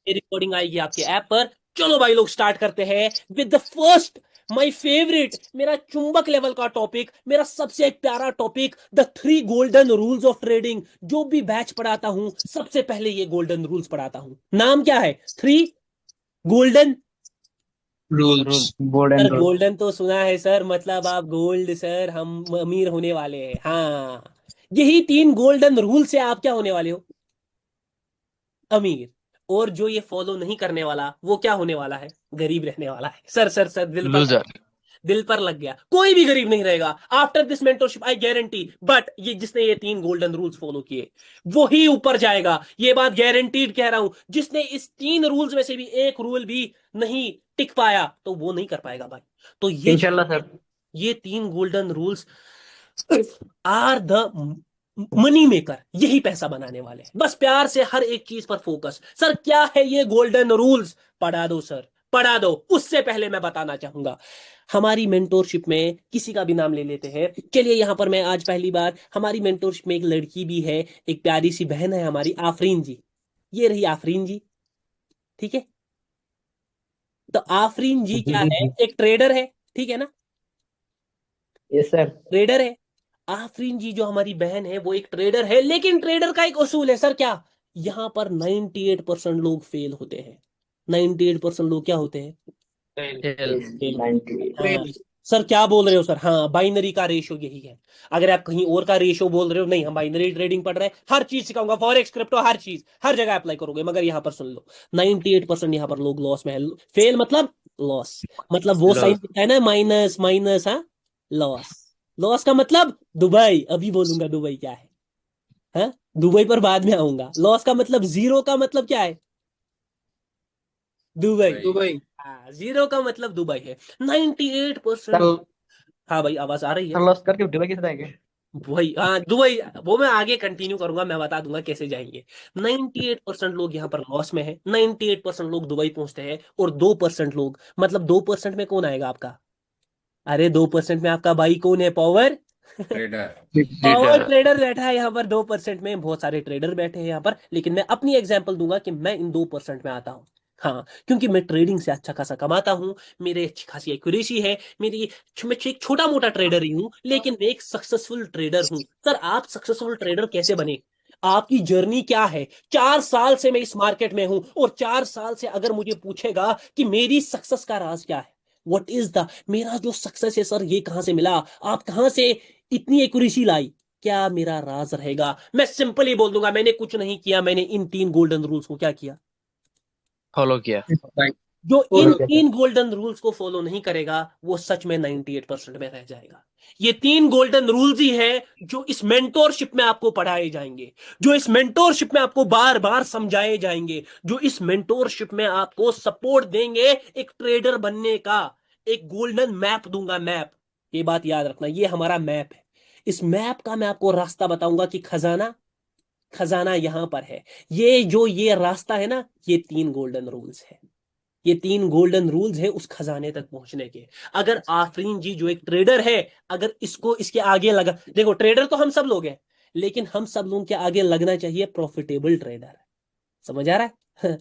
ये रिकॉर्डिंग आएगी आपके ऐप पर। चलो भाई लोग स्टार्ट करते हैं with the first, my favourite, मेरा चुंबक लेवल का टॉपिक, मेरा सबसे प्यारा topic, the 3 golden rules of trading. जो भी बैच पढ़ाता हूं सबसे पहले ये गोल्डन रूल्स पढ़ाता हूं। नाम क्या है? 3 golden. Rule rules. Golden sir rule. Golden तो सुना है सर, मतलब आप गोल्ड सर, हम अमीर होने वाले हैं। हाँ, यही 3 गोल्डन रूल से आप क्या होने वाले हो? अमीर। और जो ये फॉलो नहीं करने वाला वो क्या होने वाला है? गरीब रहने वाला है। सर सर सर, दिल पर लग लूजर। गया। दिल पर लग गया। कोई भी गरीब नहीं रहेगा after this mentorship, I guarantee. But ये जिसने ये 3 गोल्डन रूल्स फॉलो किए वो ही ऊपर जाएगा, ये बात गारंटीड कह रहा हूं। जिसने इस 3 रूल्स में से भी एक रूल भी नहीं टिक पाया तो वो नहीं कर पाएगा भाई। तो इंशाल्लाह सर। ये 3 golden rules are the money maker, यही पैसा बनाने वाले हैं। बस प्यार से हर एक चीज पर फोकस। सर क्या है ये गोल्डन रूल्स? पढ़ा दो सर, पढ़ा दो। उससे पहले मैं बताना चाहूंगा, हमारी मेंटोरशिप में किसी का भी नाम ले लेते हैं। चलिए यहां पर मैं आज पहली बार, हमारी मेंटोरशिप में एक लड़की भी है, एक प्यारी सी बहन है हमारी, आफरीन जी। ये रही आफरीन जी। ठीक है। तो आफरीन जी जी क्या जी है? जी। एक ट्रेडर है। ठीक है ना? Yes sir. ट्रेडर है। आफरीन जी जो हमारी बहन है वो एक ट्रेडर है, लेकिन ट्रेडर का एक उसूल है सर, क्या? यहां पर 98% लोग फेल होते हैं। 98% लोग क्या होते हैं? फेल। यस। फेल होते 90। हैं। हाँ सर, क्या बोल रहे हो सर? हाँ, बाइनरी का रेशो यही है। अगर आप कहीं और का रेशो बोल रहे हो, नहीं हम बाइनरी ट्रेडिंग पढ़ रहे हैं, हर चीज सिखाऊंगा, फॉरेक्स क्रिप्टो हर चीज हर जगह अप्लाई करोगे, मगर यहाँ पर सुन लो, 98% यहाँ पर लोग लॉस में है। फेल मतलब लॉस, मतलब वो साइन लॉस। दिखता है ना, माइनस माइनस, हाँ। लॉस। लॉस का मतलब दुबई, अभी बोलूंगा दुबई क्या है। हाँ, दुबई पर बाद में आऊंगा। लॉस का मतलब, जीरो का मतलब क्या है? दुबई। दुबई। हाँ, जीरो का मतलब दुबई है। 98%। सर हाँ भाई, आवाज आ रही है? सर लॉस करके दुबई कैसे जाएंगे? वही, हाँ दुबई। वो मैं आगे कंटिन्यू करूंगा, मैं बता दूंगा कैसे जाएंगे। 98% लोग यहाँ पर लॉस में है, 98% लोग दुबई पहुंचते हैं, और 2% लोग, मतलब 2% में कौन आएगा आपका? अरे 2% में आपका भाई कौन है? Power trader. Power trader. Trader बैठा है यहाँ पर 2% में। बहुत सारे ट्रेडर बैठे हैं यहाँ पर, लेकिन मैं अपनी एग्जांपल दूंगा कि मैं इन 2% में आता हूँ। हाँ, क्योंकि मैं ट्रेडिंग से अच्छा खासा कमाता हूँ, मेरे अच्छी खासी एक्यूरेसी है मेरी। मैं एक छोटा मोटा ट्रेडर ही हूँ, लेकिन मैं एक सक्सेसफुल ट्रेडर हूँ। सर आप सक्सेसफुल ट्रेडर कैसे बने? आपकी जर्नी क्या है? 4 साल से मैं इस मार्केट में हूं, और 4 साल से अगर मुझे पूछेगा कि मेरी सक्सेस का राज क्या है, व्हाट इज द, मेरा जो सक्सेस है सर, ये कहां से मिला, आप कहां से इतनी एक्यूरेसी लाई, क्या मेरा राज रहेगा? मैं सिंपल ही बोल दूंगा, मैंने कुछ नहीं किया, मैंने इन 3 गोल्डन रूल्स को क्या किया? फॉलो किया। जो इन फॉलो किया सर। 3 गोल्डन रूल्स को फॉलो नहीं करेगा वो सच में 98% में रह जाएगा। ये 3 गोल्डन रूल्स ही है जो इस मेंटोरशिप में आपको पढ़ाए जाएंगे, जो इस मेंटोरशिप में आपको बार बार समझाए जाएंगे, जो इस मेंटोरशिप में आपको सपोर्ट देंगे एक ट्रेडर बनने का। एक गोल्डन मैप दूंगा, मैप। ये बात याद रखना, ये हमारा मैप है। इस मैप का मैं आपको रास्ता बताऊंगा कि खजाना, खजाना यहां पर है। ये जो ये रास्ता है ना, ये 3 गोल्डन रूल्स है। ये 3 गोल्डन रूल्स है उस खजाने तक पहुंचने के। अगर आफरीन जी जो एक ट्रेडर है, अगर इसको इसके आगे लगा, देखो ट्रेडर तो हम सब लोग हैं, लेकिन हम सब लोगों के आगे लगना चाहिए प्रॉफिटेबल ट्रेडर। समझ आ रहा है?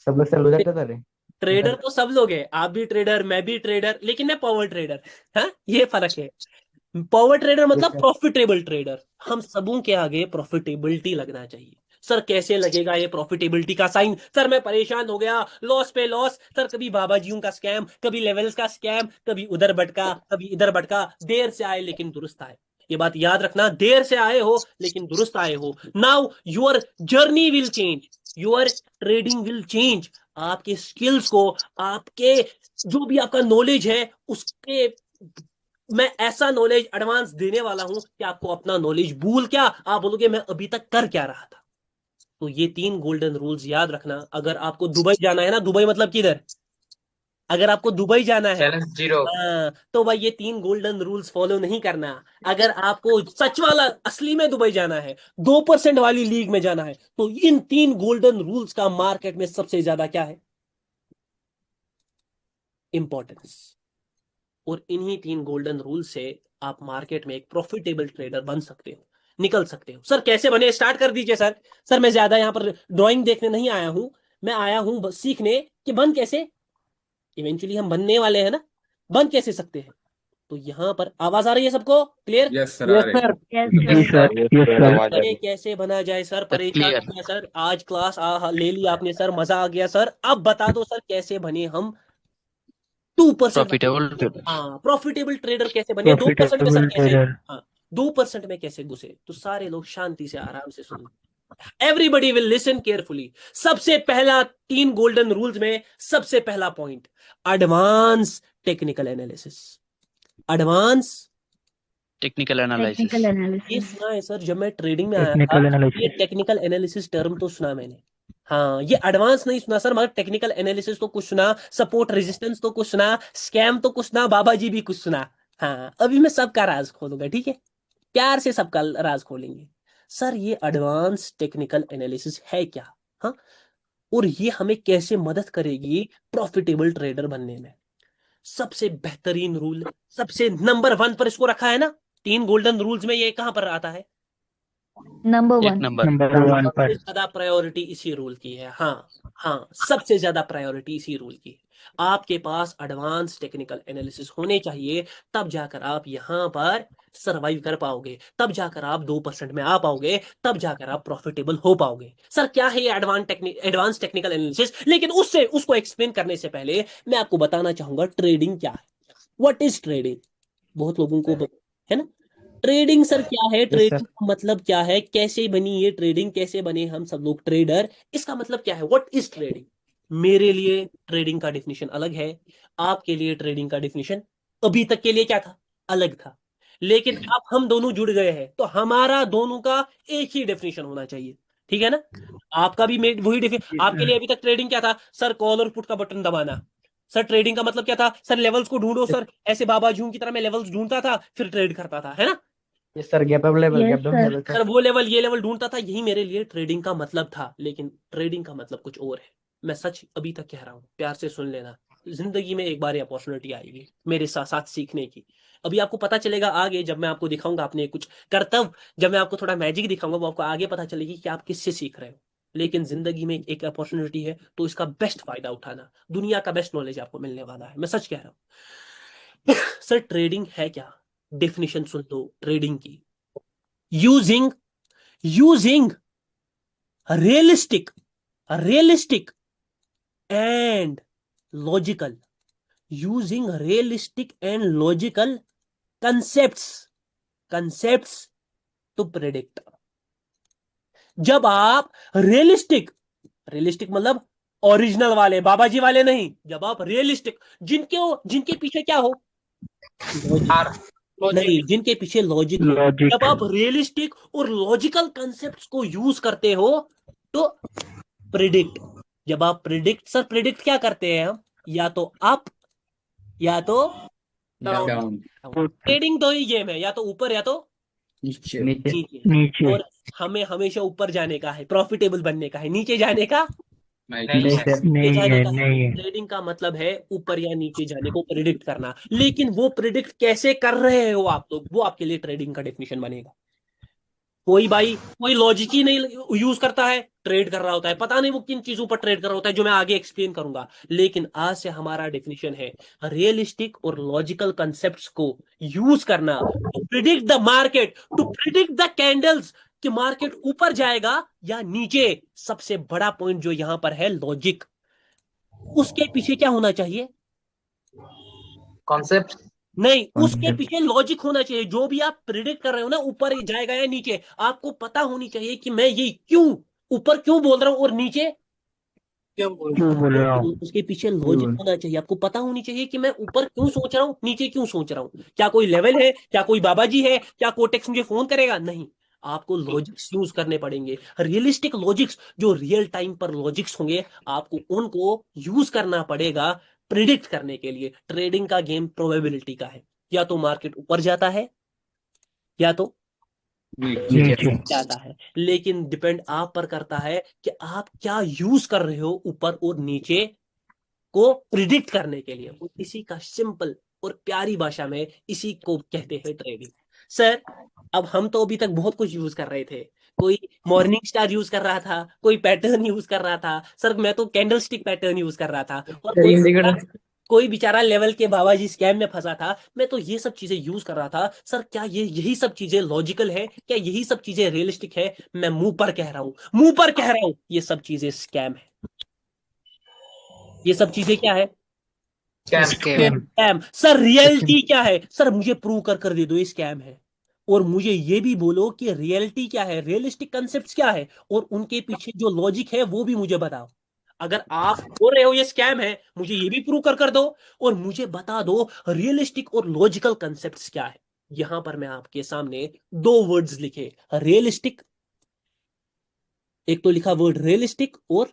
सब लोग सर लूजर कर रहे हैं। ट्रेडर तो सब लोग हैं, आप भी ट्रेडर, मैं भी ट्रेडर, लेकिन मैं पावर ट्रेडर। हाँ, ये फर्क है। पावर ट्रेडर यस मतलब सर। Profitable trader. हम सबों के आगे प्रॉफिटेबिलिटी लगना चाहिए। सर कैसे लगेगा ये प्रॉफिटेबिलिटी का साइन? सर मैं परेशान हो गया, लॉस पे लॉस। सर कभी बाबा जीओ का स्कैम, कभी लेवल्स का स्कैम, कभी उधर भटका, कभी इधर भटका। देर से आए लेकिन दुरुस्त आए। ये बात याद रखना, देर से आए हो लेकिन दुरुस्त आए हो। Now your journey will change, your trading will change. आपके स्किल्स को, आपके जो भी आपका नॉलेज है उसके, मैं ऐसा नॉलेज एडवांस देने वाला हूं कि आपको अपना नॉलेज भूल क्या, आप बोलोगे मैं अभी तक कर क्या रहा था। तो ये 3 गोल्डन रूल्स याद रखना। अगर आपको दुबई जाना है ना, दुबई मतलब किधर, अगर आपको दुबई जाना है, बैलेंस जीरो। हाँ, तो भाई ये 3 गोल्डन रूल्स फॉलो नहीं करना। अगर आपको सच वाला असली में दुबई जाना है, 2% वाली लीग में जाना है, तो इन 3 गोल्डन रूल्स का मार्केट में सबसे ज्यादा क्या है? इंपॉर्टेंस। और इन्हीं 3 गोल्डन रूल से आप मार्केट में एक प्रॉफिटेबल ट्रेडर बन सकते हो, निकल सकते हो। सर कैसे बने, स्टार्ट कर दीजिए सर। सर मैं ज्यादा यहाँ पर ड्राइंग देखने नहीं आया हूं, मैं आया हूं बस सीखने कि बन कैसे, इवेंचुअली हम बनने वाले हैं ना, बन कैसे सकते हैं। तो यहाँ पर आवाज आ रही है सबको क्लियर? यस सर यस आ रहे सर। यस जी सर। Sir, yes sir. आवाज आ ये रही कैसे बना जाए सर, सर परेशान हो क्लियर गया सर, आज क्लास ले ली आपने सर, मजा आ गया सर, अब बता दो सर कैसे बने हम 2%? प्रॉफिटेबल हाँ, प्रॉफिटेबल ट्रेडर कैसे बने 2% में सर, प्रॉफिटेबल कैसे? ट्रेडर। हाँ, 2% में कैसे घुसे? तो सारे लोग शांति से आराम से सुन, एवरीबडी विल लिसन केयरफुली। सबसे पहला 3 गोल्डन रूल्स में सबसे पहला point, advance technical analysis. Advance, technical analysis. Technical ये एनालिसिस। सुना है सर, जब मैं ट्रेडिंग में आया था, टेक्निकल ये एनालिसिस। टेक्निकल एनालिसिस टर्म तो सुना मैंने। हाँ, ये एडवांस नहीं सुना सर, मगर टेक्निकल एनालिसिस तो कुछ सुना, सपोर्ट रेजिस्टेंस तो कुछ सुना, स्कैम तो कुछ सुना, बाबा जी भी कुछ सुना। हाँ, अभी मैं सबका राज खोलूंगा, ठीक है? प्यार से सबका राज खोलेंगे। सर ये एडवांस टेक्निकल एनालिसिस है क्या? हाँ, और ये हमें कैसे मदद करेगी प्रॉफिटेबल ट्रेडर बनने में? सबसे बेहतरीन रूल, सबसे नंबर 1 पर इसको रखा है ना, 3 गोल्डन रूल्स में ये कहां पर आता है? नंबर एक 1। नंबर नंबर 1 सबसे पर। ज्यादा प्रायोरिटी इसी रूल की है। हाँ, हाँ, सबसे ज्यादा प्रायोरिटी इसी रूल की है। आपके पास एडवांस टेक्निकल एनालिसिस होने चाहिए, तब जाकर आप यहां पर सरवाइव कर पाओगे, तब जाकर आप 2% में आ पाओगे, तब जाकर आप प्रॉफिटेबल हो पाओगे। सर क्या है ये एडवांस टेक्निकल एनालिसिस? लेकिन उससे उसको एक्सप्लेन करने से पहले मैं आपको बताना चाहूंगा ट्रेडिंग क्या है। What is trading? बहुत लोगों को है ना, ट्रेडिंग सर क्या है, यस सर। ट्रेडिंग का मतलब क्या है, कैसे बनी ये ट्रेडिंग, कैसे बने हम सब लोग ट्रेडर, इसका मतलब क्या है, व्हाट इज ट्रेडिंग? मेरे लिए ट्रेडिंग का डिफिनेशन अलग है, आपके लिए ट्रेडिंग का डिफिनेशन अभी तक के लिए क्या था, अलग था। लेकिन अब हम दोनों जुड़ गए हैं तो हमारा दोनों का एक ही डेफिनेशन होना चाहिए, ठीक है ना? आपका भी वही जी आपके सर। लिए अभी तक ट्रेडिंग क्या था सर? कॉल और पुट का बटन दबाना। सर ट्रेडिंग का मतलब क्या था सर? लेवल्स को ढूंढो सर, ऐसे बाबा जूम की तरह मैं लेवल्स ढूंढता था फिर ट्रेड करता था, है ना? Yes sir, gap up level, yes gap down sir. Level sir. Sir वो लेवल ये लेवल ढूंढता था, यही मेरे लिए ट्रेडिंग का मतलब था। लेकिन ट्रेडिंग का मतलब कुछ और है, मैं सच अभी तक कह रहा हूं, प्यार से सुन लेना। जिंदगी में एक बार ये अपॉर्चुनिटी आएगी मेरे साथ साथ सीखने की। अभी आपको पता चलेगा आगे, जब मैं आपको दिखाऊंगा अपने कुछ कर्तव्य, जब मैं आपको थोड़ा मैजिक दिखाऊंगा, वो आपको आगे पता चलेगी कि आप किससे सीख रहे हो। लेकिन जिंदगी में एक अपॉर्चुनिटी है, तो इसका बेस्ट फायदा उठाना, दुनिया का बेस्ट नॉलेज आपको मिलने वाला है, मैं सच कह रहा हूँ। सर ट्रेडिंग है क्या? डेफिनेशन सुन लो ट्रेडिंग की। Using using realistic and logical, using realistic and logical concepts to predict. जब आप रियलिस्टिक, रियलिस्टिक मतलब ओरिजिनल वाले, बाबा जी वाले नहीं, जब आप रियलिस्टिक, जिनके जिनके पीछे क्या हो, लॉजिक, नहीं, जिनके पीछे लॉजिक हो, जब लॉजिक। आप रियलिस्टिक और लॉजिकल कंसेप्ट्स को यूज करते हो तो प्रिडिक्ट, जब आप प्रिडिक्ट, सर प्रिडिक्ट क्या करते हैं हम? या तो अप या तो डाउन। Down put. ट्रेडिंग तो ही गेम है, या तो ऊपर या तो नीचे नीचे। नीचे। नीचे। और हमें हमेशा ऊपर जाने का है, प्रॉफिटेबल बनने का है, नीचे जाने का नहीं नहीं है सर, नीचे नहीं जाने है, का है। नहीं है। ट्रेडिंग का मतलब है ऊपर या नीचे जाने को प्रिडिक्ट करना। लेकिन वो प्रिडिक्ट कैसे कर रहे हो आप लोग, वो आपके लिए ट्रेडिंग का डेफिनेशन बनेगा। कोई भाई, कोई लॉजिक ही नहीं यूज करता है, ट्रेड कर रहा होता है, पता नहीं वो किन चीजों पर ट्रेड कर रहा होता है, जो मैं आगे एक्सप्लेन करूंगा। लेकिन आज से हमारा डेफिनेशन है रियलिस्टिक और लॉजिकल कंसेप्ट्स को यूज करना to predict the market, to predict the candles, कि मार्केट ऊपर जाएगा या नीचे। सबसे बड़ा पॉइंट जो यहां पर है, लॉजिक। उसके पीछे क्या होना चाहिए? कॉन्सेप्ट। नहीं, उसके कॉन्सेप्ट। पीछे लॉजिक होना चाहिए। जो भी आप प्रिडिक्ट कर रहे हो ना, ऊपर जाएगा या नीचे, आपको पता होनी चाहिए कि मैं ये क्यों ऊपर क्यों बोल रहा हूं और नीचे क्यों बोल रहा हूँ? उसके पीछे क्यों लॉजिक बोल। होना चाहिए। आपको पता होनी चाहिए कि मैं ऊपर क्यों सोच रहा हूँ, नीचे क्यों सोच रहा हूँ। क्या कोई लेवल है, क्या कोई बाबा जी है, क्या कोटेक्स मुझे फोन करेगा? नहीं, आपको लॉजिक्स यूज करने पड़ेंगे, रियलिस्टिक लॉजिक्स, जो रियल टाइम पर लॉजिक्स होंगे, आपको उनको यूज करना पड़ेगा प्रिडिक्ट करने के लिए। ट्रेडिंग का गेम प्रोबेबिलिटी का है, या तो मार्केट ऊपर जाता है या तो नीचे नीचे। जाता है। लेकिन डिपेंड आप पर करता है कि आप क्या यूज कर रहे हो ऊपर और नीचे को प्रिडिक्ट करने के लिए। और इसी का सिंपल और प्यारी भाषा में इसी को कहते हैं ट्रेडिंग। सर अब हम तो अभी तक बहुत कुछ यूज कर रहे थे, कोई मॉर्निंग स्टार यूज कर रहा था, कोई पैटर्न यूज कर रहा था सर, मैं तो कैंडल स्टिक पैटर्न यूज कर रहा था, और कोई बेचारा लेवल के बाबाजी स्कैम में फंसा था, मैं तो ये सब चीजें यूज कर रहा था सर। क्या ये यही सब चीजें लॉजिकल है? क्या यही सब चीजें रियलिस्टिक है? मैं मुंह पर कह रहा हूं, मुंह पर कह रहा हूं, ये सब चीजें स्कैम है। ये सब चीजें क्या है? स्कैम। सर रियलिटी क्या है? सर मुझे प्रूव कर कर दे दो ये स्कैम है, और मुझे ये भी बोलो कि रियलिटी क्या है, रियलिस्टिक कंसेप्ट क्या है, और उनके पीछे जो लॉजिक है वो भी मुझे बताओ। अगर आप बोल रहे हो ये स्कैम है, मुझे ये भी प्रूव कर कर दो, और मुझे बता दो रियलिस्टिक और लॉजिकल कंसेप्ट क्या है। यहां पर मैं आपके सामने दो वर्ड्स लिखे, रियलिस्टिक, एक तो लिखा वर्ड रियलिस्टिक और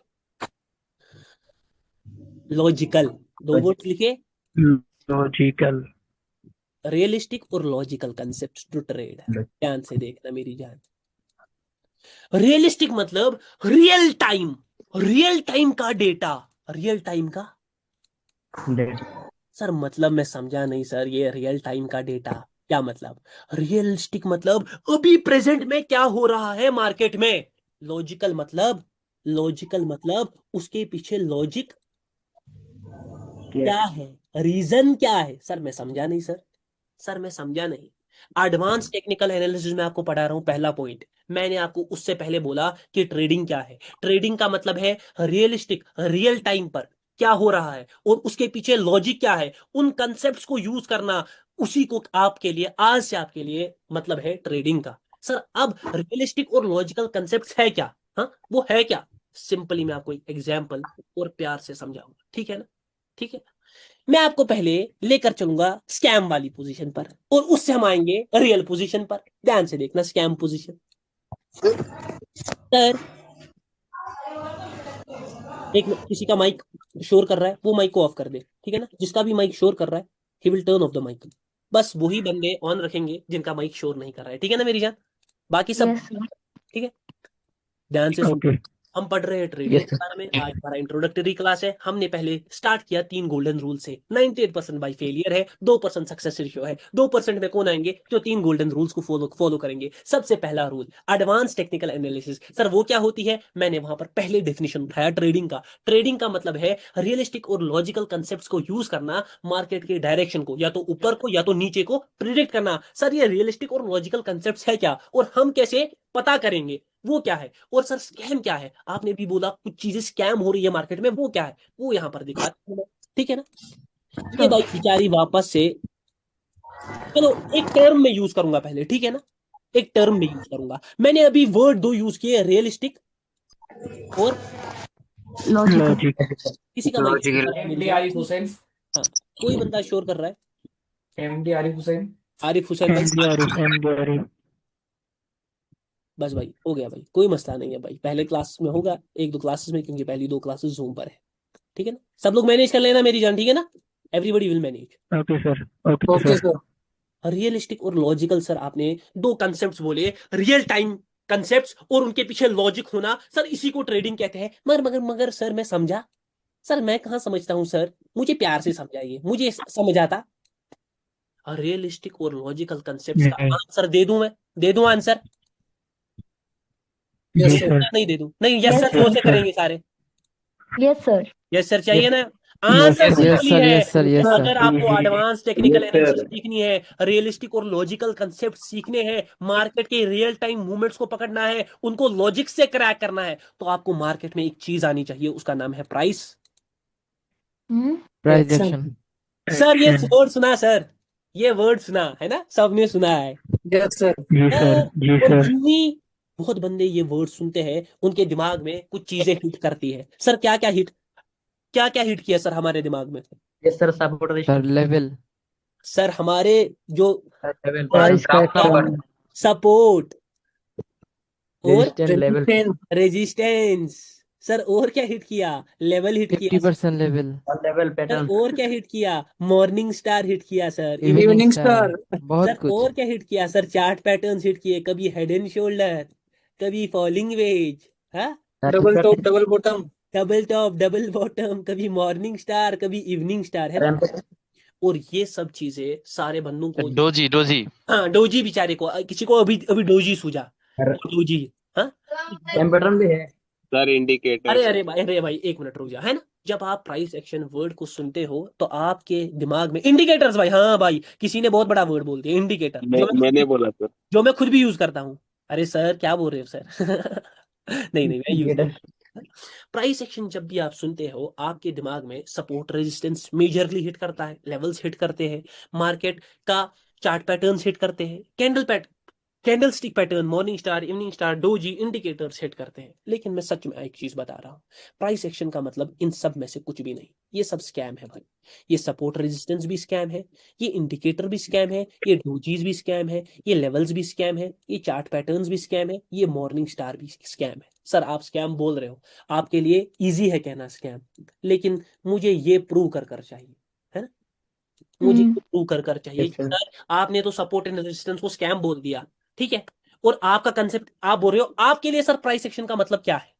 लॉजिकल, दो वर्ड्स लिखे, लॉजिकल। रियलिस्टिक और लॉजिकल कंसेप्ट टू ट्रेड। ध्यान से देखना मेरी जान। रियलिस्टिक मतलब रियल टाइम, रियल टाइम का डेटा, रियल टाइम का। सर मतलब मैं समझा नहीं सर, ये रियल टाइम का डेटा क्या मतलब? रियलिस्टिक मतलब अभी प्रेजेंट में क्या हो रहा है मार्केट में। लॉजिकल मतलब, लॉजिकल मतलब उसके पीछे लॉजिक क्या है, रीजन क्या है। सर मैं समझा नहीं सर, सर मैं समझा नहीं। एडवांस टेक्निकल एनालिसिस में आपको पढ़ा रहा हूं। पहला पॉइंट मैंने आपको उससे पहले बोला कि ट्रेडिंग क्या है। ट्रेडिंग का मतलब है रियलिस्टिक, रियल टाइम पर क्या हो रहा है और उसके पीछे लॉजिक क्या है, उन कंसेप्ट्स को यूज करना। उसी को आपके लिए, आज से आपके लिए मतलब है ट्रेडिंग का। सर अब रियलिस्टिक और लॉजिकल कंसेप्ट है क्या? हाँ वो है क्या? सिंपली मैं आपको एक एग्जाम्पल और प्यार से समझाऊंगा, ठीक है ना? ठीक है। मैं आपको पहले लेकर चलूंगा स्कैम वाली पोजीशन पर, और उससे हम आएंगे रियल पोजीशन पर। ध्यान से देखना स्कैम पोजीशन। सर एक किसी का माइक शोर कर रहा है, वो माइक को ऑफ कर दे, ठीक है ना? जिसका भी माइक शोर कर रहा है he will turn off the mic. बस वही बंदे ऑन रखेंगे जिनका माइक शोर नहीं कर रहा है, ठीक है ना मेरी जान? बाकी सब Yes, sir. ठीक है। ध्यान से सुन। ओके। हम पढ़ रहे हैं ट्रेडिंग के बारे में। आज हमारा इंट्रोडक्टरी क्लास है। हमने पहले स्टार्ट किया 3 गोल्डन रूल से। 98% बाई फेलियर है, 2% सक्सेस रेशियो है। 2% में कौन आएंगे जो 3 गोल्डन रूल्स को फॉलो फॉलो करेंगे? सबसे पहला rule advance technical analysis. Sir वो क्या होती है? मैंने वहां पर पहले डेफिनेशन उठाया ट्रेडिंग का। ट्रेडिंग का मतलब है रियलिस्टिक और लॉजिकल कंसेप्ट को यूज करना, मार्केट के डायरेक्शन को या तो ऊपर को या तो नीचे को प्रिडिक्ट करना। सर ये रियलिस्टिक और लॉजिकल कंसेप्ट है क्या, और हम कैसे पता करेंगे वो क्या है? और सर स्कैम क्या है? आपने भी बोला कुछ चीजें स्कैम हो रही है मार्केट में, वो क्या है? वो यहां पर दिखाता हूं मैं, ठीक है ना? ये भाई बेचारी वापस से, चलो एक टर्म में यूज करूंगा पहले, ठीक है ना? एक टर्म में यूज करूंगा। मैंने अभी वर्ड दो यूज किए, रियलिस्टिक और Logical. लॉजिक। किसी का माइक शोर कर रहा है मेरी एमडी जान? आरिफ हुसैन। हाँ कोई बंदा शोर कर रहा है? एमडी आरिफ हुसैन। आरिफ हुसैन भाई। एमडीआर। बस भाई हो गया भाई, कोई मसला नहीं है भाई। पहले क्लास में होगा, एक दो क्लासेस में, क्योंकि पहली 2 क्लासेस जूम पर है, ठीक है ना? सब लोग मैनेज कर लेना मेरी जान, ठीक है ना? Everybody will manage. Okay sir. Okay okay sir. Sir. Realistic और लॉजिकल सर आपने दो कंसेप्ट्स बोले, रियल टाइम कंसेप्ट्स और उनके पीछे लॉजिक होना। सर इसी को ट्रेडिंग कहते हैं। मगर मगर मगर सर मैं समझा? सर मैं कहाँ समझता हूँ सर, मुझे प्यार से समझाइए, मुझे समझ आता। रियलिस्टिक और लॉजिकल कंसेप्ट्स का नहीं। आंसर दे दूं मैं? दे दूं आंसर? जी यस सर। सर। नहीं दे दूं? नहीं, yes Yes, sir no sir. से करेंगे सारे। Yes, sir. यस सर चाहिए ना? Yes answer sir. Yes, simply sir. है। Yes, sir. Yes, sir. अगर आपको advance technical yes analysis sir. सीखनी है, रियलिस्टिक और लॉजिकल कंसेप्ट सीखने हैं, मार्केट के रियल टाइम मूवमेंट्स को पकड़ना है, उनको लॉजिक से क्रैक करना है, तो आपको मार्केट में एक चीज आनी चाहिए, उसका नाम है price. Hmm? Price action. Sir ये एक्शन। वर्ड सुना सर? ये वर्ड सुना है ना? सबने सुना है। Yes sir. जी सर। जी और सर। यूं ही बहुत बंदे ये वर्ड सुनते हैं, उनके दिमाग में कुछ चीजें हिट करती है। सर क्या क्या हिट, क्या क्या हिट किया सर हमारे दिमाग में? Yes sir. Support Sir, level. Sir हमारे जो लेवल। प्राइस का एक्शन। सपोर्ट और रेजिस्टेंट लेवल। रेजिस्टेंस। सर और क्या हिट किया? लेवल हिट किया sir. 50% level. Level sir pattern. और क्या हिट किया? मॉर्निंग स्टार हिट किया sir. Evening evening star. Star. Sir बहुत कुछ. और क्या हिट किया सर? चार्ट पैटर्न्स हिट किए, कभी हेड एंड शोल्डर, कभी फॉलिंग वेज, हाँ, double top double bottom. Double top double bottom, कभी मॉर्निंग स्टार, कभी इवनिंग स्टार, है ना? और ये सब चीजें सारे बंदों को, Doji, doji. हाँ डोजी बेचारे को, किसी को अभी अभी डोजी सूझा, डोजी, हाँ, टाइम पैटर्न भी है। सर इंडिकेटर अरे भाई एक मिनट रुक जा, है ना। जब आप प्राइस एक्शन वर्ड को सुनते हो तो आपके दिमाग में इंडिकेटर्स, भाई हाँ भाई, किसी ने बहुत बड़ा वर्ड बोल दिया इंडिकेटर, मैंने बोला सर। जो मैं खुद भी यूज करता हूँ। अरे सर क्या बोल रहे हो सर? नहीं नहीं, मैं यूज इंडिकेटर। प्राइस एक्शन जब भी आप सुनते हो आपके दिमाग में सपोर्ट रेजिस्टेंस मेजरली हिट करता है, लेवल्स हिट करते हैं, मार्केट का चार्ट पैटर्न्स हिट करते हैं, candle stick pattern, morning star, evening star, doji, indicators hit करते हैं। लेकिन मैं सच में एक चीज बता रहा हूँ, प्राइस एक्शन का मतलब इन सब में से कुछ भी नहीं। ये सब स्कैम है भाई। ये सपोर्ट रेजिस्टेंस भी स्कैम है, ये इंडिकेटर भी स्कैम है, ये डोजीज भी स्कैम है, ये लेवल्स भी स्कैम है, ये चार्ट पैटर्न्स भी स्कैम है, ये मॉर्निंग स्टार भी स्कैम है। सर आप स्कैम बोल रहे हो, आपके लिए इजी है कहना स्कैम, लेकिन मुझे ये प्रूव कर चाहिए, है ना। मुझे हम्म प्रूव कर चाहिए यस कि सर। सर आपने तो सपोर्ट एंड रेजिस्टेंस को स्कैम बोल दिया, ठीक है, और आपका कंसेप्ट आप बोल रहे हो, आपके लिए सर प्राइस एक्शन का मतलब क्या है।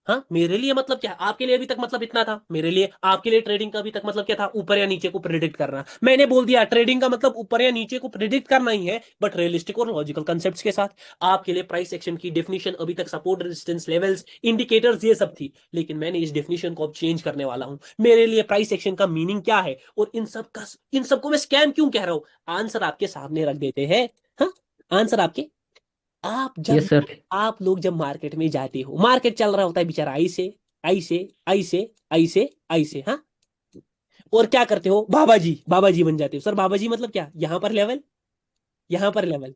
हाँ, मेरे लिए मतलब क्या है, आपके लिए अभी तक मतलब इतना था, मेरे लिए, आपके लिए ट्रेडिंग का अभी तक मतलब क्या था, ऊपर या नीचे को प्रिडिक्ट करना। मैंने बोल दिया ट्रेडिंग का मतलब ऊपर या नीचे को प्रिडिक्ट करना ही है, बट रियलिस्टिक और लॉजिकल कंसेप्ट्स के साथ। आपके लिए प्राइस एक्शन की डेफिनेशन अभी तक सपोर्ट, रेजिस्टेंस, लेवल्स, इंडिकेटर्स ये सब थी, लेकिन मैंने इस डेफिनेशन को अब चेंज करने वाला हूं। मेरे लिए प्राइस एक्शन का मीनिंग क्या है और इन सबको मैं स्कैम क्यों कह रहा हूं, आंसर आपके सामने रख देते हैं। हाँ, आंसर आपके, आप जब यस सर। आप लोग जब मार्केट में जाते हो, मार्केट चल रहा होता है बेचारा, ऐसे ऐसे ऐसे ऐसे ऐसे, हाँ, और क्या करते हो, बाबा जी बन जाते हो। सर बाबा जी मतलब क्या, यहाँ पर लेवल, यहाँ पर लेवल,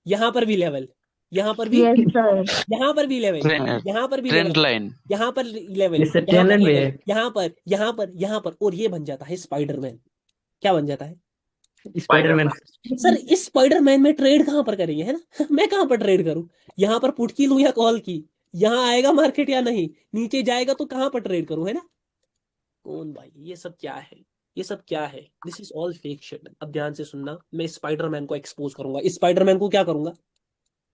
यहाँ पर भी लेवल, यहाँ पर भी, यस सर। यहाँ पर भी लेवल, ट्रेंड यहाँ पर भी ट्रेंड लेवल, लाइन। यहाँ पर लेवल, यस सर, यहाँ ट्रेन पर लाइन भी लेवल, है। यहाँ पर, और ये बन जाता है स्पाइडरमैन। क्या बन जाता है स्पाइडरमैन। सर। इस स्पाइडरमैन में ट्रेड कहाँ पर करेंगे, है ना। मैं कहाँ पर ट्रेड करूं, यहाँ पर पुट की लूं या कॉल की, यहाँ आएगा मार्केट या नहीं, नीचे जाएगा तो कहाँ पर ट्रेड करूं, है ना। कौन भाई, ये सब क्या है, ये सब क्या है, this is all fake shit. अब ध्यान से सुनना, मैं स्पाइडरमैन को एक्सपोज करूंगा, स्पाइडरमैन को क्या करूंगा,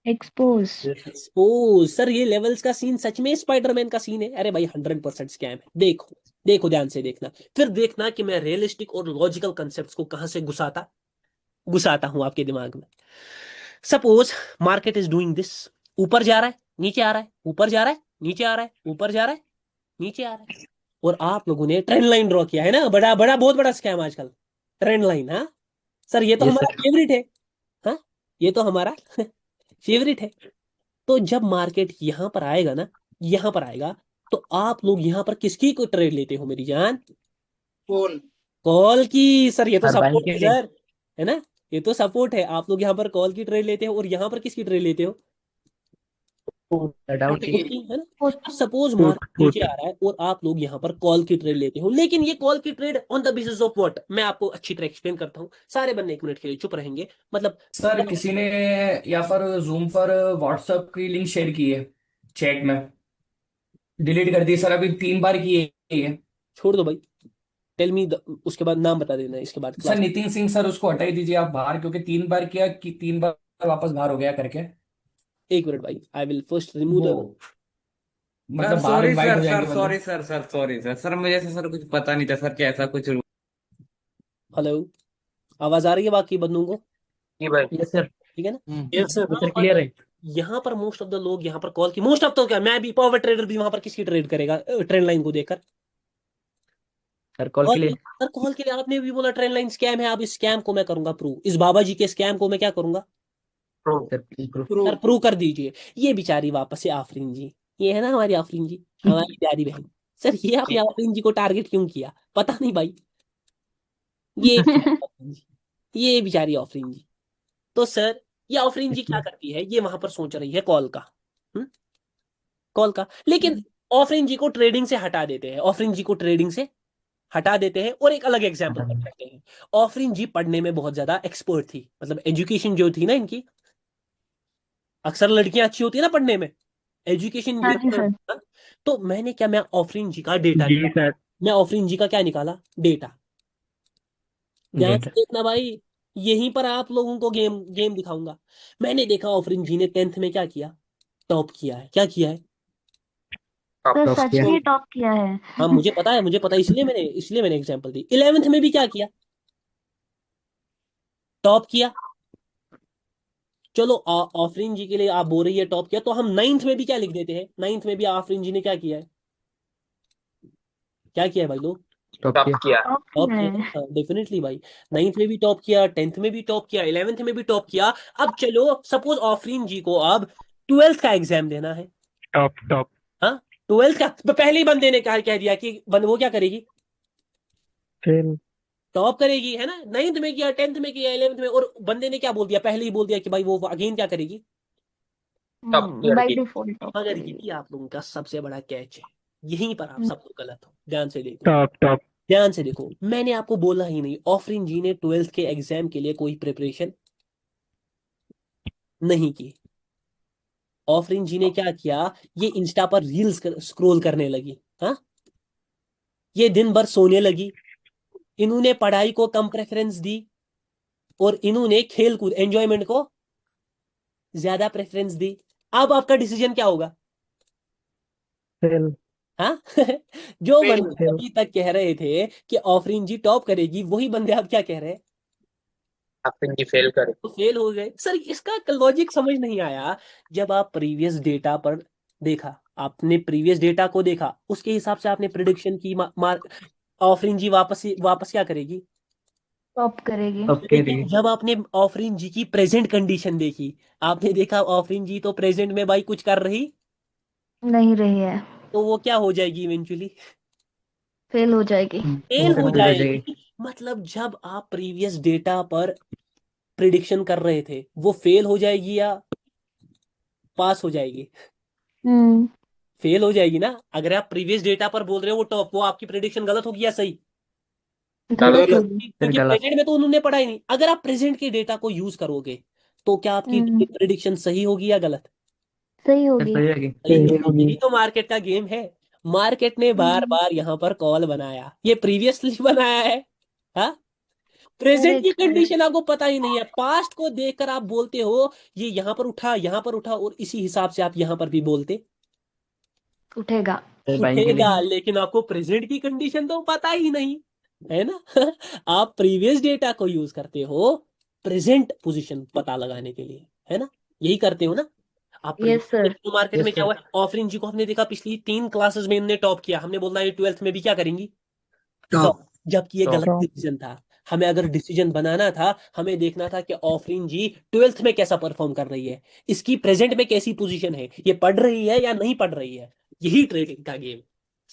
एक्सपोज। एक्सपोज। सर ये लेवल्स का सीन सच में स्पाइडरमैन का सीन है, अरे भाई 100% स्कैम है। देखो देखो ध्यान से देखना, फिर देखना कि मैं रियलिस्टिक और लॉजिकल कंसेप्ट को कहां से घुसाता घुसाता हूं आपके दिमाग में। Suppose market is doing this, ऊपर जा रहा है, नीचे आ रहा है, ऊपर जा रहा है, नीचे आ रहा है, ऊपर जा रहा है, नीचे आ रहा है, और आप लोगों ने ट्रेंड लाइन ड्रॉ किया है ना, बड़ा बड़ा बहुत बड़ा स्कैम आजकल, ट्रेंड लाइन। हाँ सर, ये तो यस हमारा सर। फेवरेट है। हाँ, ये तो हमारा फेवरेट है। तो जब मार्केट यहां पर आएगा ना, यहां पर आएगा, तो आप लोग यहां पर किसकी को ट्रेड लेते हो मेरी जान, कौन? कॉल की। सर ये तो हर बैंक सपोर्ट के है लिए। सर, है ना, ये तो सपोर्ट है। आप लोग यहाँ पर कॉल की ट्रेड लेते हो और यहाँ पर किसकी ट्रेड लेते हो, डाउन की। पुट की, है ना। पुट। अब सपोज पुट मार्केट नीचे पुट। आ रहा है और आप लोग यहाँ पर कॉल की ट्रेड लेते हो, लेकिन ये कॉल की trade on the basis of what, मैं आपको अच्छी तरह एक्सप्लेन करता हूँ। सारे बंदे एक मिनट के लिए चुप रहेंगे, मतलब सर किसी ने यहाँ पर जूम पर व्हाट्सएप की लिंक शेयर की है चैट में, डिलीट कर दी सर, अभी 3 बार की है। छोड़ दो भाई, टेल मी, उसके बाद नाम बता देना, इसके बाद sir class. Nitin Singh sir, उसको हटा ही दीजिए आप बाहर, क्योंकि 3 बार किया कि 3 बार वापस बाहर हो गया करके। एक मिनट भाई, आई विल फर्स्ट रिमूव वो द, मतलब बाहर सॉरी इनवाइट सर, हो जाएंगे बंदे। Sorry sir, sorry sir, sir मुझे से सर कुछ पता नहीं था सर कि ऐसा कुछ हेलो, आवाज आ रही है बाकी बंदों को, जी भाई। Yes sir. ठीक है ना। Yes sir. सर क्लियर है। यहाँ पर मोस्ट ऑफ द लोग, यहाँ पर कॉल की, मोस्ट ऑफ तो क्या, मैं भी पावर ट्रेडर भी वहां पर किसकी ट्रेड करेगा, ट्रेंड लाइन को देखकर। सर कॉल के और लिए। सर कॉल के लिए आपने भी बोला ट्रेंड लाइन स्कैम है, अब इस स्कैम को मैं करूंगा प्रूव, इस बाबा जी के स्कैम को मैं क्या करूंगा, सर प्रूफ। सर प्रूव कर दीजिए। ये बेचारी वापस से आफरीन जी, ये है ना हमारी आफरीन जी, हमारी प्यारी बहन। सर ये आपने आफरीन जी को टारगेट क्यों किया, पता नहीं भाई, ये बेचारी आफरीन जी, ये बेचारी आफरीन जी। तो सर ये आफरीन जी क्या करती है, ये वहां पर सोच रही है कॉल का, कॉल का, लेकिन ऑफरिन जी को ट्रेडिंग से हटा देते हैं, ऑफरिन जी को ट्रेडिंग से हटा देते हैं और एक अलग एग्जाम्पल पर करते हैं। ऑफरिन जी पढ़ने में बहुत ज्यादा एक्सपर्ट थी, मतलब एजुकेशन जो थी ना इनकी, अक्सर लड़कियां अच्छी होती है ना पढ़ने में, एजुकेशन हाँ ये जी सर। तो मैंने क्या, मैं ऑफरिन जी का डेटा जी निकाला, सर। मैं ऑफरिन जी का क्या निकाला, डेटा। ध्यान से डेटा। देखना भाई, यहीं पर आप लोगों को गेम गेम दिखाऊंगा। मैंने देखा ऑफरिन जी ने 10th में क्या किया, टॉप किया है, क्या किया है। सर टॉप सच किया। में ही टॉप किया है। हाँ मुझे पता है, इसलिए मैंने एग्जांपल दी। 11th में भी क्या किया, टॉप किया। चलो आफरीन जी के लिए आप बोल रही है टॉप किया, तो हम नाइन्थ में भी क्या लिख देते हैं, नाइन्थ में भी आफरीन जी ने क्या किया है, क्या किया है भाई लोग, टॉप टॉप किया। किया। टॉप टॉप किया किया है। ना, डेफिनेटली भाई। नाइन्थ में भी टॉप किया, टेंथ में भी टॉप किया, इलेवेंथ में भी टॉप किया। अब चलो सपोज आफरीन जी को अब ट्वेल्थ का एग्जाम देना है। टॉप टॉप हाँ, ट्वेल्थ का पहले ही बंदे ने कह दिया कि वो क्या करेगी, फेल। टॉप करेगी, है ना। नाइन्थ में किया, टेंथ में किया, इलेवेंथ में, और बंदे ने क्या बोल दिया, पहले ही बोल दिया कि भाई वो अगेन क्या करेगी। टॉप क्लियर बाय की। डिफॉल्ट टॉप मगर करेगी। यही आप लोगों का सबसे बड़ा कैच है, यहीं पर आप सब लोग गलत हो। ध्यान से देखो, टॉप टॉप ध्यान से देखो, मैंने आपको बोला ही नहीं आफरीन जी ने ट्वेल्थ के एग्जाम के लिए कोई प्रिपरेशन नहीं की। आफरीन जी ने क्या किया, ये इंस्टा पर रील्स स्क्रॉल करने लगी। हाँ, ये दिन भर सोने लगी, इन्होंने पढ़ाई को कम प्रेफरेंस दी, और इन्होंने खेल कूद एंजॉयमेंट को ज्यादा प्रेफरेंस दी। अब आपका डिसीजन क्या होगा। फेल। हाँ जो फेल। बंदे अभी तक कह रहे थे कि आफरीन जी टॉप करेगी, वही बंदे अब क्या कह रहे हैं, आफरीन जी फेल करे। तो फेल हो गए। सर इसका लॉजिक समझ नहीं आया। जब आप प्रीवियस डेटा पर देखा, आपने प्रीवियस डेटा को देखा, उसके हिसाब से आपने प्रिडिक्शन की, आफरीन जी वापस वापस क्या करेगी। टॉप करेगी। टॉप लेकिन करेगी। जब आपने आफरीन जी की प्रेजेंट कंडीशन देखी, आपने देखा आफरीन जी तो प्रेजेंट में भाई कुछ कर रही, नहीं रही है। तो वो क्या हो जाएगी इवेंचुअली, फेल हो जाएगी। फेल सर हो फेल हो जाएगी। जाएगी। मतलब जब आप प्रीवियस डेटा पर प्रिडिक्शन कर रहे थे, वो फेल हो जाएगी या पास हो जाएगी, हम्म। फेल हो जाएगी ना। अगर आप प्रीवियस डेटा पर बोल रहे हो वो टॉप, वो आपकी प्रिडिक्शन गलत होगी या सही, गलत गलत। होगी। फिर क्योंकि गलत। प्रेजेंट में तो उन्होंने पढ़ा ही नहीं। अगर आप प्रेजेंट के डेटा को यूज करोगे, तो क्या आपकी हम्म। प्रिडिक्शन सही होगी या गलत। सही फिर होगी। सही होगी। सही होगी। यही तो मार्केट का गेम है। मार्केट ने बार हम्म। बार यहाँ पर कॉल बनाया, ये प्रीवियसली बनाया है। हाँ, प्रेजेंट की करेक्ट करेक्ट। कंडीशन आपको पता ही नहीं है, पास्ट को देखकर आप बोलते हो ये यहाँ पर उठा, यहाँ पर उठा, और इसी हिसाब से आप यहाँ पर भी बोलते उठेगा। फिर बाइंग के उठेगा। लिए। लेकिन आपको प्रेजेंट की कंडीशन तो पता ही नहीं, है ना आप प्रीवियस डेटा को यूज करते हो प्रेजेंट पोजीशन पता लगाने के लिए, है ना, यही करते हो ना आप। Yes sir. प्रीवियस मार्केट में यस क्या सर। हुआ है, ऑफरिन जी को हमने देखा पिछली 3 क्लासेस में इनने टॉप किया, हमने बोलना ये ट्वेल्थ में भी क्या करेंगी, टॉप। जबकि ये टॉप। गलत डिसीजन था। हमें अगर डिसीजन बनाना था, हमें देखना था कि ऑफरीन जी ट्वेल्थ में कैसा परफॉर्म कर रही है, इसकी प्रेजेंट में कैसी पोजीशन है, ये पढ़ रही है या नहीं पढ़ रही है। यही ट्रेडिंग का गेम।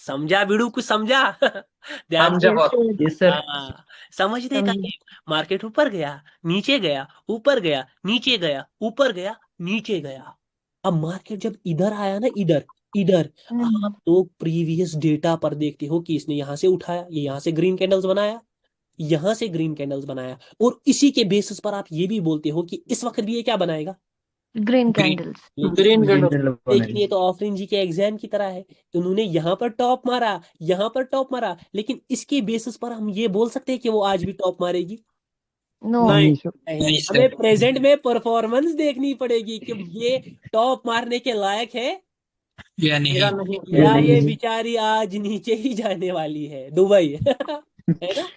समझा बिड़ू, कुछ समझा ध्यान हम से। जब यस सर। Yes sir. हाँ, समझने का समझी। गेम। मार्केट ऊपर गया, नीचे गया, ऊपर गया, नीचे गया, ऊपर गया, नीचे गया। अब मार्केट जब इधर आया ना, इधर इधर, हम्म। आप लोग प्रीवियस डेटा पर देखते हो कि इसने यहां से उठाया, ये यहां से ग्रीन कैंडल्स बनाया, यहां से ग्रीन कैंडल्स बनाया, और इसी के बेसिस पर आप ये भी बोलते हो कि इस वक्त भी ये क्या बनाएगा, ग्रीन ग्रीन कैंडल्स। लेकिन ग्रीन कैंडल लेकिन बनेगी। ये तो ऑफरिन जी के एग्जाम की तरह है। उन्होंने यहाँ पर टॉप मारा, यहाँ पर टॉप मारा, लेकिन इसके बेसिस पर हम ये बोल सकते हैं कि वो आज भी टॉप मारेगी। नो। नहीं, नहीं सर। नहीं, नहीं हमें सर। प्रेजेंट में परफॉर्मेंस देखनी पड़ेगी कि ये टॉप मारने के लायक है या नहीं। या या ये नहीं। बेचारी आज नीचे ही जाने वाली है, दुबई है ना,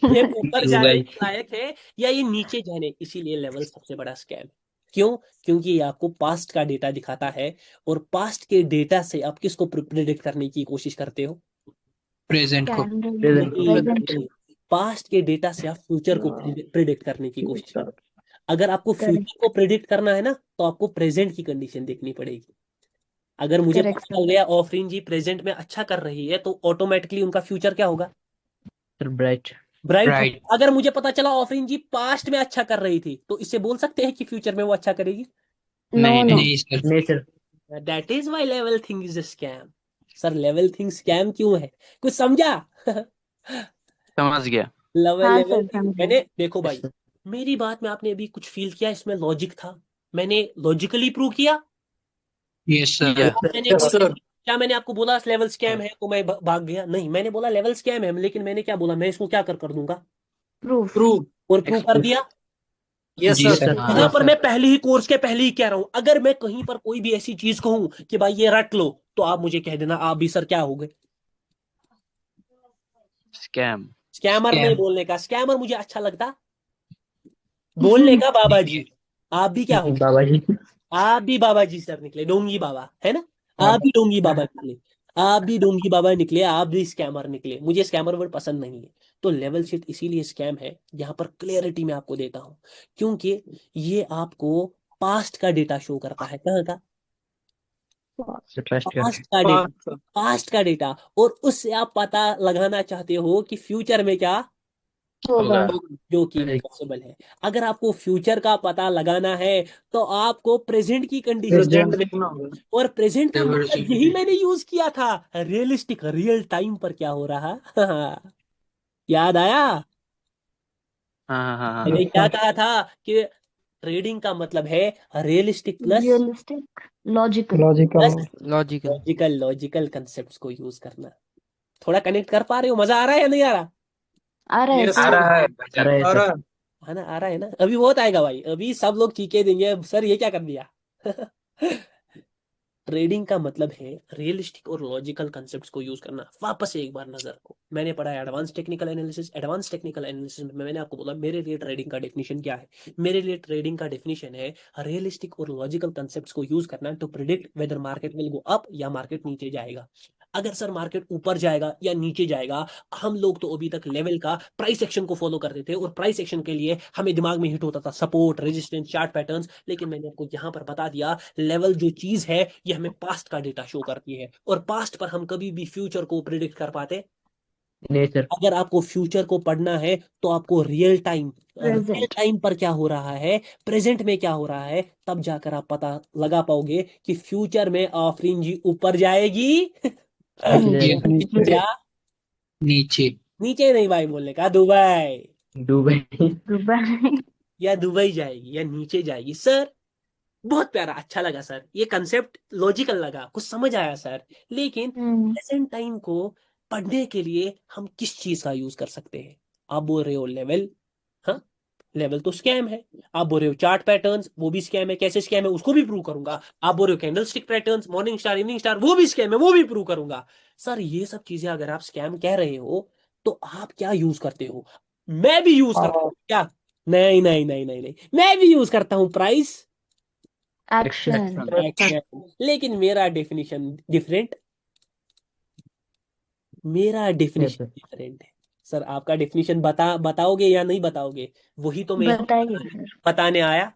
ये ऊपर जाने दुबई। के लायक है या ये नीचे जाने। इसीलिए लेवल सबसे बड़ा स्कैम। क्यों, क्योंकि ये आपको पास्ट का डेटा दिखाता है, और पास्ट के डेटा से आप किसको प्रिडिक्ट करने की कोशिश करते हो, प्रेजेंट को। कैंडल। प्रेजेंट। प्रेजेंट। नहीं, पास्ट के डेटा से आप फ्यूचर को प्रिडिक्ट करने की कोशिश करते हो। अगर आपको फ्यूचर करेक्ट को प्रिडिक्ट करना है ना, तो आपको प्रेजेंट की कंडीशन देखनी पड़ेगी। अगर मुझे करेक्ट पता सर। चल गया ऑफरीन जी प्रेजेंट में अच्छा कर रही है, तो ऑटोमेटिकली उनका फ्यूचर क्या होगा, सर ब्राइट। ब्राइट हो। राइट। अगर मुझे पता चला ऑफरीन जी पास्ट में अच्छा कर रही थी, तो इससे बोल सकते हैं कि फ्यूचर में वो अच्छा करेगी। नो नहीं नो। नहीं सर। नहीं sir. That is why level thing is a scam. Sir level thing scam क्यों है, कुछ समझा समझ गया। लेवल हाँ लेवल सर थिंग, समझे। मैंने देखो यस भाई, सर। मेरी बात में आपने अभी कुछ फील किया, इसमें लॉजिक था, मैंने लॉजिकली प्रूव किया। Yes sir. Yes sir. मैंने क्या मैंने आपको बोला लेवल स्कैम है तो मैं भाग गया, नहीं, मैंने बोला लेवल स्कैम है, लेकिन मैंने क्या बोला, मैं इसको क्या कर दूंगा, प्रूफ। प्रूव। और प्रूव कर एक्सप्रेस। दिया। Yes yes sir. सर। यहाँ यस पर सर। मैं पहले ही कोर्स के पहले ही कह रहा हूं, अगर मैं कहीं पर कोई भी ऐसी चीज कहूं कि भाई ये रट लो, तो आप मुझे कह देना आप भी सर क्या हो गए, स्कैम। स्कैमर नहीं बोलने का, स्कैमर मुझे अच्छा लगता, बोलने का बाबा जी। आप भी क्या हो? बाबा जी। आप भी बाबा जी सर निकले, डोंगी बाबा है ना? हाँ आप भी डोंगी बाबा निकले। आप भी डोंगी बाबा निकले, आप भी स्कैमर निकले। मुझे स्कैमर वर्ड पसंद नहीं है। तो लेवल शिफ्ट इसीलिए स्कैम है, यहाँ पर क्लियरिटी मैं आपको देता हूँ, क्योंकि ये आपको पास्ट का डेटा शो करता है। कहाँ का? ट्रस्ट कर। पास्ट का डेटा, पास्ट का डेटा। और उससे आप पता लगाना चाहते हो कि फ्यूचर में क्या होगा। होगा, जो कि इम्पॉसिबल है। अगर आपको फ्यूचर का पता लगाना है तो आपको प्रेजेंट की कंडीशन प्रेजेंट देखना होगा। और प्रेजेंट का मतलब यही मैंने यूज किया था, रियलिस्टिक, रियल टाइम पर क्या हो रहा। याद आया? हाँ हाँ हाँ। मैंने क्या कहा था कि ट्रेडिंग का मतलब है realistic plus realistic, logical. Logical. Plus logical. Logical, logical concepts को यूज करना। थोड़ा कनेक्ट कर पा रहे हो? मजा आ रहा है या नहीं आ रहा? आ रहा है यस सर। आ रहा है आ रहा है सर। है ना? आ रहा है ना? अभी बहुत आएगा भाई, अभी सब लोग चीखे देंगे, सर ये क्या कर दिया। ट्रेडिंग का मतलब है रियलिस्टिक और लॉजिकल कंसेप्ट्स को यूज करना। वापस से एक बार नजर को, मैंने पढ़ा है advance technical analysis. Advance technical analysis में मैंने आपको बोला मेरे लिए ट्रेडिंग का डेफिनेशन क्या है। मेरे लिए ट्रेडिंग का डेफिनेशन है रियलिस्टिक और लॉजिकल कंसेप्ट्स को यूज करना to predict whether market will go up या मार्केट नीचे जाएगा। अगर सर मार्केट ऊपर जाएगा या नीचे जाएगा, हम लोग तो अभी तक लेवल का प्राइस एक्शन को फॉलो करते थे, और प्राइस एक्शन के लिए हमें दिमाग में हिट होता था सपोर्ट, रेजिस्टेंस, चार्ट पैटर्न्स। लेकिन मैंने आपको यहाँ पर बता दिया लेवल जो चीज है ये हमें पास्ट का डेटा शो करती है, और पास्ट पर हम कभी भी फ्यूचर को प्रिडिक्ट कर पाते। नहीं सर। अगर आपको फ्यूचर को पढ़ना है तो आपको रियल प्रेजेंट। टाइम पर क्या हो रहा है, प्रेजेंट में क्या हो रहा है, तब जाकर आप पता लगा पाओगे कि फ्यूचर में आफरीन जी ऊपर जाएगी नीचे। नीचे। या नीचे। नीचे। नहीं भाई बोलने का, दुबई, दुबई। दुबई। या दुबई जाएगी या नीचे जाएगी सर। बहुत प्यारा, अच्छा लगा सर, ये कंसेप्ट लॉजिकल लगा, कुछ समझ आया सर। लेकिन हम्म। प्रेजेंट टाइम को पढ़ने के लिए हम किस चीज का यूज कर सकते हैं? आप बोल रहे हो लेवल, हाँ, लेवल तो स्कैम है। आप बोल रहे हो चार्ट पैटर्न्स, वो भी स्कैम है। कैसे स्कैम है उसको भी प्रूव करूंगा। आप बोल रहे हो candle stick patterns, morning star, evening star, वो भी स्कैम है, वो भी प्रूव करूंगा। सर ये सब चीजें अगर आप स्कैम कह रहे हो तो आप क्या यूज करते हो? मैं भी यूज करता हूँ क्या? नहीं नहीं नहीं नहीं नहीं, मैं भी यूज करता हूँ प्राइस एक्शन। एक्शन। लेकिन मेरा डेफिनेशन डिफरेंट, मेरा यस डेफिनेशन सर। डिफरेंट है। सर आपका डेफिनेशन बताओगे या नहीं बताओगे? वही तो मैं यहाँ बताइए सर। बताने आया,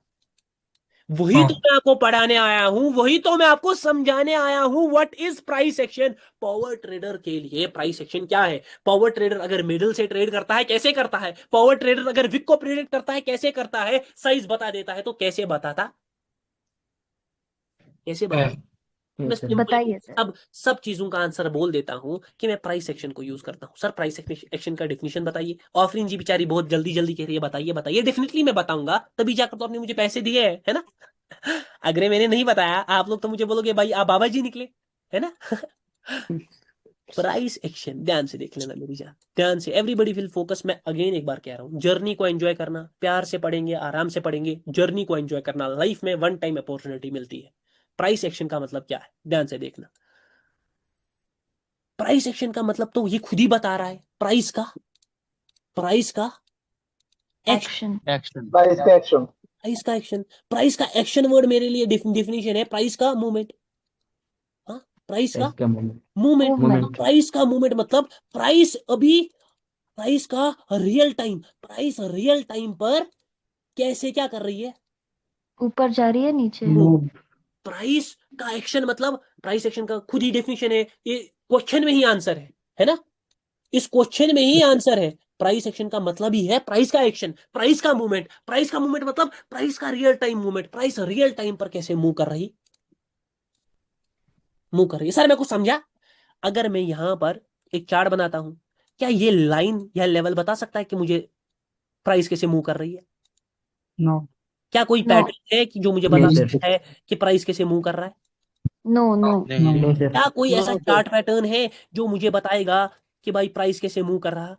वही तो मैं आपको पढ़ाने आया हूँ, वही तो मैं आपको समझाने आया हूँ। What is price action? Power trader के लिए प्राइस एक्शन क्या है? पावर ट्रेडर अगर मिडिल से ट्रेड करता है कैसे करता है? पावर ट्रेडर अगर विक को प्रेडिक्ट करता है कैसे करता है? साइज बता देता है तो कैसे बताता, कैसे बता? मैं यस सर। सिंपल बताइए सर। सब सब चीजों का आंसर बोल देता हूँ कि मैं प्राइस एक्शन को यूज करता हूँ। सर प्राइस एक्शन का डेफिनेशन बताइए। ऑफरिन जी बेचारी बहुत जल्दी जल्दी कह रही है, बताइए बताइए। डेफिनेटली मैं बताऊंगा, तभी जाकर तो आपने मुझे पैसे दिए हैं, है ना? अगर मैंने नहीं बताया आप लोग तो मुझे बोलोगे भाई आप बाबा जी निकले, है ना? प्राइस एक्शन ध्यान से देख लेना मेरी जान, ध्यान से। Everybody will focus. मैं अगेन एक बार कह रहा हूँ, जर्नी को एंजॉय करना, प्यार से पढ़ेंगे, आराम से पढ़ेंगे, जर्नी को एंजॉय करना। लाइफ में वन टाइम अपॉर्चुनिटी मिलती है। प्राइस एक्शन का मतलब क्या है ध्यान से देखना। प्राइस एक्शन का मतलब तो ये खुद ही बता रहा है, प्राइस का एक्शन, एक्शन। एक्शन। प्राइस का एक्शन। प्राइस का एक्शन वर्ड मेरे लिए डिफिनेशन है प्राइस का मूवमेंट। हाँ, प्राइस का इसका मोमेंट। मूवमेंट। मूवमेंट। प्राइस का मूवमेंट मतलब प्राइस अभी, प्राइस का real time, price real time पर कैसे क्या कर रही है? ऊपर जा रही है नीचे। मूव। मूव। प्राइस का एक्शन मतलब, प्राइस एक्शन का खुद ही डेफिनेशन है, ये क्वेश्चन में ही आंसर है ना? इस क्वेश्चन में ही आंसर है। प्राइस एक्शन का मतलब ही है प्राइस का एक्शन, प्राइस का मूवमेंट। प्राइस का मूवमेंट मतलब प्राइस का real time movement, price real time पर कैसे मूव कर रही है। सर मैं कुछ समझा? अगर मैं यहां पर एक चार्ट बनाता हूं, क्या ये लाइन या लेवल बता सकता है कि मुझे प्राइस कैसे मूव कर रही है? नो। क्या कोई नो। पैटर्न है कि जो मुझे बता नहीं सर। सकता है कि प्राइस कैसे मूव कर रहा है? नो। नो। नहीं। नहीं सर। क्या कोई ऐसा चार्ट पैटर्न है जो मुझे बताएगा कि भाई प्राइस कैसे मूव कर रहा?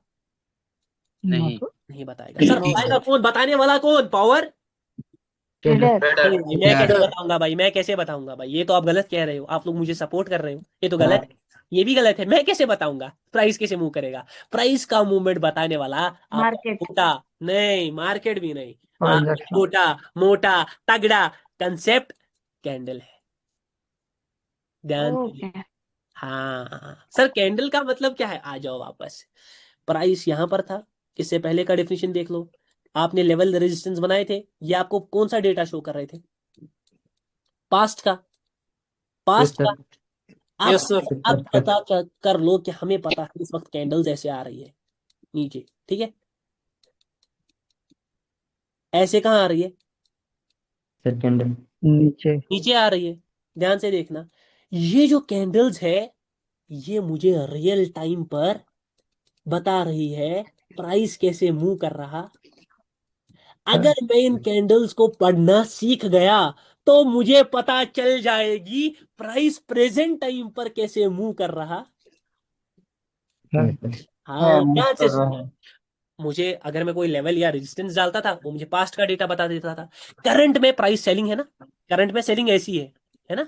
नहीं। नहीं बताएगा। सर बताएगा कौन, बताने वाला कौन? Power trader. नहीं भाई, मैं यार। कैसे बताऊंगा भाई, मैं कैसे बताऊंगा भाई? ये तो आप गलत कह रहे हो, आप लोग मुझे सपोर्ट कर रहे हो, ये तो गलत है। ये भी गलत है। मैं कैसे बताऊंगा प्राइस कैसे मूव करेगा? प्राइस का मूवमेंट बताने वाला आपका मार्केट। छोटा, नहीं मार्केट भी नहीं, प्राइस आपका एक्शन। छोटा मोटा तगड़ा कंसेप्ट कैंडल है। ध्यान से ओके। देखो। हाँ सर, कैंडल का मतलब क्या है? आ जाओ वापस। प्राइस यहां पर था, इससे पहले का डेफिनेशन देख लो। आपने लेवल रेजिस्टेंस बनाए थे, ये आपको कौन सा डेटा शो कर रहे थे? पास्ट का, यस पास्ट का। सर। आप यस सर। अब पता कर लो कि हमें पता है इस वक्त कैंडल्स ऐसे आ रही है नीचे, ठीक है? ऐसे कहाँ आ रही है? सर कैंडल नीचे। नीचे आ रही है। ध्यान से देखना, ये जो कैंडल्स है ये मुझे रियल टाइम पर बता रही है प्राइस कैसे मूव कर रहा। अगर मैं इन कैंडल्स को पढ़ना सीख गया तो मुझे पता चल जाएगी प्राइस प्रेजेंट टाइम पर कैसे मूव कर रहा। Yes sir. हाँ ध्यान से सुनो। मुझे अगर मैं कोई लेवल या रेजिस्टेंस डालता था वो मुझे पास्ट का डेटा बता देता था। करंट में प्राइस सेलिंग है ना, करंट में सेलिंग ऐसी है ना,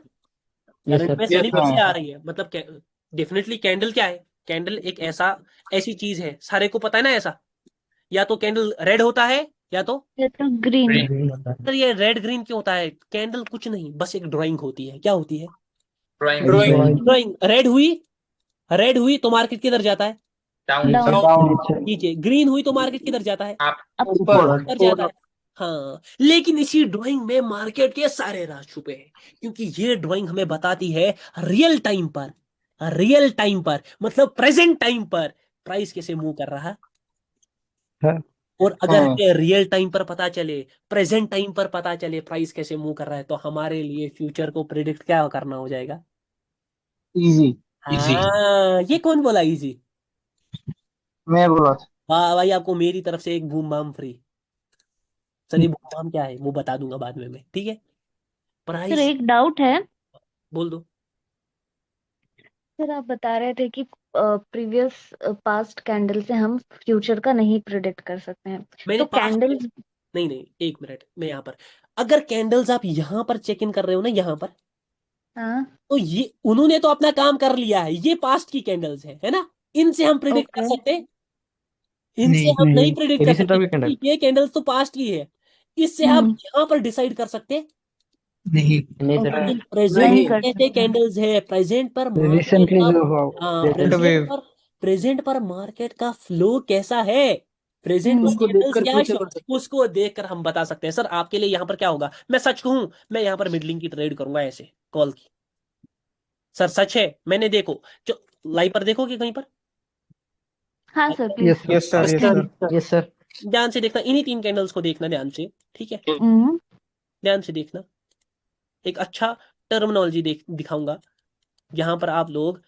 यस करंट सर। में सेलिंग ऐसे आ रही है, मतलब डेफिनेटली कैंडल क्या है? कैंडल एक ऐसी चीज है, सारे को पता है ना ऐसा। या तो कैंडल रेड होता है या तो, ये तो ग्रीन। ग्रीन होता है। सर ये रेड ग्रीन क्यों होता है? कैंडल कुछ नहीं, बस एक ड्राइंग होती है। क्या होती है? ड्राइंग। ड्राइंग। ड्राइंग। रेड हुई तो मार्केट किधर जाता है? डाउन। नीचे। डाउन। नीचे। नीचे। ग्रीन हुई तो मार्केट किधर जाता है? आप। अप। ऊपर। ऊपर जाता है। हाँ, लेकिन इसी ड्राइंग में मार्केट के सारे राज छुपे हैं, क्योंकि ये ड्राइंग हमें बताती है रियल टाइम पर, रियल टाइम पर मतलब प्रेजेंट टाइम पर प्राइस कैसे मूव कर रहा। है। और अगर हमें रियल टाइम पर पता चले, प्रेजेंट टाइम पर पता चले प्राइस कैसे मूव कर रहा है, तो हमारे लिए फ्यूचर को प्रिडिक्ट क्या करना हो जाएगा? इजी। इजी। हाँ, ये कौन बोला इजी? मैं बोला था। वाह भाई, आपको मेरी तरफ से एक बूम बाम फ्री। सर ये बूम बाम क्या है वो बता दूंगा बाद में मैं, ठीक है? सर प्राइस एक डाउट है। बोल दो। सर आप बता रहे थे कि प्रीवियस पास्ट कैंडल से हम फ्यूचर का नहीं प्रिडिक्ट कर सकते हैं। मैंने तो पास्ट में, कैंडल्स। नहीं नहीं एक मिनट, मैं यहाँ पर, अगर कैंडल्स आप यहाँ पर चेक इन कर रहे हो ना यहाँ पर, हाँ। तो ये उन्होंने तो अपना काम कर लिया है, ये पास्ट की कैंडल्स है ना? इनसे हम प्रिडिक्ट कर ओके। सकते हैं? इनसे नहीं। हम नहीं नहीं। प्रिडिक्ट कर रिसेंट सकते, अभी कैंडल। क्योंकि ये कैंडल्स तो पास्ट की है। इससे हम हम्म। यहाँ पर डिसाइड कर सकते हैं? नहीं। नहीं सर। ओके। लेकिन प्रेजेंट नहीं कर ऐसे सकते हैं। कैंडल्स है, प्रेजेंट पर मार्केट रिसेंटली का, जो हुआ। हाँ रिसेंट वेव। प्रेजेंट पर मार्केट का फ्लो कैसा है, प्रेजेंट में हम्म। उसको कैंडल्स देखकर क्या फ्यूचर show, कर सकते उसको देखकर हम बता सकते हैं। सर आपके लिए यहाँ पर क्या होगा, मैं सच कहूं, मैं यहाँ पर मिडलिंग की ट्रेड करूंगा ऐसे, कॉल की। सर सच है, मैंने देखो, जो लाइव पर देखोगे कहीं पर? हाँ सर यस प्लीज। हैं। Sir. Yes yes sir. Sir. Yes sir. ध्यान से देखना, इन्हीं तीन कैंडल्स को देखना ध्यान से, ठीक है? हम्म। ध्यान से देखना, एक अच्छा टर्मिनोलॉजी दिखाऊंगा, यहाँ पर आप लोग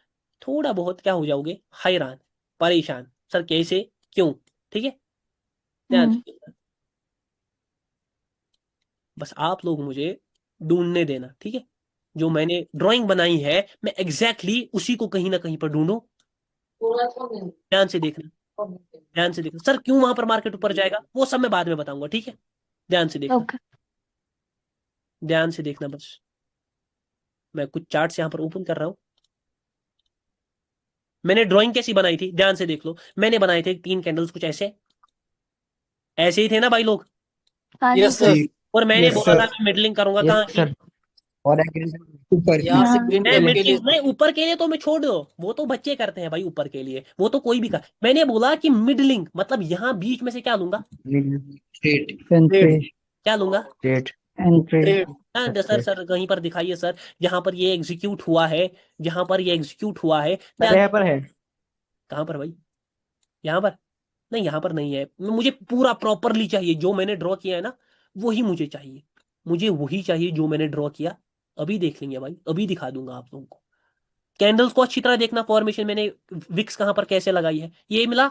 थोड़ा बहुत क्या हो जाओगे, हैरान, परेशान, सर कैसे, क्यों, ठीक है? ध्यान से हम्म। देखना, बस आप लोग मुझे ढूंढने देना, ठीक है? जो मैंने ड्राइंग बनाई है मैं एग्जैक्टली उसी को कहीं ना कहीं पर ढूंढूं। ध्यान से देखना, ध्यान से देखना। सर क्यों वहां पर मार्केट ऊपर जाएगा वो सब मैं बाद में बताऊंगा, ठीक है? ध्यान से देखना, ओके। ध्यान से देखना बस। मैं कुछ चार्ट्स यहाँ पर ओपन कर रहा हूँ। मैंने ड्राइंग कैसी बनाई थी ध्यान से देख लो। मैंने बनाए थे तीन कैंडल्स कुछ ऐसे, ऐसे ही थे ना भाई लोग? हाँ जी यस सर। सर। और मैंने यस बोला था सर। मैं मिडलिंग करूंगा यस कहाँ की? सर। और एक ग्रीन। ऊपर की। यहाँ से हाँ। ग्रीन मैं कैंडल के लिए। मिडलिंग, नहीं ऊपर के लिए तो मैं छोड़ दो, वो तो बच्चे करते हैं भाई ऊपर के लिए, वो तो कोई भी कर। मैंने बोला कि मिडलिंग मतलब यहाँ बीच में से क्या लूंगा? स्ट्रेट। एंट्री। क्या लूंगा? रेड। एंट्री। ट्रेड। हाँ सर, रेड। सर कहीं पर दिखाइए सर, जहां पर ये एग्जीक्यूट हुआ है, जहां पर ये एग्जीक्यूट हुआ है सर ध्यान। यहाँ पर है। कहाँ पर भाई? यहाँ पर? नहीं यहाँ पर नहीं है, मुझे पूरा प्रॉपरली चाहिए, जो मैंने ड्रॉ किया है ना वही मुझे चाहिए, मुझे वही चाहिए जो मैंने ड्रॉ किया। अभी देख लेंगे भाई, अभी दिखा दूंगा आप लोगों को। कैंडल्स को अच्छी तरह देखना, फॉर्मेशन मैंने विक्स कहां पर कैसे लगाई है, ये मिला,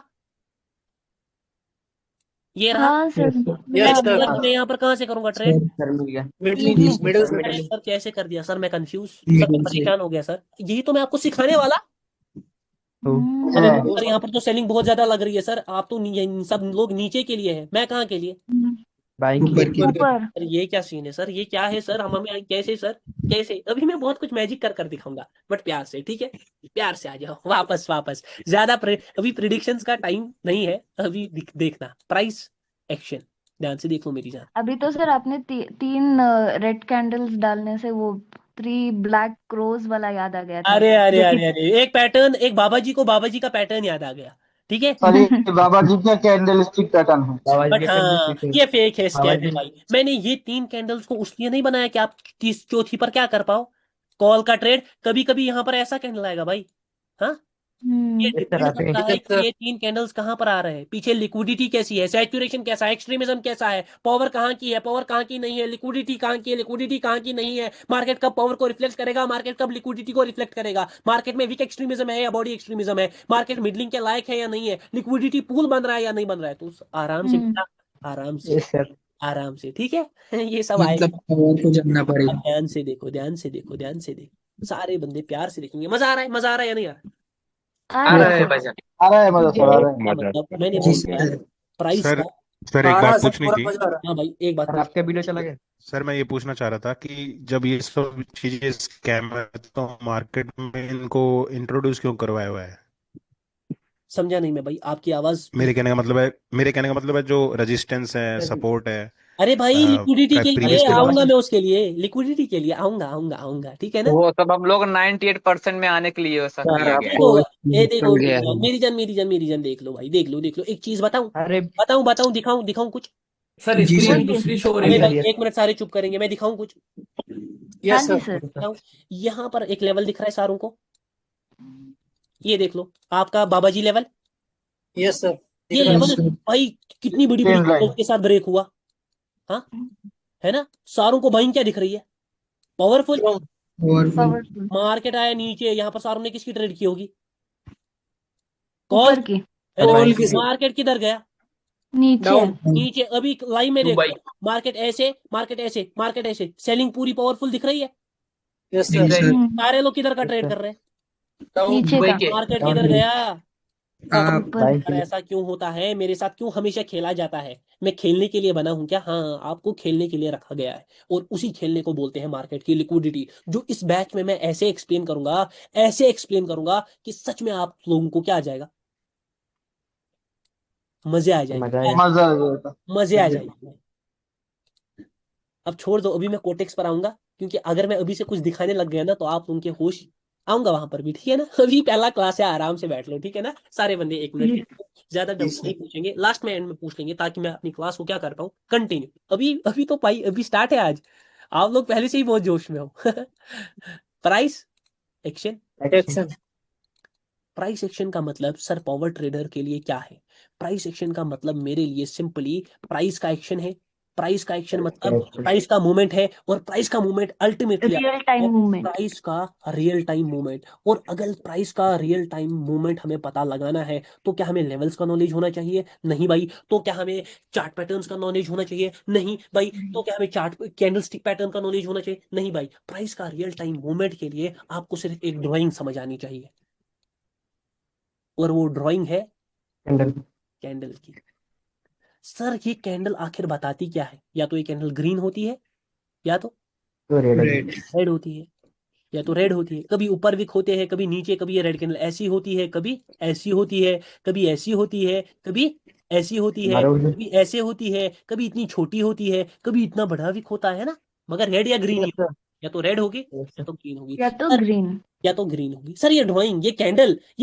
ये रहा। हाँ सर यस सर। मिला यस सर सर। मिला। मैं यहाँ पर कहाँ से करूंगा ट्रेड? सर मिल गया। मिडलिंग। मिडलिंग। मिडिल से। अरे सर कैसे कर दिया सर, मैं कंफ्यूज, सर मैं मिडिल से। परेशान हो गया सर, यही तो मैं आपको सिखाने वाला। तो अबे हम्म। सर यहाँ पर तो सेलिंग बहुत ज्यादा लग रही है सर, आप तो सब लोग नीचे के लिए है, मैं कहाँ के लिए? बाइंग की। ऊपर की। ऊपर के। ऊपर। सर ये क्या सीन है सर, ये क्या है सर, हम हमें कैसे सर? कैसे? अभी मैं बहुत कुछ मैजिक कर कर दिखाऊंगा, बट प्यार से, ठीक है? प्यार से आ जाओ वापस वापस। ज्यादा अभी प्रिडिक्शंस का टाइम नहीं है। अभी देखना प्राइस एक्शन, ध्यान से देखो मेरी जान। अभी तो सर आपने तीन रेड कैंडल्स डालने से वो 3 ब्लैक क्रोज वाला याद आ गया था, अरे अरे जो कि अरे अरे, एक पैटर्न, एक बाबा जी का पैटर्न याद आ गया, ठीक है? सर ये बाबा जी का कैंडल स्टिक पैटर्न है। बाबा जी बट के कैंडल हाँ, स्टिक है। ये फेक है, बाबा स्कैम है जी भाई। मैंने ये 3 कैंडल्स को उसलिए नहीं बनाया कि आप तीस चौथी पर क्या कर पाओ, कॉल का ट्रेड। कभी कभी यहाँ पर ऐसा कैंडल आएगा भाई। हाँ, ये इस डिपेंड तरह से। करता है कि ये 3 कैंडल्स कहाँ पर आ रहे हैं, पीछे लिक्विडिटी कैसी है, सैचुरेशन कैसा है, एक्सट्रीमिज्म कैसा है, पावर कहाँ की है, पावर कहाँ की नहीं है, लिक्विडिटी कहाँ की है, लिक्विडिटी कहाँ की नहीं है, मार्केट कब पावर को रिफ्लेक्ट करेगा, मार्केट कब लिक्विडिटी को रिफ्लेक्ट करेगा, मार्केट में वीक एक्सट्रीमिज्म है या बॉडी एक्सट्रीमिज्म है, मार्केट मिडलिंग के लायक है या नहीं है, लिक्विडिटी पूल बन रहा है या नहीं बन रहा है। तो आराम से हम्म बेटा, आराम से, यस सर। आराम से, ठीक है? ये सब मतलब आएगा। पावर को जानना अब पड़ेगा। ध्यान से देखो, ध्यान से देखो, ध्यान से देखो, सारे बंदे प्यार से देखेंगे। मजा आ रहा है, मजा आ रहा है या नहीं आ रहा? आ आ रहा यस रहा है है सर, सर। भाईजान। आ रहा है मजा सर, आ रहा है। क्या मतलब, मैंने जी बोल दिया सर। प्राइस सर का। सर एक बात पूछनी पूरा थी। मजा आ रहा हाँ भाई, एक बात सर पूछ। आपका वीडियो चला गया। सर मैं ये पूछना चाह रहा था कि जब ये सब चीजें स्कैम है तो मार्केट में इनको इंट्रोड्यूस क्यों करवाया हुआ है? समझा नहीं मैं भाई, आपकी आवाज। मेरे कहने का मतलब है जो रेजिस्टेंस है, सपोर्ट है, अरे भाई, लिक्विडिटी के लिए प्रीवियस के बाद। आऊंगा मैं, उसके लिए लिक्विडिटी के लिए आऊंगा आऊंगा आऊंगा, ठीक है ना? वो सब हम लोग 98% में आने के लिए वैसा है। सर किया गया है। देखो, आपको ये देखो निकल गया है। मेरी जान, मेरी जान, मेरी जान, देख लो भाई, देख लो, देख लो, एक चीज बताऊं, अरे बताऊं बताऊं, दिखाऊं दिखाऊं कुछ? सर जी सर। स्क्रीन बोलिए दूसरी सर। शो हो रही अरे यस है। सर भाई, यस। 1 मिनट, सारे चुप करेंगे, मैं दिखाऊं कुछ? हाँ यस जी सर। सर। दिखाऊं? यहाँ पर एक लेवल दिख रहा है सारों को, ये देख लो, आपका बाबा जी लेवल, यस सर, दिख ये रहा लेवल है। भाई कितनी बड़ी बड़ी ट्रेंड लाइन। कैंडल्स के साथ ब्रेक हुआ। हाँ, है ना? सारों को बाइंग क्या दिख रही है? पावरफुल। पावरफुल। पावरफुल। मार्केट आया नीचे, यहाँ पर सारों ने किसकी ट्रेड की होगी? कॉल, ऊपर की। है ना? कॉल की सर। मार्केट किधर गया? नीचे। डाउन। नीचे। अभी लाइव में दुबई। देखो, मार्केट ऐसे, मार्केट ऐसे, मार्केट ऐसे, सेलिंग पूरी पावरफुल दिख रही है। यस दिख सर। रही है। सारे लोग किधर का यस ट्रेड सर। कर रहे हैं? डाउन। नीचे दुबई का। के। मार्केट डाउन किधर के लिए। गया? आप ऊपर। बाइंग के यार लिए। ऐसा क्यों होता है मेरे साथ? क्यों हमेशा खेला जाता है? मैं खेलने के लिए बना हूं क्या? हाँ, आपको खेलने के लिए रखा गया है, और उसी खेलने को बोलते हैं मार्केट की लिक्विडिटी, जो इस बैच में मैं ऐसे एक्सप्लेन करूंगा, ऐसे एक्सप्लेन करूंगा कि सच में आप लोगों को क्या आ जाएगा, मजे आ मजा जाएंगे, आएगा। मजा आ जाएगा। मजे आ जाएंगे। अब छोड़ दो, अभी मैं कोटेक्स पर आऊंगा, क्योंकि अगर मैं अभी से कुछ दिखाने लग गया ना तो आप उनके होश, आऊंगा वहां पर भी, ठीक है ना? अभी पहला क्लास है, आराम से बैठ लो, ठीक है ना? सारे बंदे 1 मिनट जी। के लिए। ज्यादा जी डाउट नहीं सर। पूछेंगे, लास्ट में एंड में पूछ लेंगे, ताकि मैं अपनी क्लास को क्या कर पाऊँ, कंटिन्यू। अभी अभी तो भाई अभी स्टार्ट है आज, आप लोग पहले से ही बहुत जोश में हो। Price action. Action. Action. Price action का मतलब सर पावर ट्रेडर के लिए क्या है? प्राइस एक्शन का मतलब मेरे लिए सिंपली प्राइस का एक्शन है। प्राइस का एक्शन मतलब एक्शन। प्राइस का मूवमेंट है, और प्राइस का मूवमेंट अल्टीमेटली रियल टाइम है मूवमेंट। प्राइस का रियल टाइम मूवमेंट। और अगर प्राइस का रियल टाइम मूवमेंट हमें पता लगाना है, तो क्या हमें लेवल्स का नॉलेज होना चाहिए? नहीं भाई। तो क्या हमें चार्ट पैटर्न्स का नॉलेज होना चाहिए? नहीं भाई। तो क्या हमें चार्ट कैंडलस्टिक पैटर्न का नॉलेज होना चाहिए? नहीं भाई। प्राइस का रियल टाइम मूवमेंट के लिए आपको सिर्फ एक ड्राइंग समझ आनी चाहिए, और वो ड्राइंग है कैंडल। कैंडल की। सर ये कैंडल आखिर बताती क्या है? या तो ये कैंडल ग्रीन होती है, या तो तो रेड होगी। रेड। रेड होती है, या तो रेड होती है। कभी ऊपर विक होते हैं, कभी नीचे। कभी ये रेड कैंडल ऐसी होती है, कभी ऐसी होती है, कभी ऐसी होती है, कभी ऐसी होती है, मारो उसे। कभी ऐसे होती है, कभी इतनी छोटी होती है, कभी इतना बड़ा विक होता है ना। मगर रेड या ग्रीन यस ही सर। होगी। या तो रेड होगी, यस या सर। तो ग्रीन होगी या तो सर। ग्रीन। या तो ग्रीन होगी सर। ये ड्राइंग, ये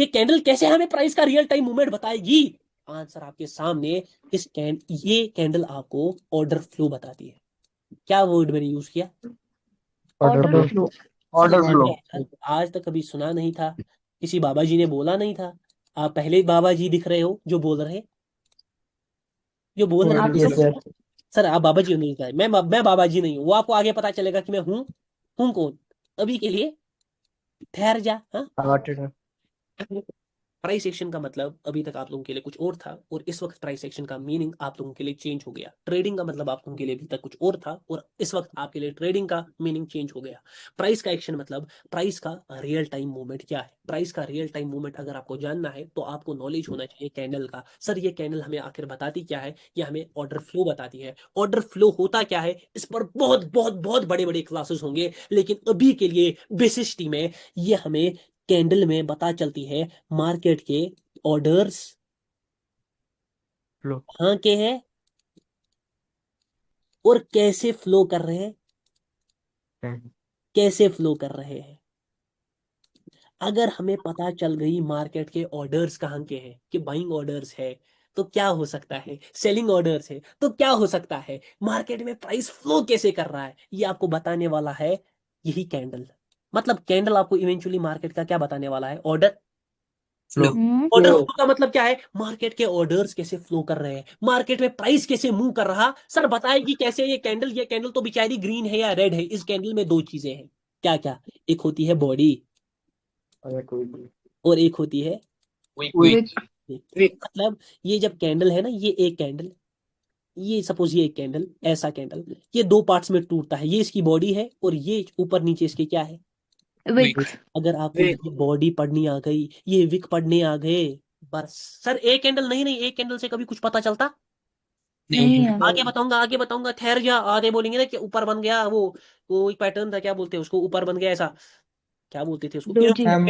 कैंडल कैसे हमें प्राइस का रियल टाइम मूवमेंट बताएगी? आंसर आपके सामने। ये कैंडल आपको ऑर्डर फ्लो बताती है। क्या वर्ड मैंने यूज किया? Order order flow. Flow. Sir order flow. आज तक कभी सुना नहीं था, किसी बाबा जी ने बोला नहीं था। आप पहले बाबा जी दिख रहे हो जो बोल रहे, जो बोल रहे ऑर्डर हैं। Yes flow. सर। सर आप बाबा जी नहीं था, मैं बाबा जी नहीं हूँ, वो आपको आगे पता चलेगा कि मैं हूँ कौन। अभी के लिए ठहर जा, हाँ? Power trader. प्राइस एक्शन का मतलब अभी तक आप लोगों के लिए कुछ और था और इस वक्त प्राइस एक्शन का मीनिंग आप लोगों के लिए चेंज हो गया। ट्रेडिंग का मतलब आप लोगों के लिए अभी तक कुछ और था और इस वक्त आपके लिए ट्रेडिंग का मीनिंग चेंज हो गया। प्राइस का एक्शन मतलब प्राइस का रियल टाइम मूवमेंट क्या है। प्राइस का रियल टाइम मूवमेंट अगर आपको जानना है तो आपको नॉलेज होना चाहिए कैंडल का। सर ये कैंडल हमें आखिर बताती क्या है, या हमें ऑर्डर फ्लो बताती है। ऑर्डर फ्लो होता क्या है, इस पर बहुत बहुत बहुत बड़े बड़े क्लासेस होंगे, लेकिन अभी के लिए बेसिस टी में ये हमें कैंडल में पता चलती है मार्केट के ऑर्डर्स फ्लो कहाँ के हैं और कैसे फ्लो कर रहे हैं, कैसे फ्लो कर रहे हैं। अगर हमें पता चल गई मार्केट के ऑर्डर्स कहाँ के हैं, कि बाइंग ऑर्डर्स है तो क्या हो सकता है, सेलिंग ऑर्डर्स है तो क्या हो सकता है, मार्केट में प्राइस फ्लो कैसे कर रहा है, ये आपको बताने वाला है यही कैंडल। मतलब कैंडल आपको इवेंचुअली मार्केट का क्या बताने वाला है, order flow order flow flow का मतलब क्या है, मार्केट के ऑर्डर्स कैसे फ्लो कर रहे हैं, मार्केट में प्राइस कैसे मूव कर रहा। सर बताएगी कैसे ये कैंडल, ये कैंडल तो बेचारी ग्रीन है या रेड है। इस कैंडल में दो चीजें हैं, क्या क्या, एक होती है बॉडी अगर कोई भी और एक होती है विक wick। विक मतलब ये जब कैंडल है ना, ये एक कैंडल, ये सपोज ये एक कैंडल, ऐसा कैंडल, ये दो पार्ट्स में टूटता है। ये इसकी बॉडी है और ये ऊपर नीचे इसके क्या है, विक्स। अगर आपको विक ये बॉडी पढ़नी आ गई, ये विक पढ़ने आ गए, बस। सर एक कैंडल नहीं नहीं, एक कैंडल से कभी कुछ पता चलता। नहीं है। आगे बताऊंगा ठहर जा। आगे बोलेंगे ना कि ऊपर बन गया वो एक पैटर्न था, क्या बोलते हैं उसको, ऊपर बन गया ऐसा, क्या बोलते थे उसको, doji. Hammer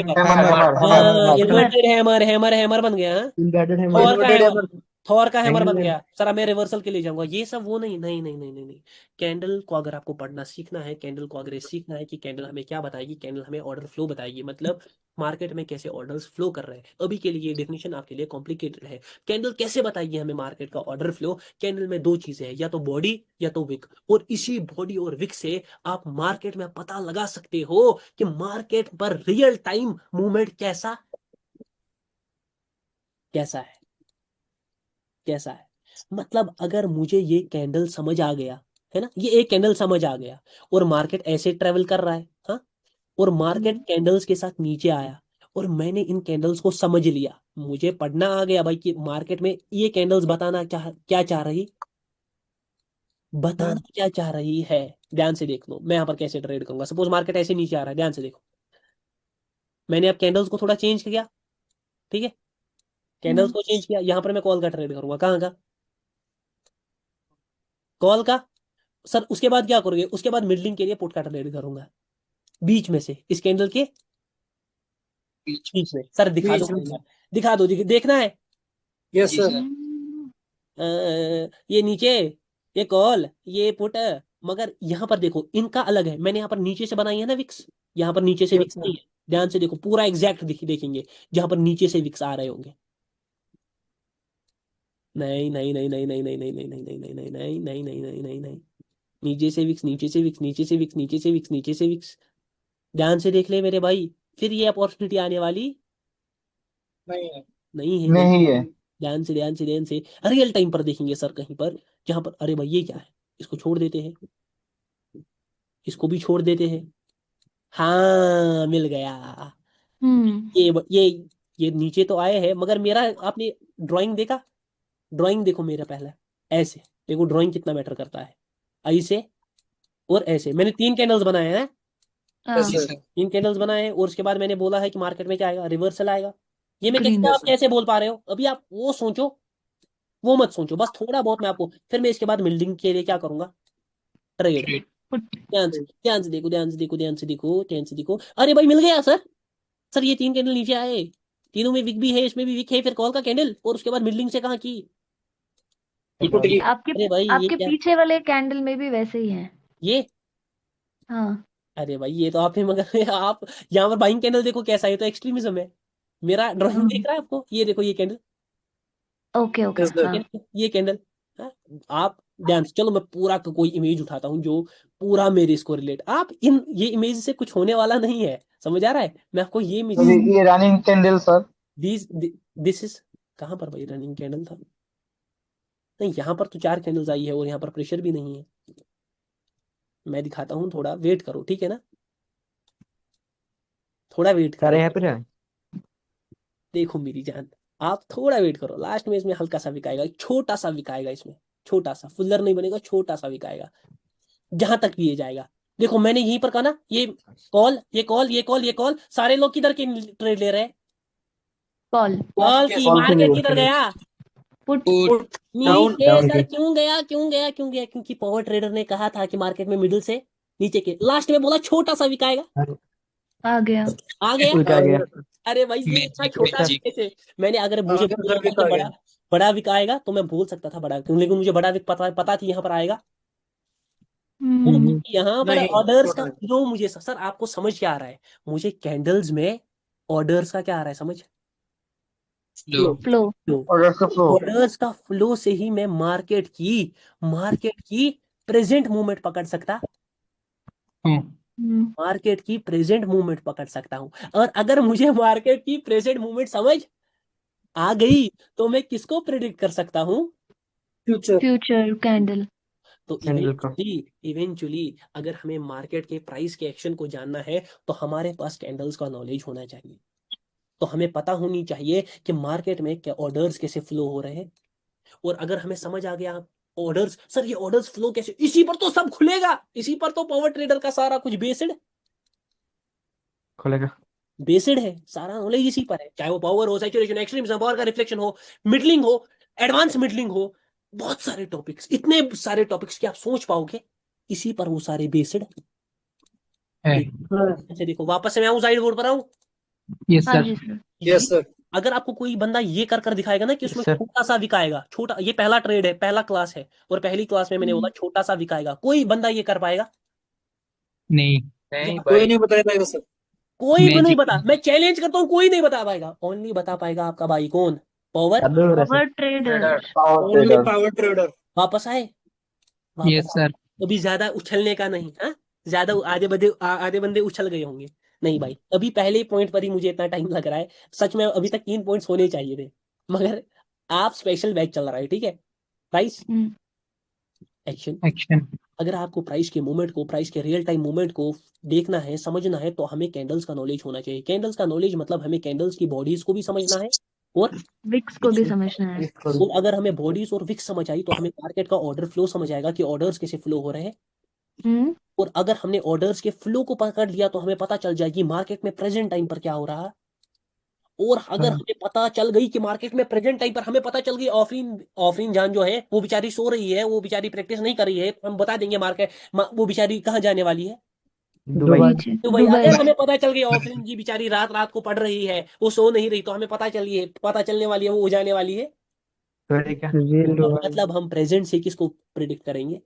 inverted hammer, hammer बन गया। हाँ? इन्वर्टेड है थॉर का इन्वर्टेड हैमर, हैमर थॉर का हैमर एंगल बन में गया। सर मैं रिवर्सल के लिए जाऊंगा, ये सब वो नहीं नहीं नहीं नहीं नहीं नहीं। कैंडल को अगर आपको पढ़ना सीखना है, कैंडल को अगर ये सीखना है कि कैंडल हमें क्या बताएगी, कैंडल हमें ऑर्डर फ्लो बताएगी, मतलब मार्केट में कैसे ऑर्डर्स फ्लो कर रहे हैं। अभी के लिए ये डेफिनेशन आपके लिए कॉम्प्लिकेटेड है। कैंडल कैसे बताएगी हमें मार्केट का ऑर्डर फ्लो, कैंडल में दो चीजें हैं, या तो बॉडी या तो विक, और इसी बॉडी और विक से आप मार्केट में पता लगा सकते हो कि मार्केट पर रियल टाइम मूवमेंट कैसा कैसा है, कैसा है। मतलब अगर मुझे ये कैंडल समझ आ गया है ना, ये एक कैंडल समझ आ गया और मार्केट ऐसे ट्रेवल कर रहा है, हाँ, और मार्केट कैंडल्स के साथ नीचे आया और मैंने इन कैंडल्स को समझ लिया, मुझे पढ़ना आ गया भाई कि मार्केट में ये कैंडल्स बताना क्या चाह रही, बताना क्या चाह रही है। ध्यान से देख लो मैं यहाँ पर कैसे ट्रेड करूंगा। सपोज मार्केट ऐसे नीचे आ रहा है, ध्यान से देखो, मैंने अब कैंडल्स को थोड़ा चेंज किया, ठीक है, कैंडल्स को चेंज किया, यहाँ पर मैं कॉल का ट्रेड करूंगा। कहाँ का, कॉल का। सर उसके बाद क्या करोगे, उसके बाद मिडलिंग के लिए पुट का ट्रेड करूंगा, बीच में से, इस कैंडल के बीच में। सर दिखा दो बीच में कहीं बार। दिखा दो, देखना है। यस सर अ, ये नीचे, ये कॉल, ये पुट, मगर यहाँ पर देखो इनका अलग है। मैंने यहाँ पर नीचे से बनाई है ना विक्स, यहाँ पर नीचे से यस विक्स सर नहीं है। ध्यान से देखो पूरा एग्जैक्ट देखेंगे जहां पर नीचे से विक्स आ रहे होंगे। नहीं नहीं नहीं नहीं नहीं नहीं नहीं नहीं नहीं नहीं नहीं नहीं नहीं नहीं नहीं नहीं नहीं, नीचे से विक्स, नीचे से विक्स, नीचे से विक्स, नीचे से विक्स, नीचे से विक्स। ध्यान से देख ले मेरे भाई, फिर ये अपॉर्चुनिटी आने वाली नहीं है नहीं है। नहीं, ध्यान से ध्यान से ध्यान से रियल टाइम पर देखेंगे सर कहीं पर जहां पर, अरे भाई ये क्या है, इसको छोड़ देते हैं, इसको भी छोड़ देते हैं। हाँ मिल गया। हम्म। ये नीचे तो आए हैं मगर मेरा, आपने ड्राइंग देखा, ड्राइंग देखो मेरा पहला, ऐसे देखो ड्राइंग कितना मैटर करता है। ऐसे और ऐसे मैंने तीन कैंडल्स बनाए हैं, यस हाँ। सर तीन कैंडल्स बनाए हैं, और उसके बाद मैंने बोला है कि मार्केट में क्या आएगा, रिवर्सल आएगा। ये मैं ग्रीन। कैसे, आप यस कैसे बोल पा रहे हो अभी, आप वो सोचो, वो मत सोचो, बस थोड़ा बहुत मैं आपको, फिर मैं इसके बाद बिल्डिंग के लिए क्या करूंगा, ट्रेड। ध्यान से देखो, ध्यान से देखो, ध्यान से देखो, ध्यान से देखो, अरे भाई मिल गया सर। सर ये तीन कैंडल नीचे आए, तीनों में विक भी है, इसमें भी विक है, फिर कॉल का कैंडल, और उसके बाद बिल्डिंग से कहाँ की, टूट गई आपके अरे भाई ये आपके क्या, पीछे वाले कैंडल में भी वैसे ही है। ये, हाँ। अरे भाई ये तो आप ही, मगर आप यहाँ पर बाइंग कैंडल देखो कैसा है, तो एक्सट्रीमिज्म है। मेरा ड्राइंग दिख रहा है आपको, ये देखो ये candle, okay okay, yes sir हाँ। ये कैंडल। हाँ? आप ध्यान से चलो, मैं पूरा का कोई इमेज उठाता हूँ जो पूरा मेरे इसको रिलेट, आप इन ये इमेज से कुछ होने वाला नहीं है, समझ आ रहा है, मैं आपको ये इमेज, ये running candle sir this this is, कहाँ पर भाई रनिंग कैंडल था, नहीं यहाँ पर तो चार कैंडल्स आई है और यहाँ पर प्रेशर भी नहीं है। मैं दिखाता हूँ, थोड़ा वेट करो, ठीक है ना, थोड़ा वेट सारे करो। यहाँ पे है। देखो मेरी जान, आप थोड़ा वेट करो, लास्ट में इसमें हल्का सा विकाएगा, छोटा सा विकाएगा इसमें, छोटा सा, फुल्लर नहीं बनेगा, छोटा सा विकाएगा, जहां तक भी ये जाएगा। देखो मैंने यहीं पर कहा ना, ये कॉल, ये कॉल, ये कॉल, ये कॉल, सारे लोग किधर के ट्रेड ले रहे हैं? कॉल कॉल की। Call की मार्केट नहीं किधर गया? पुट पुट डाउन नीचे। डाउन सर की। क्यों गया, क्यों गया, क्यों गया? क्योंकि पावर ट्रेडर ने कहा था कि मार्केट में मिडिल से नीचे के, लास्ट में बोला छोटा सा विकाएगा, आ गया। आ गया। उल्टा आ गया। अरे भाई ये इतना मैजिक छोटा मैजिक कैसे? मैंने अगर मुझे आगे बोला उधर भी था कि आ बड़ा गया। बड़ा विकाएगा तो मैं बोल सकता था बड़ा क्यों, लेकिन मुझे बड़ा विक पता थी यहाँ पर आएगा। हम्म यहाँ पर नहीं ऑर्डर्स का छोटा है। जो मुझे, सर आपको समझ क्या आ रहा है? मुझे कैंडल्स में ऑर्डर्स का क्या आ रहा है समझ? लो फ्लो ऑर्डर का फ्लो। ऑर्डर्स का फ्लो से ही मैं मार्केट की प्रेजेंट मूवमेंट पकड़ सकता, मार्केट की प्रेजेंट मूवमेंट पकड़ सकता हूं। और अगर मुझे मार्केट की प्रेजेंट मूवमेंट समझ आ गई तो मैं किसको प्रिडिक्ट कर सकता हूं? फ्यूचर। Future candle. तो कैंडल का। इवेंचुअली अगर हमें मार्केट के प्राइस के एक्शन को जानना है तो हमारे पास कैंडल्स का नॉलेज होना चाहिए। तो हमें पता होनी चाहिए कि मार्केट में क्या ऑर्डर्स कैसे फ्लो हो रहे हैं। और अगर हमें समझ आ गया ऑर्डर्स, सर ये ऑर्डर्स फ्लो कैसे, इसी पर तो सब खुलेगा, इसी पर तो पावर ट्रेडर का सारा कुछ खुलेगा। बेस्ड है, सारा नॉलेज इसी पर है। चाहे वो पावर हो, सैचुरेशन, एक्सट्रीम, पावर का रिफ्लेक्शन हो, मिडलिंग हो, एडवांस मिडलिंग हो, बहुत सारे टॉपिक्स, इतने सारे टॉपिक्स कि आप सोच पाओगे, इसी पर वो सारे बेस्ड है। अच्छा देखो, वापस से मैं आऊँ साइड बोर्ड पर आऊँ। यस हाँ सर। जी सर। Yes sir. अगर आपको कोई बंदा ये कर दिखाएगा ना कि यस उसमें सर। छोटा सा विकाएगा, छोटा, ये पहला ट्रेड है, पहला क्लास है, और पहली क्लास में मैंने बोला छोटा सा विकाएगा, कोई बंदा ये कर पाएगा? नहीं। नहीं या कोई भाई नहीं बता पाएगा सर। कोई भी नहीं मैजिक। बता, मैं चैलेंज करता हूँ, कोई नहीं बता पाएगा। ओनली बता पाएगा आपका भाई कौन? Power power trader. Trader power only power trader. वापस आए, यस वापस आए। सर। अभी ज्यादा उछलने का नहीं, हाँ? ज्यादा आधे बंदे उछल गए होंगे। नहीं भाई, अभी पहले पॉइंट पर ही मुझे इतना टाइम लग रहा है। सच में अभी तक 3 पॉइंट्स होने चाहिए थे, मगर आप स्पेशल बैच चल रहा है, ठीक है? Price action. एक्शन। अगर आपको प्राइस के मूवमेंट को, प्राइस के रियल टाइम मूवमेंट को देखना है, समझना है, तो हमें कैंडल्स का नॉलेज होना चाहिए। कैंडल्स का नॉलेज मतलब हमें कैंडल्स की बॉडीज को भी समझना है, और विक्स को भी समझना है। और अगर हमें बॉडीज और विक्स समझ आई तो हमें मार्केट का ऑर्डर फ्लो समझ आएगा कि ऑर्डर्स कैसे फ्लो हो रहे हैं। हम्म और अगर हमने ऑर्डर्स के फ्लो को पकड़ लिया तो हमें पता चल जाएगी मार्केट में प्रेजेंट टाइम पर क्या हो रहा है। और अगर हमें पता चल गई कि मार्केट में प्रेजेंट टाइम पर, हमें पता चल गई ऑफरीन ऑफरीन जान जो है वो बेचारी सो रही है, वो बेचारी प्रैक्टिस नहीं कर रही है, तो हम बता देंगे वो बेचारी कहाँ जाने वाली है? दुबई। नीचे तो भाई दुबई। अगर हमें पता चल गई ऑफरीन की बेचारी रात रात को पढ़ रही है, वो सो नहीं रही, तो हमें पता चलने वाली है वो जाने वाली है। ठीक है। Real Dubai. मतलब हम प्रेजेंट से किसको प्रिडिक्ट करेंगे?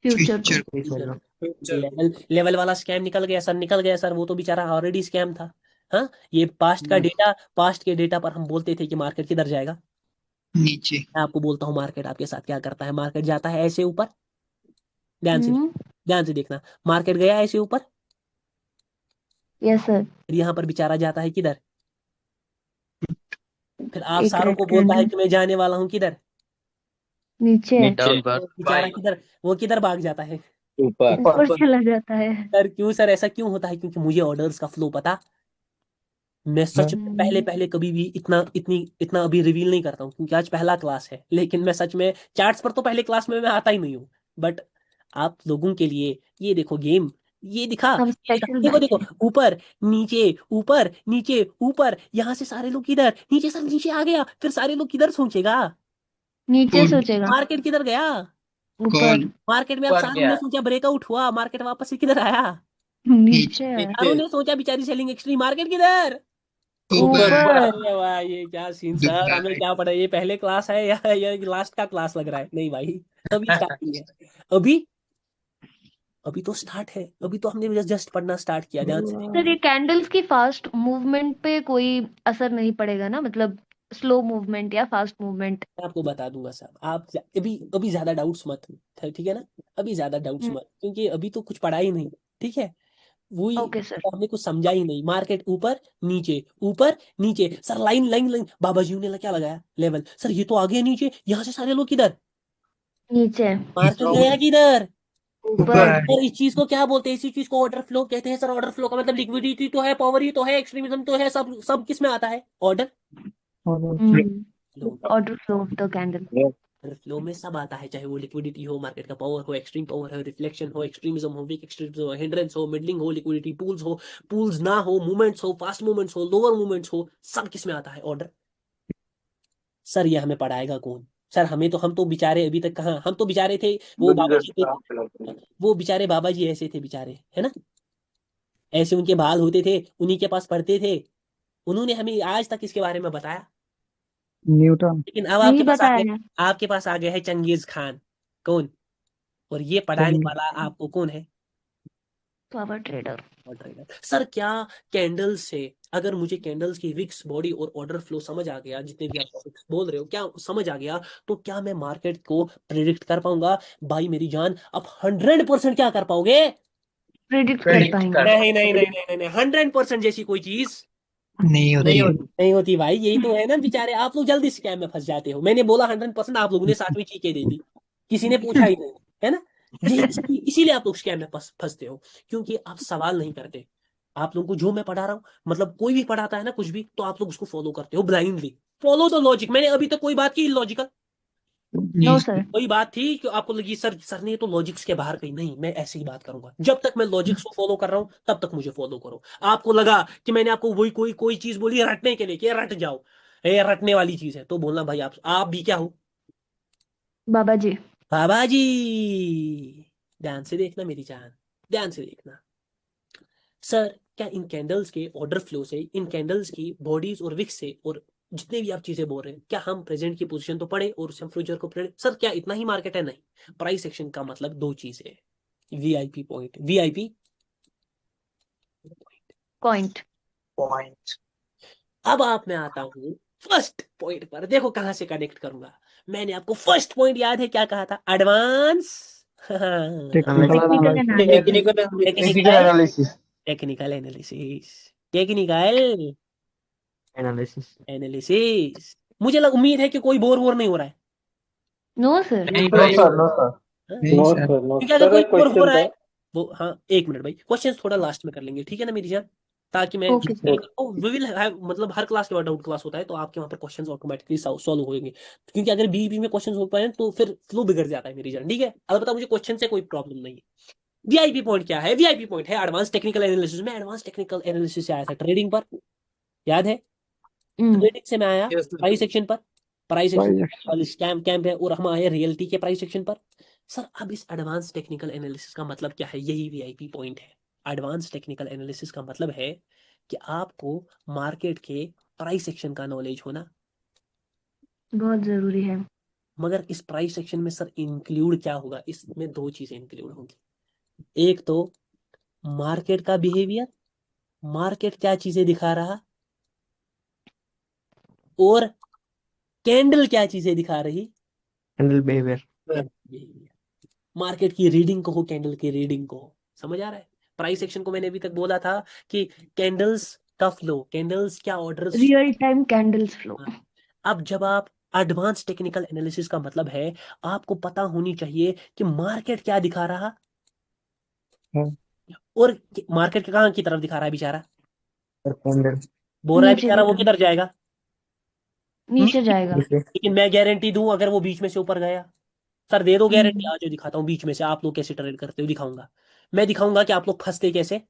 फ्यूचर को। Future future. लेवल लेवल वाला स्कैम निकल गया सर, निकल गया सर, वो तो बेचारा ऑलरेडी स्कैम था। हाँ, ये पास्ट का डेटा, पास्ट के डेटा पर हम बोलते थे कि मार्केट किधर जाएगा। नीचे मैं आपको बोलता हूँ मार्केट आपके साथ क्या करता है। मार्केट जाता है ऐसे ऊपर, ध्यान से, ध्यान से देखना, मार्केट गया ऐसे ऊपर, यस सर। फिर यहाँ पर बेचारा जाता है किधर? फिर आप एक सारों रेड को बोलता है कैंडल कि मैं जाने वाला हूँ किधर? नीचे डाउन पर बेचारा किधर, वो किधर भाग जाता है? ऊपर। ऊपर चला जाता है। सर क्यों सर, ऐसा क्यों होता है? क्योंकि मुझे ऑर्डर्स का फ्लो पता। मैं सच में पहले पहले कभी भी इतना अभी रिवील नहीं करता हूँ, क्योंकि आज पहला क्लास है। लेकिन मैं सच में चार्ट्स पर तो पहले क्लास में मैं आता ही नहीं हूँ, बट आप लोगों के लिए ये देखो गेम, ये दिखा, हम ये दिखा, स्पेशल देखो बैच देखो, है। ऊपर नीचे, ऊपर नीचे, ऊपर, यहाँ से सारे लोग किधर? नीचे, सर नीचे आ गया, फिर सारे लोग किधर सोचेगा? नीचे सोचेगा। मार्केट किधर गया? ऊपर। मार्केट में अब ऊपर सारों गया ने सोचा ब्रेकआउट हुआ, मार्केट वापस से किधर आया? नीचे है। सारों ने सोचा बेचारी सेलिंग एक्सट्रीम, मार्केट किधर? ऊपर ऊपर। अरे वाह, ये क्या सीन सर, हमें क्या पता ये पहले क्लास है या ये लास्ट का क्लास लग रहा है? नहीं भाई, अभी स्टार्टिंग है, अभी अभी तो स्टार्ट है, अभी तो हमने जस्ट पढ़ना स्टार्ट किया। ध्यान से सर ये कैंडल्स की फास्ट मूवमेंट पे कोई असर नहीं पड़ेगा ना, मतलब स्लो मूवमेंट या फास्ट मूवमेंट? मैं आपको बता दूंगा सब, आप अभी अभी ज्यादा डाउट्स मत, ठीक है ना? अभी ज्यादा डाउट्स मत, क्योंकि अभी तो कुछ पढ़ा ही नहीं, ठीक है? वही ओके सर। हमने कुछ समझा ही नहीं। मार्केट ऊपर नीचे, सर लाइन लाइन लाइन, बाबा जी ने क्या लगाया? लेवल। सर ये तो आगे नीचे, यहाँ से सारे लोग किधर? नीचे। मार्केट गया किधर? ऊपर। और इस चीज को क्या बोलते हैं? इसी चीज को ऑर्डर फ्लो कहते हैं सर। ऑर्डर फ्लो का मतलब लिक्विडिटी तो है, पावर ही तो है, एक्सट्रीमिज्म तो है, सब सब किस में आता है? Order flow. Order flow of the candle. Order flow में सब आता है, चाहे वो लिक्विडिटी हो, मार्केट का पावर हो, एक्सट्रीम पावर हो, रिफ्लेक्शन हो, एक्सट्रीमिज्म हो, वीक एक्सट्रीमिज्म हो, हिंड्रेंस हो, मिडलिंग हो, लिक्विडिटी पूल्स हो, पूल्स ना हो, मूवमेंट्स हो, फास्ट मूवमेंट्स हो, लोअर मूवमेंट्स हो, सब किस में आता है? ऑर्डर। सर ये हमें पढ़ाएगा कौन? सर हमें तो, हम तो बेचारे अभी तक कहाँ, हम तो बेचारे थे वो बाबा जी थे, वो बेचारे बाबा जी ऐसे थे बेचारे, है ना? ऐसे उनके बाल होते थे, उन्हीं के पास पढ़ते थे, उन्होंने हमें आज तक इसके बारे में बताया। न्यूटन। लेकिन अब नहीं बताया है। आपके पास आ गया है चंगेज खान। कौन? और ये पढ़ाने वाला आपको कौन है? Power trader. और ट्रेडर। सर क्या कैंडल्स से, अगर मुझे कैंडल्स की विक्स बॉडी और ऑर्डर फ्लो समझ आ गया, जितने भी आप टॉपिक्स बोल रहे हो क्या समझ आ गया, तो क्या मैं मार्केट को प्रिडिक्ट कर पाऊंगा? भाई मेरी जान, आप 100% क्या कर पाओगे? प्रिडिक्ट कर पाएंगे। नहीं नहीं नहीं नहीं नहीं, 100% जैसी कोई चीज नहीं होती है। नहीं होती भाई। यही तो है ना बेचारे, आप लोग जल्दी स्कैम में फंस जाते हो। मैंने बोला 100%, आप लोगों ने 7वीं चीखें दे दी, किसी ने पूछा ही नहीं, है ना? यही इसीलिए आप लोग स्कैम में फंसते हो, क्योंकि आप सवाल नहीं करते। आप लोगों को जो मैं पढ़ा रहा हूँ, मतलब कोई भी पढ़ाता है ना कुछ भी, तो आप लोग उसको फॉलो करते हो ब्लाइंडली। Follow the logic. मैंने अभी तक कोई बात की इलॉजिकल? No sir. कोई बात थी कि आपको लगी सर ने तो लॉजिक्स के बाहर कही? नहीं, मैं ऐसे ही बात करूंगा। जब तक मैं लॉजिक्स को फॉलो कर रहा हूं तब तक मुझे फॉलो करो। आपको लगा कि मैंने आपको वही कोई कोई चीज बोली रटने के लिए कि रट जाओ, ये रटने वाली चीज है, तो बोलना भाई आप भी क्या हो? बाबा जी। बाबा जी। ध्यान से देखना मेरी जान, ध्यान से देखना। सर क्या इन कैंडल्स के ऑर्डर फ्लो से, इन कैंडल्स की बॉडीज और विक्स से, और जितने भी आप चीजें बोल रहे हैं, क्या हम प्रेजेंट की पोजीशन तो पढ़े और उससे हम फ्यूचर को पढ़े? सर क्या इतना ही मार्केट है? नहीं। प्राइस एक्शन का मतलब दो चीजें है। VIP point, VIP point. Point. अब आप मैं आता हूँ फर्स्ट पॉइंट पर। देखो कहां से कनेक्ट करूंगा। मैंने आपको फर्स्ट पॉइंट याद है क्या कहा था? Advance technical technical technical analysis. Technical technical analysis. Analysis, technical analysis. Analysis. मुझे उम्मीद है कि कोई बोर वोर नहीं हो रहा है। No sir. नहीं नो भाई। सर, नो सर, हाँ? नहीं नो सर। सर, नो क्योंकि अगर सर। कोई एक बोर हो क्वेश्चन रहा था। है वो, हाँ 1 मिनट भाई, क्वेश्चंस थोड़ा लास्ट में कर लेंगे, ठीक है ना मेरी जान? ताकि मैं okay sir. We will have, मतलब हर क्लास के बाद डाउट क्लास होता है, तो आपके वहां पर क्वेश्चंस ऑटोमेटिकली सॉल्व होंगे। क्योंकि अगर बी में क्वेश्चंस हो पाए तो फिर फ्लो बिगड़ जाता है मेरी जान, ठीक है? अलबत्ता मुझे क्वेश्चन से कोई प्रॉब्लम नहीं है। वीआईपी पॉइंट क्या है? वीआईपी पॉइंट है एडवांस टेक्निकल एनालिसिस में। एडवांस टेक्निकल एनालिसिस से आया था ट्रेडिंग पर, याद है? ट्रेडिंग से मैं आया यस प्राइस एक्शन पर, प्राइस एक्शन Price action। वाली स्कैम कैंप है, और हम आए रियलिटी के प्राइस एक्शन पर। सर अब इस एडवांस टेक्निकल एनालिसिस का मतलब क्या है? यही वीआईपी पॉइंट है। एडवांस टेक्निकल एनालिसिस का मतलब है कि आपको मार्केट के प्राइस एक्शन का नॉलेज होना। बहुत जरूरी है। मगर इस प्राइस सेक्शन में सर इंक्लूड क्या होगा? इसमें दो चीजें इंक्लूड होंगी। एक तो मार्केट का बिहेवियर, मार्केट क्या चीजें दिखा रहा, और कैंडल क्या चीजें दिखा रही। Candle behaviour. बिहेवियर। मार्केट की रीडिंग को हो, कैंडल की रीडिंग को हो। समझ आ रहा है? प्राइस सेक्शन को मैंने अभी तक बोला था कि कैंडल्स का फ्लो, कैंडल्स क्या orders. Real time candles flow. अब जब आप एडवांस टेक्निकल एनालिसिस का मतलब है आपको पता होनी चाहिए कि मार्केट क्या दिखा रहा, हाँ। और मार्केट कहाँ की तरफ दिखा रहा है बेचारा? और कैंडल बोल रहा है नीचे बेचारा, की वो तरफ। किधर जाएगा? नीचे जाएगा। नीचे। लेकिन मैं गारंटी दूं अगर वो बीच में से ऊपर गया? सर दे दो गारंटी, हम्म। आज जो दिखाता हूँ बीच में से आप लोग कैसे ट्रेड करते हो दिखाऊंगा। मैं दिखाऊंगा कि आप लोग फंसते कैसे,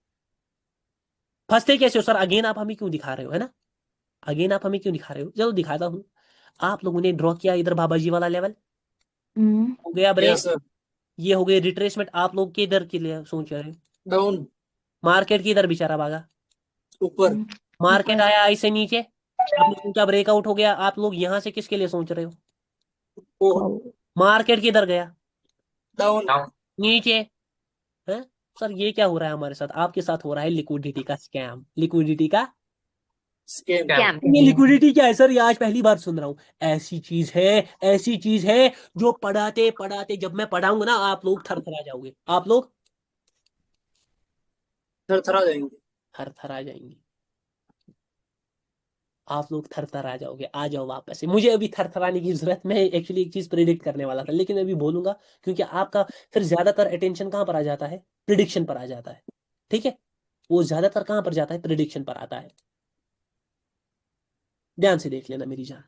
फंसते कैसे हो। सर अगेन आप हमें क्यों दिखा रहे हो, है ना? अगेन आप हमें क्यों दिखा रहे हो? चलो दिखाता हूँ। आप लोगों ने ड्रॉ किया इधर बाबा जी वाला लेवल, हम्म। हो गया ब्रेक। Yes sir. ये हो गई रिट्रेसमेंट। आप लोग किधर के लिए सोच रहे हो? डाउन। मार्केट की इधर बेचारा भागा, ऊपर। मार्केट ऊपर। आया ऐसे नीचे, आपने सोचा ब्रेकआउट हो गया। आप लोग यहां से किसके लिए सोच रहे हो? फोर। मार्केट किधर गया? डाउन। नीचे। है? सर ये क्या हो रहा है हमारे साथ? आपके साथ हो रहा है लिक्विडिटी का स्कैम, लिक्विडिटी का। स्कैम। कैम। ये लिक्विडिटी क्या है सर? ये आज पहली बार सुन रहा हूं। ऐसी चीज है, ऐसी चीज है जो पढ़ाते पढ़ाते जब मैं पढ़ाऊंगा ना आप लोग थरथरा जाओगे, आप लोग थरथरा जाएंगे। थरथरा जाएंगे। आप लोग थरथर आ जाओगे। आ जाओ वापस से, मुझे अभी थरथराने की जरूरत, मैं एक्चुअली एक चीज प्रिडिक्ट करने वाला था लेकिन अभी बोलूंगा, क्योंकि आपका फिर ज्यादातर अटेंशन कहाँ पर आ जाता है, प्रिडिक्शन पर आ जाता है। ठीक है, वो ज्यादातर कहाँ पर जाता है, प्रिडिक्शन पर आता है। ध्यान से देख लेना मेरी जान।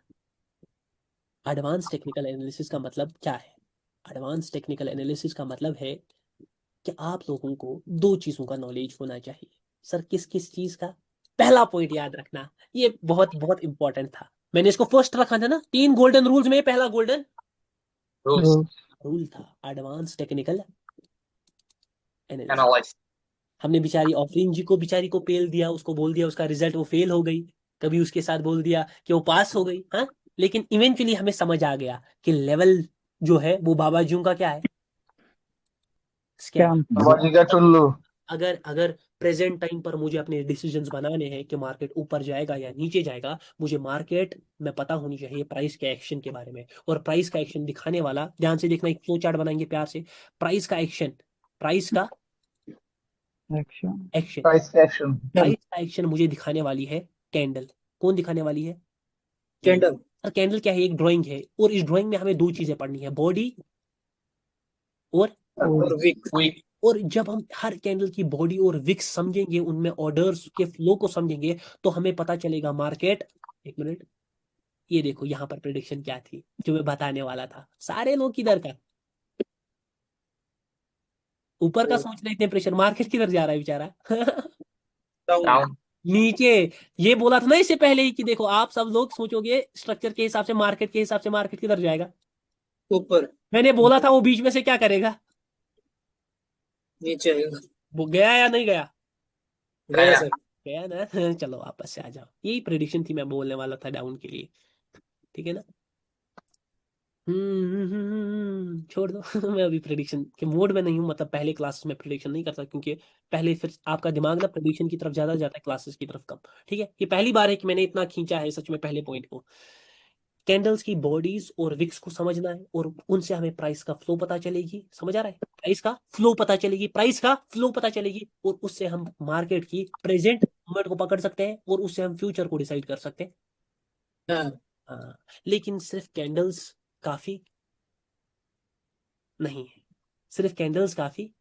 एडवांस टेक्निकल एनालिसिस का मतलब क्या है? एडवांस टेक्निकल एनालिसिस का मतलब है कि आप लोगों को दो चीजों का नॉलेज होना चाहिए। सर किस किस चीज का? पहला पॉइंट याद रखना, ये बहुत बहुत इंपॉर्टेंट था, मैंने इसको फर्स्ट रखा था ना, 3 गोल्डन रूल्स में पहला गोल्डन रूल्स रूल्स रूल था एडवांस टेक्निकल एनालिसिस। एनालाइज हमने बेचारी ऑफरीन जी को, बेचारी को पेल दिया, उसको बोल दिया उसका रिजल्ट वो फेल हो गई, कभी उसके साथ बोल दिया कि वो पास हो गई, हाँ। लेकिन इवेंचुअली हमें समझ आ गया कि लेवल जो है वो बाबा जी का क्या है, स्कैम। स्कैम बाबाजी का चुल्लू। अगर अगर प्रेजेंट टाइम पर मुझे अपने डिसीजंस बनाने हैं कि मार्केट ऊपर जाएगा या नीचे जाएगा, मुझे मार्केट में पता होनी चाहिए प्राइस के एक्शन के बारे में, और प्राइस का एक्शन दिखाने वाला, ध्यान से देखना, एक फ्लो चार्ट बनाएंगे प्यार से। प्राइस का एक्शन, प्राइस का action action, price action. Price का एक्शन मुझे दिखाने वाली है कैंडल। कौन दिखाने वाली है? कैंडल और कैंडल क्या है? एक ड्राइंग है, और इस ड्राइंग में हमें दो चीजें पढ़नी है, बॉडी और और विक। वीक और जब हम हर कैंडल की बॉडी और विक्स समझेंगे, उनमें ऑर्डर्स के फ्लो को समझेंगे, तो हमें पता चलेगा मार्केट। एक मिनट, ये देखो यहाँ पर प्रिडिक्शन क्या थी जो मैं बताने वाला था। सारे लोग किधर का, ऊपर का सोच रहे थे प्रेशर, मार्केट किधर जा रहा है बेचारा डाउन। डाउन नीचे। ये बोला था ना इससे पहले ही कि देखो, आप सब लोग सोचोगे स्ट्रक्चर के हिसाब से, मार्केट के हिसाब से मार्केट किधर जाएगा। ऊपर मैंने बोला था वो बीच में से क्या करेगा, नीचे आएगा। वो गया या नहीं गया? गया गया सर। गया ना चलो वापस से आ जाओ, यही प्रिडिक्शन थी मैं बोलने वाला था डाउन के लिए। ठीक है ना? छोड़ दो मैं अभी प्रिडिक्शन के मोड में नहीं हूँ, मतलब पहले क्लासेस में प्रिडिक्शन नहीं करता, क्योंकि पहले फिर आपका दिमाग ना प्रिडिक्शन की तरफ ज्यादा जाता है, क्लासेस की तरफ कम। ठीक है, ये पहली बार है कि मैंने इतना खींचा है सच में पहले पॉइंट को। कैंडल्स की बॉडीज और विक्स को समझना है, और उनसे हमें प्राइस का फ्लो पता चलेगी। समझ आ रहा है? प्राइस का फ्लो पता चलेगी, प्राइस का फ्लो पता चलेगी, और उससे हम मार्केट की प्रेजेंट मूवमेंट को पकड़ सकते हैं, और उससे हम फ्यूचर को डिसाइड कर सकते हैं। हाँ हाँ, लेकिन सिर्फ कैंडल्स काफी नहीं है, सिर्फ कैंडल्स काफी।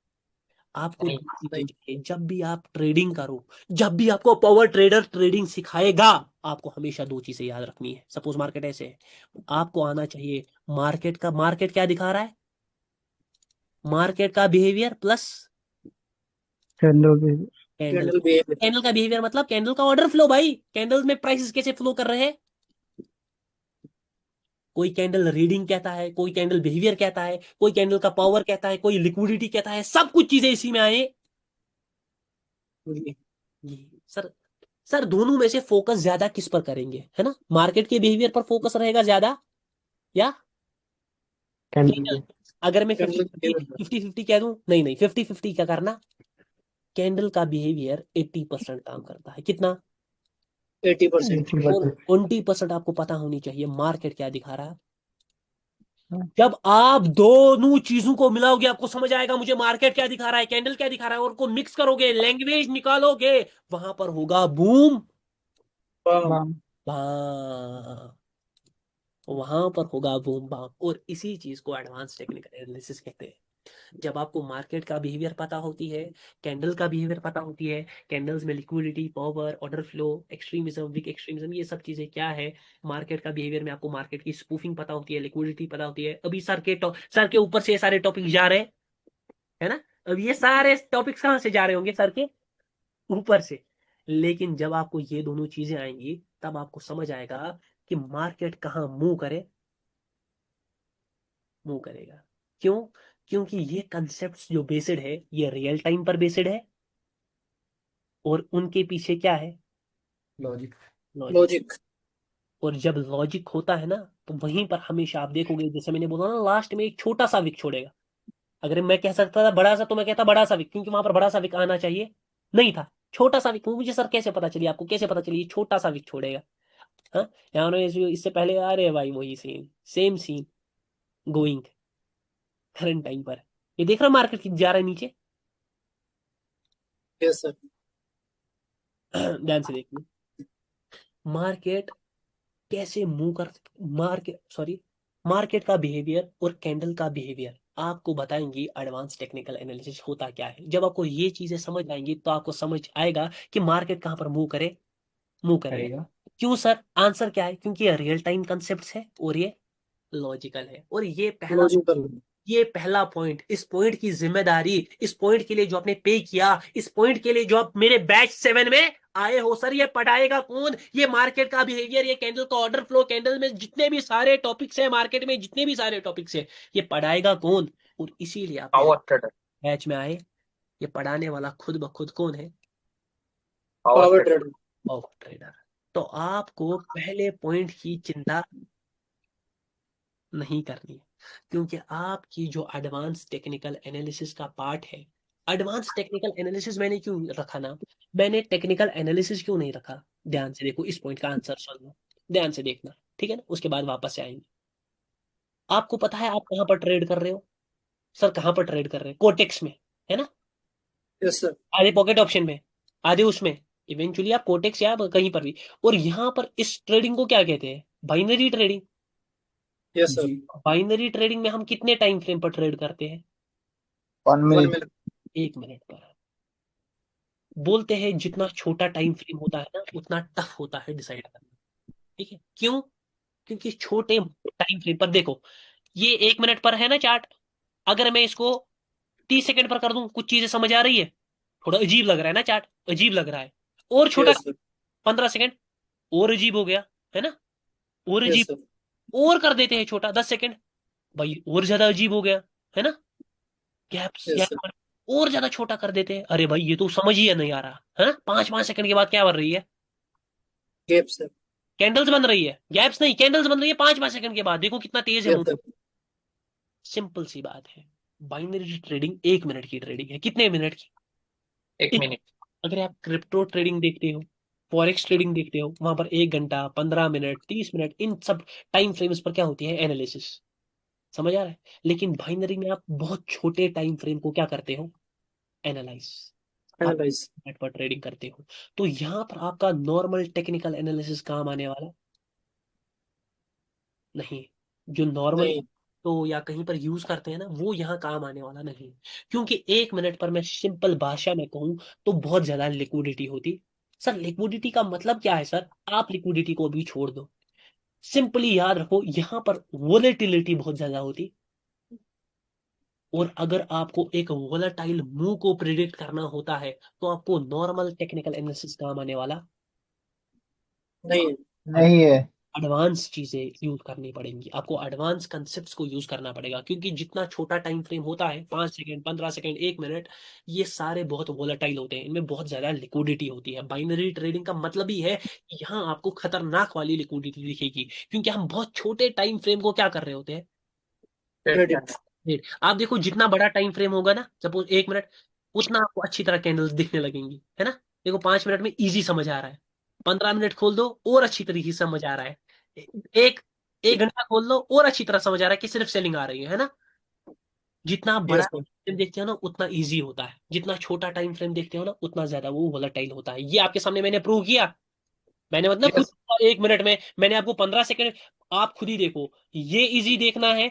आपको नहीं दो चीजें नहीं। चाहिए जब भी आप ट्रेडिंग करो, जब भी आपको पावर ट्रेडर ट्रेडिंग सिखाएगा, आपको हमेशा दो चीजें याद रखनी है। सपोज मार्केट ऐसे है, आपको आना चाहिए मार्केट का, मार्केट क्या दिखा रहा है, मार्केट का बिहेवियर प्लस कैंडल भी कैंडल। Candle behaviour. कैंडल का बिहेवियर मतलब कैंडल का ऑर्डर फ्लो भाई, कैंडल में प्राइसेस कैसे फ्लो कर रहे हैं। कोई कैंडल रीडिंग कहता है, कोई कैंडल बिहेवियर कहता है, कोई कैंडल का पावर कहता है, कोई लिक्विडिटी कहता है, सब कुछ चीजें इसी में आए। सर, सर दोनों में से फोकस ज्यादा किस पर करेंगे, है ना? मार्केट के बिहेवियर पर फोकस रहेगा ज्यादा, या कैंडल कैंडल? पे। अगर मैं fifty candle fifty behaviour. Fifty fifty कह दूं, नहीं नहीं, 50-50 क्या करना, कैंडल का बिहेवियर 80% काम करता है। कितना? 80%। और 80%। 20% आपको पता होनी चाहिए मार्केट क्या दिखा रहा है। जब आप दोनों चीजों को मिलाओगे, आपको समझ आएगा मुझे मार्केट क्या दिखा रहा है, कैंडल क्या दिखा रहा है, और को मिक्स करोगे, लैंग्वेज निकालोगे, वहां पर होगा बूम बाम। बाम बाम, वहां पर होगा बूम बाम। और इसी चीज को एडवांस टेक्निकल एनालिसिस कहते हैं। जब आपको मार्केट का बिहेवियर पता होती है, कैंडल का बिहेवियर पता होती है, कैंडल्स में liquidity, power, order flow, extremism, weak extremism, ये सब चीजें क्या है, मार्केट का बिहेवियर में आपको मार्केट की स्पूफिंग पता होती है, लिक्विडिटी पता होती है। अभी सर के ऊपर से ये सारे टॉपिक जा रहे हैं, है ना? अब ये सारे टॉपिक्स कहाँ से जा रहे होंगे? सर के ऊपर से। लेकिन जब आपको ये दोनों चीजें आएंगी, तब आपको समझ आएगा कि मार्केट कहाँ मूव करे, मूव करेगा। क्यों? क्योंकि ये कंसेप्ट जो बेस्ड है, ये रियल टाइम पर बेस्ड है, और उनके पीछे क्या है? Logic logic. लॉजिक। और जब लॉजिक होता है ना, तो वहीं पर हमेशा आप देखोगे, जैसे मैंने बोला ना, लास्ट में एक छोटा सा विक छोड़ेगा। अगर मैं कह सकता था बड़ा सा, तो मैं कहता बड़ा सा विक, क्योंकि वहां पर बड़ा सा विक आना चाहिए नहीं था, छोटा सा विक। मुझे सर कैसे पता चली, आपको कैसे पता चली? ये छोटा सा विक छोड़ेगा। हाँ, यहाँ इससे पहले, अरे भाई वही scene, same scene going current time पर। ये देख रहा मार्केट की जा रहा है नीचे यस सर। ध्यान से देखिए, मार्केट कैसे मूव कर मार्केट का बिहेवियर और कैंडल का बिहेवियर आपको बताएंगी एडवांस टेक्निकल एनालिसिस होता क्या है। जब आपको ये चीजें समझ आएंगी तो आपको समझ आएगा कि मार्केट कहाँ पर मूव करेगा। करेगा। क्यों सर? आंसर क्या है? क्योंकि ये रियल टाइम कंसेप्ट है और ये लॉजिकल है। और लॉजिकल। ये पहला पॉइंट, इस पॉइंट की जिम्मेदारी, इस पॉइंट के लिए जो आपने पे किया, इस पॉइंट के लिए जो आप मेरे बैच 7 में आए हो, सर ये पढ़ाएगा कौन? ये मार्केट का बिहेवियर, ये कैंडल का ऑर्डर फ्लो, कैंडल में जितने भी सारे टॉपिक्स है, मार्केट में जितने भी सारे टॉपिक्स है, ये पढ़ाएगा कौन? और इसीलिए आप पावर ट्रेडर। बैच में आए। ये पढ़ाने वाला खुद ब खुद कौन है? Power trader. Power trader. तो आपको पहले पॉइंट की चिंता नहीं करनी है, क्योंकि आपकी जो एडवांस टेक्निकल एनालिसिस का पार्ट है, एडवांस टेक्निकल एनालिसिस मैंने क्यों रखा ना? मैंने टेक्निकल एनालिसिस क्यों नहीं रखा? ध्यान से देखो, इस पॉइंट का आंसर सुन लो, ध्यान से देखना, ठीक है ना? उसके बाद वापस से आएंगे। आपको पता है आप कहाँ पर ट्रेड कर रहे हो? सर कहाँ पर ट्रेड कर रहे हैं? कोटेक्स में, है ना? Yes sir. आधे पॉकेट ऑप्शन में, आधे उसमें, इवेंचुअली आप कोटेक्स या कहीं पर भी। और यहाँ पर इस ट्रेडिंग को क्या कहते हैं? Binary trading. Yes sir. जी। बाइनरी ट्रेडिंग में हम कितने टाइम फ्रेम पर ट्रेड करते हैं? 1 1 minute. मिनट। 1 मिनट पर। बोलते हैं जितना छोटा टाइम फ्रेम होता है ना, उतना टफ होता है डिसाइड करना। ठीक है? क्यों? क्योंकि छोटे टाइम फ्रेम पर देखो, ये 1 मिनट पर है ना चार्ट, अगर मैं इसको 30 सेकंड पर कर दूं, कुछ चीजें समझ आ रही है? थोड़ा अजीब लग रहा है ना चार्ट? अजीब लग रहा है। और छोटा, यस सर। 15 सेकंड, और अजीब हो गया, है ना? और यस अजीब, सर। और कर देते हैं छोटा, 10 सेकंड, भाई और ज्यादा अजीब हो गया, है ना? Gaps yes sir. यहाँ पर और ज्यादा छोटा कर देते हैं, अरे भाई ये तो समझ ही नहीं आ रहा, है ना? 5 5 सेकंड के बाद क्या बन रही है? Gap sir. कैंडल्स बन रही है, गैप्स नहीं, कैंडल्स बन रही है 5 5 सेकंड के बाद। देखो कितना तेज है गैप मूव। सर। सिंपल सी बात है, बाइनरी ट्रेडिंग 1 मिनट की ट्रेडिंग है। कितने मिनट की? 1 मिनट। अगर आप क्रिप्टो ट्रेडिंग देखते हो, फॉरेक्स ट्रेडिंग देखते हो, वहां पर 1 घंटा, 15 मिनट, 30 मिनट, इन सब टाइम फ्रेम्स पर क्या होती है? एनालिसिस। समझ आ रहा है? लेकिन बाइनरी में आप बहुत छोटे टाइम फ्रेम को क्या करते हो? एनालाइज। आप एनालाइज। नेट पर ट्रेडिंग करते हो। तो यहाँ पर आपका नॉर्मल टेक्निकल एनालिसिस काम आने वाला नहीं। जो नॉर्मल नहीं। तो या कहीं पर यूज करते हैं ना, वो यहाँ काम आने वाला नहीं। क्योंकि 1 मिनट पर मैं सिंपल भाषा में कहूँ तो बहुत ज्यादा लिक्विडिटी होती। सर लिक्विडिटी का मतलब क्या है सर? आप लिक्विडिटी को भी छोड़ दो, सिंपली याद रखो यहाँ पर वोलेटिलिटी बहुत ज्यादा होती। और अगर आपको एक वोलेटाइल मूव को प्रिडिक्ट करना होता है तो आपको नॉर्मल टेक्निकल एनालिसिस काम आने वाला नहीं। नहीं है। एडवांस चीजें यूज करनी पड़ेंगी आपको, एडवांस कंसेप्ट्स को यूज करना पड़ेगा। क्योंकि जितना छोटा टाइम फ्रेम होता है, 5 सेकंड, 15 सेकंड, 1 मिनट, ये सारे बहुत वोलेटाइल होते हैं, इनमें बहुत ज्यादा लिक्विडिटी होती है। बाइनरी ट्रेडिंग का मतलब ही है कि यहाँ आपको खतरनाक वाली लिक्विडिटी दिखेगी, क्योंकि हम बहुत छोटे टाइम फ्रेम को क्या कर रहे होते हैं? क्रेडिट। आप देखो जितना बड़ा टाइम फ्रेम होगा ना, सपोज 1 मिनट, उतना आपको अच्छी तरह कैंडल्स दिखने लगेंगी, है ना? देखो 5 मिनट में इजी समझ आ रहा है, 15 मिनट खोल दो और अच्छी तरीके से समझ आ रहा है, एक 1 घंटा खोल लो और अच्छी तरह समझ आ रहा है कि सिर्फ सेलिंग आ रही है ना? जितना आप बड़ा यस सर। फ्रेम देखते हो ना उतना इजी होता है, जितना छोटा टाइम फ्रेम देखते हो ना उतना ज्यादा वो वोलेटाइल होता है। ये आपके सामने मैंने प्रूव किया। मैंने मतलब खुद यस। 1 मिनट में मैंने आपको 15 सेकंड, आप खुद ही देखो, ये इजी देखना है,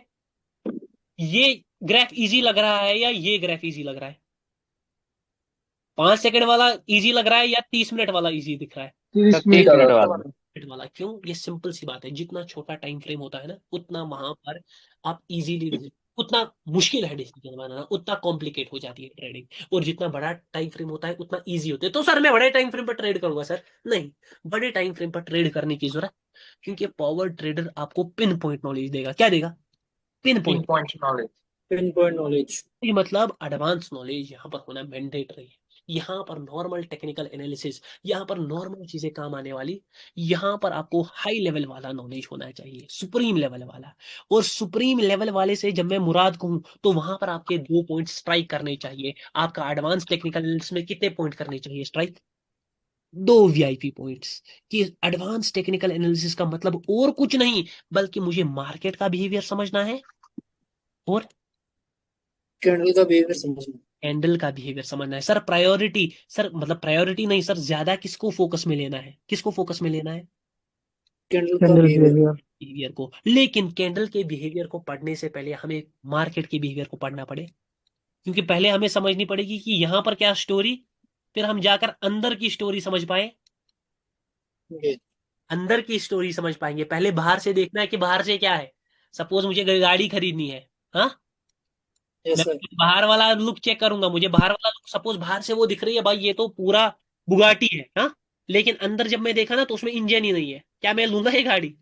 ये ग्राफ इजी लग रहा है या ये ग्राफ इजी लग रहा है? 5 सेकंड वाला इजी लग रहा है या 30 मिनट वाला इजी दिख रहा है? 30 मिनट 30 मिनट वाला। वाला। मिनट वाला। क्यों? ये सिंपल सी बात है, जितना छोटा टाइम फ्रेम होता है ना उतना वहां पर आप इजीली, उतना मुश्किल है डिसीजन बनाना, उतना कॉम्प्लिकेट हो जाती है ट्रेडिंग। और जितना बड़ा टाइम फ्रेम होता है उतना इजी होता है। तो सर मैं बड़े टाइम फ्रेम पर ट्रेड करूंगा? सर नहीं, बड़े टाइम फ्रेम पर ट्रेड करने की जरूरत, क्योंकि पावर ट्रेडर आपको पिन पॉइंट नॉलेज देगा। क्या देगा? Pin pin point. Point knowledge. Pin point knowledge. ये मतलब एडवांस नॉलेज यहाँ पर होना मैंडेटरी है। यहाँ पर नॉर्मल टेक्निकल एनालिसिस, यहाँ पर नॉर्मल चीजें काम आने वाली, यहाँ पर आपको हाई लेवल वाला नॉलेज होना चाहिए, सुप्रीम लेवल वाला। और सुप्रीम लेवल वाले से जब मैं मुराद कहूं तो वहां पर आपके 2 पॉइंट स्ट्राइक करने चाहिए। आपका एडवांस टेक्निकल एनालिसिस में कितने पॉइंट करने चाहिए स्ट्राइक? 2 VIP points. कि एडवांस टेक्निकल एनालिसिस का मतलब और कुछ नहीं, बल्कि मुझे मार्केट का बिहेवियर समझना है और कैंडल का बिहेवियर समझना। कैंडल का बिहेवियर समझना है। सर प्रायोरिटी, सर मतलब प्रायोरिटी नहीं सर, ज्यादा किसको फोकस में लेना है? किसको फोकस में लेना है? कैंडल का कैंडल बिहेवियर बिहेवियर बिहेवियर को। लेकिन कैंडल के बिहेवियर को पढ़ने से पहले हमें मार्केट के बिहेवियर को पढ़ना पड़े, क्योंकि पहले हमें समझनी पड़ेगी कि यहां पर क्या स्टोरी, फिर हम जाकर अंदर की स्टोरी समझ पाए, ये अंदर की स्टोरी समझ पाएंगे। पहले बाहर से देखना है कि बाहर से क्या है। सपोज मुझे गाड़ी खरीदनी है, हाँ, यस मैं सर बाहर वाला लुक चेक करूंगा, मुझे बाहर वाला लुक सपोज बाहर से वो दिख रही है, भाई ये तो पूरा बुगाटी है, हाँ, लेकिन अंदर जब मैं देखा ना तो उसमें इंजन ही नहीं है, क्या मैं लूंगा ये गाड़ी?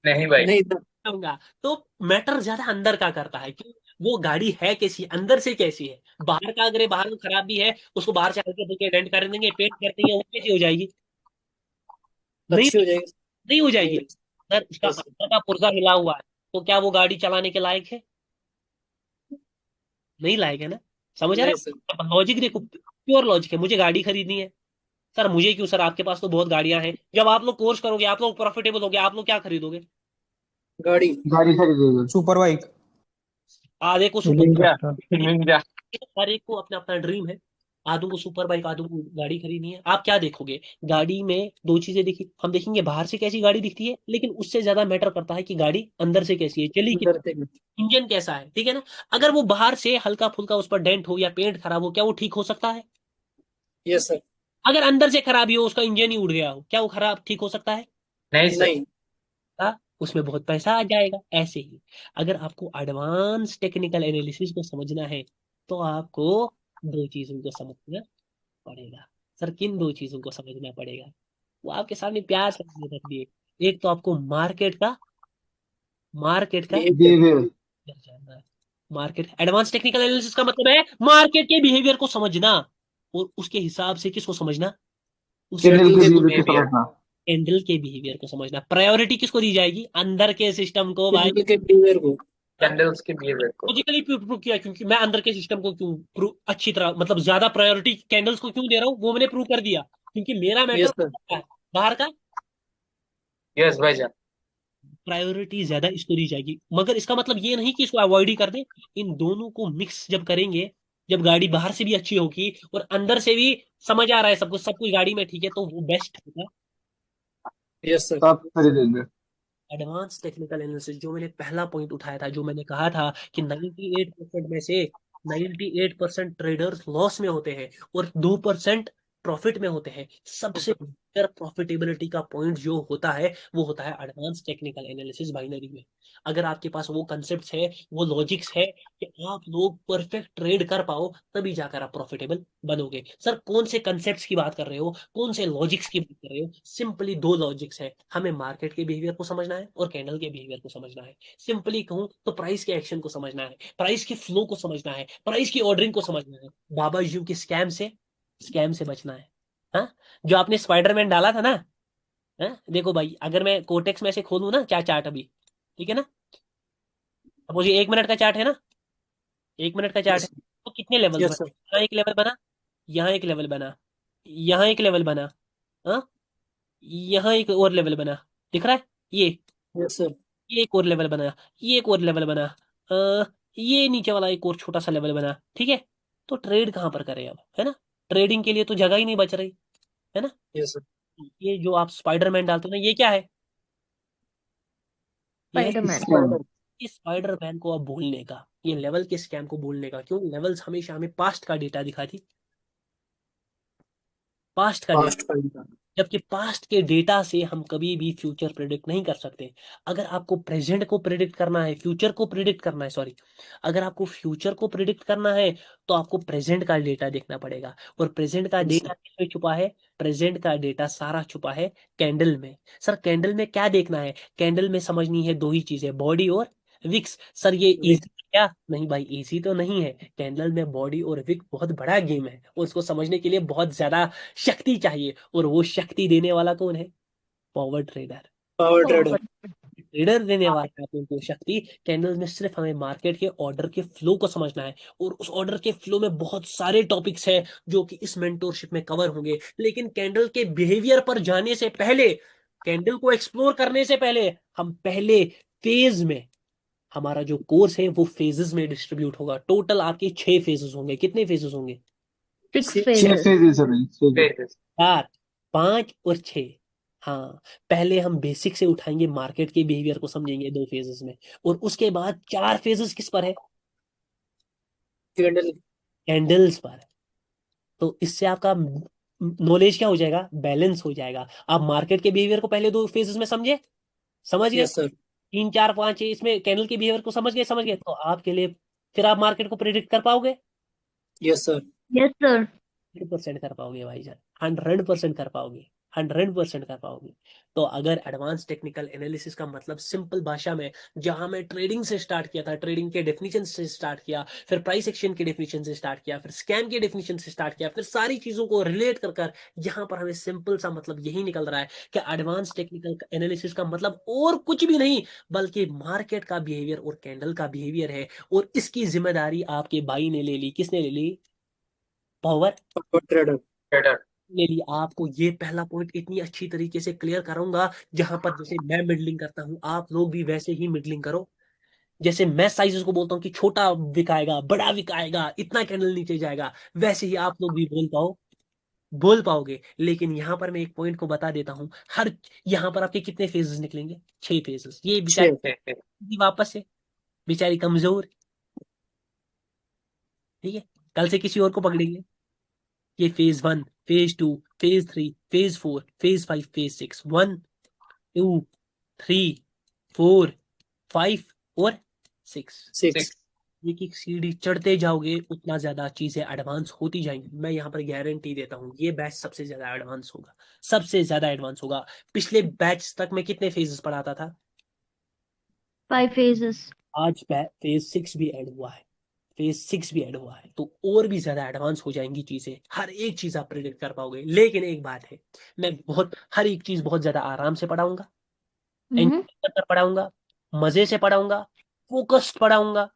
नहीं भाई। नहीं सर लूंगा। तो मैटर ज्यादा अंदर का करता है कि वो गाड़ी है कैसी, अंदर से कैसी है। बाहर का अगर ये बाहर में खराब भी है, उसको बाहर से हल्के फुल्के डेंट कर देंगे, पेंट कर देंगे, वो कैसी हो जाएगी? नहीं, अच्छी हो जाएगी नहीं हो नहीं जाएगी। अगर उसका यस अंदर का पुर्जा हिला हुआ है तो क्या वो गाड़ी चलाने के लायक है? नहीं लायक है ना। समझ आ रहा नहीं सर है? अब लॉजिक देखो, प्योर लॉजिक है, मुझे गाड़ी खरीदनी है। सर मुझे क्यों सर, आपके पास तो बहुत गाड़ियां हैं। जब आप लोग कोर्स करोगे, आप लोग प्रॉफिटेबल होगे, आप लोग क्या खरीदोगे? गाड़ी गाड़ी खरीदेगा। Super bike. आधे को super, healing ninja. Crystal ninja. हर एक को अपना अपना ड्रीम है। आदों को सुपर बाइक, आदों को गाड़ी खरीदनी है। आप क्या देखोगे गाड़ी में? दो चीजें देखी, हम देखेंगे बाहर से कैसी गाड़ी दिखती है, लेकिन उससे ज्यादा मैटर करता है कि गाड़ी अंदर से कैसी है, चली अंदर कितना, से इंजन कैसा है, ठीक है ना। अगर वो बाहर से हल्का फुल्का उस पर डेंट हो या पेंट खराब हो, क्या वो ठीक हो सकता है? यस सर अगर अंदर से खराबी हो, उसका इंजन ही उड़ गया हो, क्या वो खराब ठीक हो सकता है? नहीं सर। नहीं उसमें बहुत पैसा आ जाएगा। ऐसे ही अगर आपको एडवांस टेक्निकल एनालिसिस को समझना है तो आपको दो चीजों को समझना पड़ेगा। सर किन दो चीजों को समझना पड़ेगा? वो आपके सामने प्यार से मैंने रख दिए। एक तो आपको मार्केट का बिहेवियर बिहेवियर। जानना है। मार्केट एडवांस टेक्निकल एनालिसिस का मतलब है मार्केट के बिहेवियर को समझना, और उसके हिसाब से किसको समझना? उस कैंडल कैंडल के के बिहेवियर को बिहेवियर। समझना। कैंडल के बिहेवियर को समझना। प्रायोरिटी किसको दी जाएगी? अंदर के सिस्टम को भाई। कैंडल के बिहेवियर को कैंडल्स के बिहेवियर को। लॉजिकली प्रूव किया, क्योंकि मैं अंदर के सिस्टम को क्यों अच्छी तरह, मतलब ज्यादा प्रायोरिटी कैंडल्स को क्यों दे रहा हूँ, वो मैंने प्रूव कर दिया, क्योंकि मेरा यस मैटर सर बाहर का। यस भाईजान। प्रायोरिटी ज्यादा इसको दी जाएगी, मगर इसका मतलब ये नहीं कि इसको अवॉइड ही कर दें। इन दोनों को मिक्स जब करेंगे, जब गाड़ी बाहर से भी अच्छी होगी और अंदर से भी समझ आ रहा है सब कुछ गाड़ी में ठीक है, तो वो बेस्ट होगा। यस सर तब खरीदेंगे। एडवांस टेक्निकल एनालिसिस, जो मैंने पहला पॉइंट उठाया था, जो मैंने कहा था कि 98% में से 98% ट्रेडर्स लॉस में होते हैं और 2% प्रॉफिट में होते हैं। सबसे बेटर प्रॉफिटेबिलिटी का पॉइंट जो होता है वो होता है एडवांस टेक्निकल एनालिसिस बाइनरी में। अगर आपके पास वो कंसेप्ट है, वो लॉजिक्स है कि आप लोग परफेक्ट ट्रेड कर पाओ, तभी जाकर आप प्रॉफिटेबल बनोगे। सर कौन से कंसेप्ट्स की बात कर रहे हो, कौन से लॉजिक्स की बात कर रहे हो? सिंपली दो लॉजिक्स है, हमें मार्केट के बिहेवियर को समझना है और कैंडल के बिहेवियर को समझना है। सिंपली कहूं तो प्राइस के एक्शन को समझना है, प्राइस के फ्लो को समझना है, प्राइस की ऑर्डरिंग को समझना है, बाबा जी के स्कैम से बचना है। हाँ, जो आपने स्पाइडरमैन डाला था ना, हाँ देखो भाई, अगर मैं कोटेक्स में से खोलूं ना क्या चार्ट अभी, ठीक है ना, अब मुझे 1 मिनट का चार्ट है ना, 1 मिनट का चार्ट है, यस तो कितने लेवल्स यस बने? सर यहाँ एक लेवल बना, यहाँ एक लेवल बना, यहाँ एक लेवल बना, हाँ, यहाँ एक और लेवल बना, दिख रहा है? यस सर ये एक और लेवल बना, ये एक और लेवल बना, ये नीचे वाला एक और छोटा सा लेवल बना, ठीक है। तो ट्रेड कहाँ पर करें अब, है ना? ट्रेडिंग के लिए तो जगह ही नहीं बच रही, है ना। यस सर ये जो आप स्पाइडरमैन डालते हो ना, ये क्या है? ये है स्पाइडरमैन। स्कैम। इस स्पाइडरमैन को अब भूलने का, ये लेवल के स्कैम को भूलने का। क्यों? लेवल्स हमेशा हमें पास्ट का डेटा दिखाती, पास्ट का डेटा, फास्ट का जबकि पास्ट के डेटा से हम कभी भी फ्यूचर प्रिडिक्ट नहीं कर सकते। अगर आपको प्रेजेंट को प्रिडिक्ट करना है, फ्यूचर को प्रिडिक्ट करना है, सॉरी, अगर आपको फ्यूचर को प्रिडिक्ट करना है तो आपको प्रेजेंट का डेटा देखना पड़ेगा। और प्रेजेंट का यस सर डेटा किसमें छुपा है? प्रेजेंट का डेटा सारा छुपा है कैंडल में। सर कैंडल में क्या देखना है? कैंडल में समझनी है दो ही चीजें, बॉडी और विक्स। सर ये इजी क्या? नहीं भाई, इजी तो नहीं है। कैंडल में बॉडी और विक बहुत बड़ा गेम है, और उसको समझने के लिए बहुत ज्यादा शक्ति चाहिए, और वो शक्ति देने वाला कौन है? Power trader. Power trader trader देने वाला है उनको शक्ति। कैंडल में सिर्फ हमें मार्केट के ऑर्डर के फ्लो को समझना है, और उस ऑर्डर के फ्लो में बहुत सारे टॉपिक्स हैं जो कि इस मेंटोरशिप में कवर होंगे। लेकिन कैंडल के बिहेवियर पर जाने से पहले, कैंडल को एक्सप्लोर करने से पहले, हम पहले फेज में, हमारा जो कोर्स है वो फेजेस में डिस्ट्रीब्यूट होगा। टोटल आपके 6 फेजेस होंगे। कितने फेजेस होंगे? 6 6 छह phases। फेजेस है भाई, 6 फेजेस। फेजेस। 4, 5 और 6। हाँ, पहले हम बेसिक से उठाएंगे, मार्केट के बिहेवियर को समझेंगे 2 फेजेस में, और उसके बाद 4 फेजेस किस पर है? कैंडल। कैंडल्स पर। तो इससे आपका नॉलेज क्या हो जाएगा? बैलेंस हो जाएगा। आप मार्केट के बिहेवियर को पहले 2 फेजेस में समझे, समझ गए, यस सर। 3 4 5 इसमें कैंडल के बिहेवियर को समझ गए, समझ गए, तो आपके लिए फिर आप मार्केट को प्रिडिक्ट कर पाओगे? Yes sir. Yes sir. 100% कर पाओगे भाईजान, 100% कर पाओगे, 100% कर पाओगे। तो अगर एडवांस टेक्निकल एनालिसिस का मतलब सिंपल भाषा में, जहां मैं ट्रेडिंग से स्टार्ट किया था, ट्रेडिंग के डेफिनेशन से स्टार्ट किया, फिर प्राइस एक्शन के डेफिनेशन से स्टार्ट किया, फिर स्कैम के डेफिनेशन से स्टार्ट किया, फिर सारी चीजों को रिलेट कर कर यहाँ पर हमें सिंपल सा मतलब यही निकल रहा है कि एडवांस टेक्निकल एनालिसिस का मतलब और कुछ भी नहीं बल्कि मार्केट का बिहेवियर और कैंडल का बिहेवियर है। और इसकी जिम्मेदारी आपके भाई ने ले ली। किसने ले ली? Power power trader. ले ली। आपको ये पहला पॉइंट इतनी अच्छी तरीके से क्लियर करूंगा, जहां पर जैसे मैं मिडलिंग करता हूं आप लोग भी वैसे ही मिडलिंग करो। जैसे मैं साइजेस को बोलता हूँ कि छोटा बिकाएगा, बड़ा बिकाएगा, इतना कैंडल नीचे जाएगा, वैसे ही आप लोग भी बोल पाओगे। लेकिन यहाँ पर मैं एक पॉइंट को बता देता हूँ, हर यहाँ पर आपके कितने फेजेस निकलेंगे? 6 फेजेस। ये छः। बेचारी वापस से, बेचारी कमजोर, ठीक है, कल से किसी और को पकड़ेंगे। ये phase 1, phase 2, phase 3, phase 4, phase 5, phase 6, 1 2 3 4 5 और 6। 6। एक एक सीढ़ी चढ़ते जाओगे उतना ज्यादा चीजें एडवांस होती जाएंगी। मैं यहाँ पर गारंटी देता हूँ ये बैच सबसे ज्यादा एडवांस होगा, सबसे ज्यादा एडवांस होगा। पिछले बैच तक मैं कितने फेजेस पढ़ाता था? 5 phases। आज फेज 6 भी ऐड हुआ है, फेज 6 भी ऐड हुआ है, तो और भी ज्यादा एडवांस हो जाएंगी चीजें। हर एक चीज आप प्रिडिक्ट कर पाओगे। लेकिन एक बात है, मैं बहुत हर एक चीज बहुत ज्यादा आराम से पढ़ाऊंगा, हम्म। एंजॉय कर पढ़ाऊंगा, मजे से पढ़ाऊंगा, फोकस्ड पढ़ाऊंगा,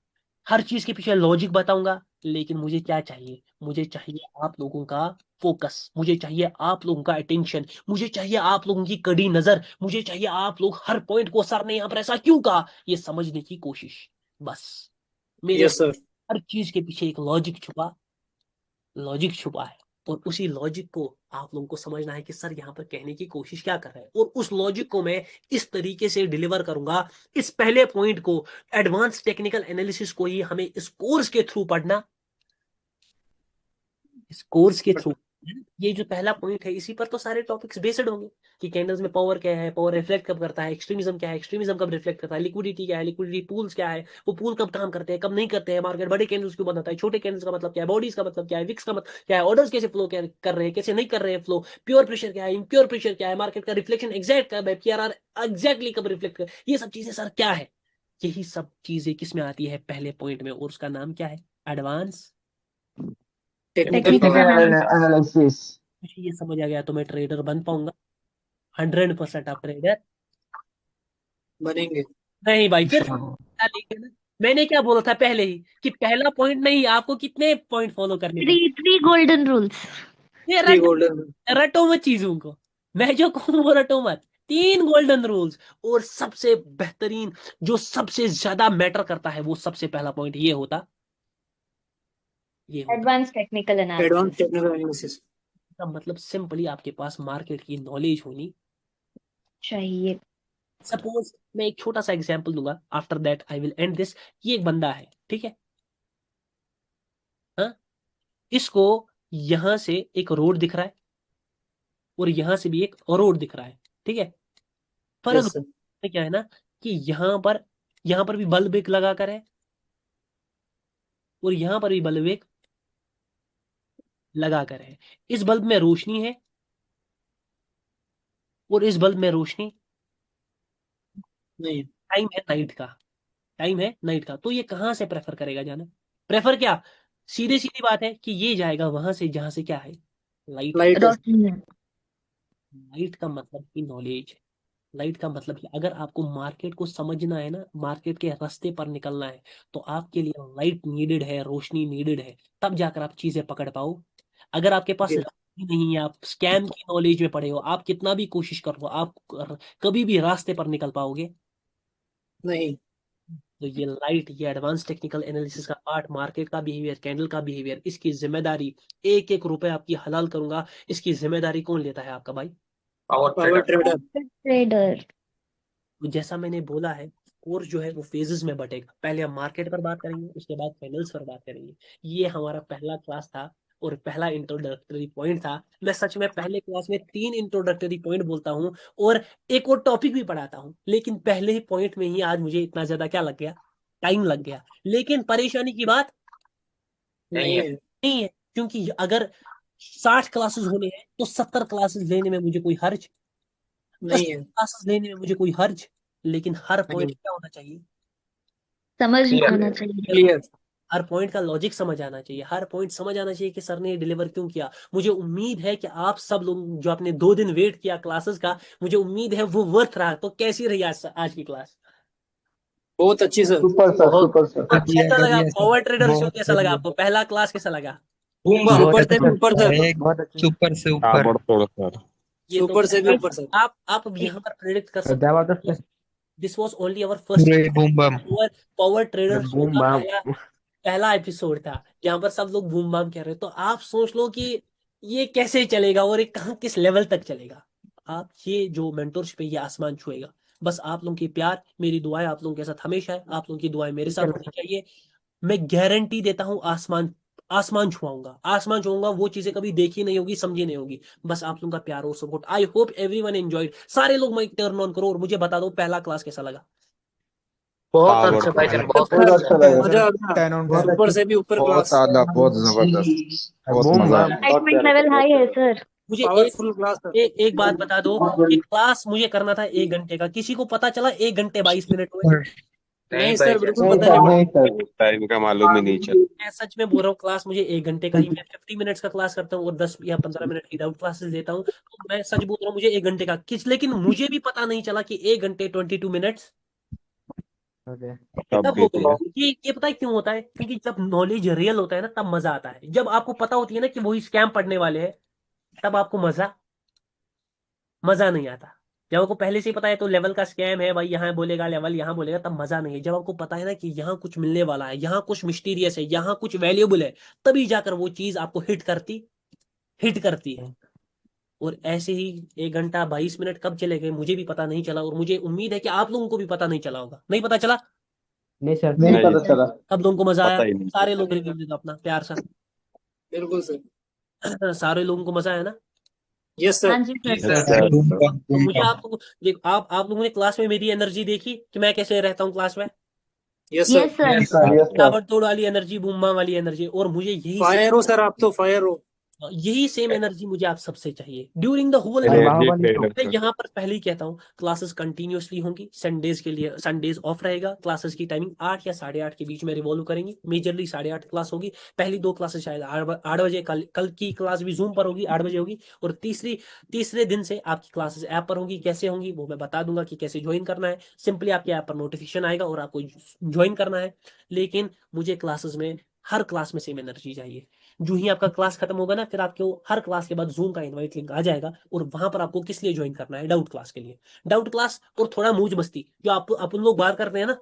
हर चीज के पीछे लॉजिक बताऊंगा। लेकिन मुझे क्या चाहिए? मुझे चाहिए आप लोगों का फोकस, मुझे चाहिए आप लोगों का अटेंशन, मुझे चाहिए आप लोगों की कड़ी नजर, मुझे चाहिए आप लोग हर पॉइंट को सर ने यहाँ पर ऐसा क्यों कहा ये समझने की कोशिश। बस मेरे यस सर। हर चीज के पीछे एक लॉजिक छुपा है, और उसी लॉजिक को आप लोगों को समझना है कि सर यहाँ पर कहने की कोशिश क्या कर रहा है, और उस लॉजिक को मैं इस तरीके से डिलीवर करूंगा। इस पहले पॉइंट को, एडवांस टेक्निकल एनालिसिस को ही हमें इस कोर्स के थ्रू पढ़ना, इस कोर्स के थ्रू। ये जो पहला पॉइंट है इसी पर तो सारे टॉपिक्स बेस्ड होंगे कि कैंडल्स में पावर क्या है, पावर रिफ्लेक्ट कब करता है, एक्सट्रीमिज्म क्या है, एक्सट्रीमिज्म कब रिफ्लेक्ट करता है, लिक्विडिटी क्या है, लिक्विडिटी पूल्स क्या है, वो पूल कब काम करते हैं, कब नहीं करते हैं, मार्केट बड़े कैंडल्स क्यों बनाता है, छोटे कैंडल्स का मतलब क्या है, बॉडीज का मतलब क्या है, विक्स का मतलब क्या है, ऑर्डर्स कैसे फ्लो कर रहे हैं, कैसे नहीं कर रहे हैं फ्लो, प्योर प्रेशर क्या है, इम्प्योर प्रेशर क्या है, मार्केट का रिफ्लेक्शन एग्जैक्ट कब है, पीआरआर एग्जैक्टली कब रिफ्लेक्ट कर, ये सब चीजें सर क्या है? यही सब चीजें किस में आती है? पहले पॉइंट में, और उसका नाम क्या है? Advance. Technical technical analysis. Analysis. मुझे ये समझ आ गया तो मैं ट्रेडर बन पाऊंगा, 100% आप ट्रेडर। बनेंगे। नहीं भाई, फिर लेके ना, मैंने क्या बोला था पहले ही कि पहला पॉइंट नहीं, आपको कितने पॉइंट फॉलो करने थ्री पड़े। Three golden rules. ये 3 गोल्डन। रटो मत चीजों को, मैं जो कहूँ वो रटो मत। 3 गोल्डन रूल्स, और सबसे बेहतरीन जो सबसे ज्यादा मैटर करता है वो सबसे पहला पॉइंट ये होता। Advance technical advance analysis. Technical analysis. का मतलब सिंपली आपके पास मार्केट की नॉलेज होनी चाहिए। सपोज। मैं एक छोटा सा एग्जांपल दूंगा, after that I will and this. ये एक बंदा है, ठीक है, हाँ, इसको यहां से एक रोड दिख रहा है, और यहां से भी एक रोड दिख रहा है, ठीक है। फर्क यस सर। क्या है ना, कि यहां पर भी बल्ब एक लगा कर है, और यहां पर भी बल्ब एक लगा कर है। इस बल्ब में रोशनी है, और इस बल्ब में रोशनी नहीं। टाइम है नाइट का, टाइम है नाइट का। तो ये कहां से प्रेफर करेगा जाना? प्रेफर क्या? सीधे सीधी बात है कि ये जाएगा वहां से जहां से क्या है? लाइट है। लाइट है। रोशनी है। लाइट का मतलब ही नॉलेज है। लाइट का मतलब ही, अगर आपको मार्केट को समझना है ना, मार्केट के रास्ते पर निकलना है, तो आपके लिए लाइट नीडेड है, रोशनी नीडेड है, तब जाकर आप चीजें पकड़ पाओ। अगर आपके पास जी। लाइट ही नहीं है, आप स्कैम की नॉलेज में पड़े हो, आप कितना भी कोशिश कर लो, आप कभी भी रास्ते पर निकल पाओगे? नहीं। तो ये लाइट, ये एडवांस टेक्निकल एनालिसिस का पार्ट, मार्केट का बिहेवियर, कैंडल का बिहेवियर, इसकी जिम्मेदारी, एक एक रुपए आपकी हलाल करूंगा, इसकी जिम्मेदारी कौन लेता है? आपका भाई। Power power trader. Trader. Trader. तो जैसा मैंने बोला है, कोर्स जो है वो फेजेस में बटेगा। पहले हम मार्केट पर बात करेंगे, उसके बाद कैंडल्स पर बात करेंगे। ये हमारा पहला क्लास था और पहला इंट्रोडक्टरी पॉइंट था। मैं सच में पहले क्लास में 3 इंट्रोडक्टरी पॉइंट बोलता हूँ और एक और टॉपिक भी पढ़ाता हूँ, लेकिन पहले ही पॉइंट में ही आज मुझे इतना ज्यादा क्या लग गया, टाइम लग गया। लेकिन परेशानी की बात नहीं है। नहीं है, क्योंकि अगर 60 क्लासेस होने हैं तो 70 क्लासेस लेने में मुझे कोई हर्ज, नहीं 80 है। क्लासेस लेने में मुझे कोई हर्ज, लेकिन हर पॉइंट नहीं। क्या होना चाहिए, समझ Clear. आना चाहिए। क्लियर। हर पॉइंट का लॉजिक समझ आना चाहिए, हर पॉइंट समझ आना चाहिए कि सर ने डिलीवर क्यों किया। मुझे उम्मीद है कि आप सब लोग जो आपने 2 दिन वेट किया क्लासेस का, मुझे उम्मीद है वो वर्थ रहा। तो कैसी रही आज की क्लास? बहुत अच्छी सर। सुपर सर, बहुत सुपर सर। कैसा लगा? बढ़िया सर, पावर ट्रेडर शो बहुत कैसा लगा बढ़िया। आपको? पहला क्लास कैसा लगा? Boom bam. सुपर से भी ऊपर सर। एक बहुत अच्छे। सुपर से ऊपर। ताबड़तोड़ सर। ये तो सुपर से भी ऊपर सर। आप अब यहाँ पर प्रेडिक्ट कर सकते जबरदस्त हो। This was only our first पूरे boom bomb. Power power trader show boom का बाम। पहला पहला एपिसोड था, जहां पर सब लोग बूम बाम कह रहे हैं। तो आप सोच लो कि ये कैसे चलेगा और ये कहाँ किस लेवल तक चलेगा। आप ये जो मेंटोरशिप है ये आसमान छुएगा। बस आप लोगों की प्यार, मेरी दुआएं आप लोगों के साथ हमेशा है, आप लोगों की दुआएं मेरे साथ होनी चाहिए। मैं गारंटी देता हूँ, आसमान आसमान छुआऊंगा, आसमान छुआऊंगा। वो चीजें कभी देखी नहीं होगी, समझी नहीं होगी। बस आप लोगों का प्यार और support. I hope everyone enjoyed. सारे लोग माइक टर्न ऑन करो और मुझे बता दो पहला क्लास कैसा लगा। बहुत अच्छा भाई ताबड़तोड़। जान, बहुत बहुत अच्छा लगा मजा सर। आ गया। 10 on बहुत 10। सुपर से भी ऊपर बहुत क्लास। आला, बहुत जबरदस्त, बहुत बूम मजा बाम। आया। एक्साइटमेंट लेवल हाई है सर। मुझे पावरफुल क्लास सर। एक बात बता दो कि क्लास मुझे करना था 1 घंटे का, किसी को पता चला 1 घंटे 22 मिनट हुए? नहीं सर, बिल्कुल नहीं पता सर, नहीं नहीं पड़ा। सर। टाइम का मालूम ही नहीं चला। मैं सच में बोल रहा हूँ, क्लास मुझे 1 घंटे का ही, मैं 50 मिनट्स का क्लास करता हूँ और 10 या 15 मिनट की डाउट क्लासेस लेता हूँ। तो मैं सच बोल रहा हूँ, मुझे 1 घंटे का किस, लेकिन मुझे भी पता नहीं चला कि 1 घंटे 22 मिनट्स ओके। तब तब भी हो गई। तो ये पता है क्यों होता है? क्योंकि जब नॉलेज रियल होता है ना, तब मजा आता है। जब आपको पता होती है ना कि वही स्कैम पढ़ने वाले हैं, तब आपको मजा नहीं आता। जब आपको पहले से ही पता है तो लेवल का स्कैम है भाई, यहाँ बोलेगा लेवल, यहाँ बोलेगा, तब मजा नहीं है। जब आपको पता है ना कि यहाँ कुछ मिलने वाला है, यहाँ कुछ मिस्टीरियस है, यहाँ कुछ वैल्यूएबल है, तभी जाकर वो चीज आपको हिट करती है। और ऐसे ही 1 घंटा 22 मिनट कब चले गए मुझे भी पता नहीं चला, और मुझे उम्मीद है कि आप लोगों को भी पता नहीं चला होगा। नहीं पता चला? नहीं सर। नहीं नहीं, पता चला। सब लोगों को मजा आया? पता ही नहीं सारे चला। लोग रिव्यू दे दो अपना प्यार से। बिल्कुल सर। सारे लोगों को मजा आया ना? यस हाँ सर। जी yes sir. Sir. Boom bam तो बूम मुझे बम। आप लोग देख, आप लोगों ने क्लास में मेरी एनर्जी देखी कि मैं कैसे रहता हूँ क्लास में? Yes yes sir. Sir. Sir, yes sir. ताबड़तोड़ वाली एनर्जी, बूमा वाली एनर्जी। और मुझे यही फायर हो सर, आप तो फायर हो। सेम एनर्जी मुझे आप सबसे चाहिए ड्यूरिंग द होल अरे वीक। एनर्जी बाहुबली ट्रेडर मैं सर। यहाँ पर पहले ही कहता हूँ, क्लासेस कंटिन्यूअसली होंगी। संडेज के लिए संडेज ऑफ रहेगा। क्लासेस की टाइमिंग 8 या 8:30 के बीच में रिवॉल्व करेंगी। मेजरली 8:30 क्लास होगी। पहली 2 क्लासेस शायद 8 बजे, कल की क्लास भी जूम पर होगी, 8 बजे होगी। और तीसरे दिन से आपकी क्लासेस ऐप पर होंगी। कैसे होंगी वो मैं बता दूंगा कि कैसे ज्वाइन करना है। सिंपली आपके ऐप पर नोटिफिकेशन आएगा और आपको ज्वाइन करना है। लेकिन मुझे क्लासेस में, हर क्लास में सेम एनर्जी चाहिए। जो ही आपका क्लास खत्म होगा ना, फिर आपको हर क्लास के बाद जूम का इनवाइट लिंक आ जाएगा, और वहां पर आपको किस लिए ज्वाइन करना है? डाउट क्लास के लिए। डाउट क्लास और थोड़ा मौज मस्ती जो आप अपन लोग बात करते हैं ना,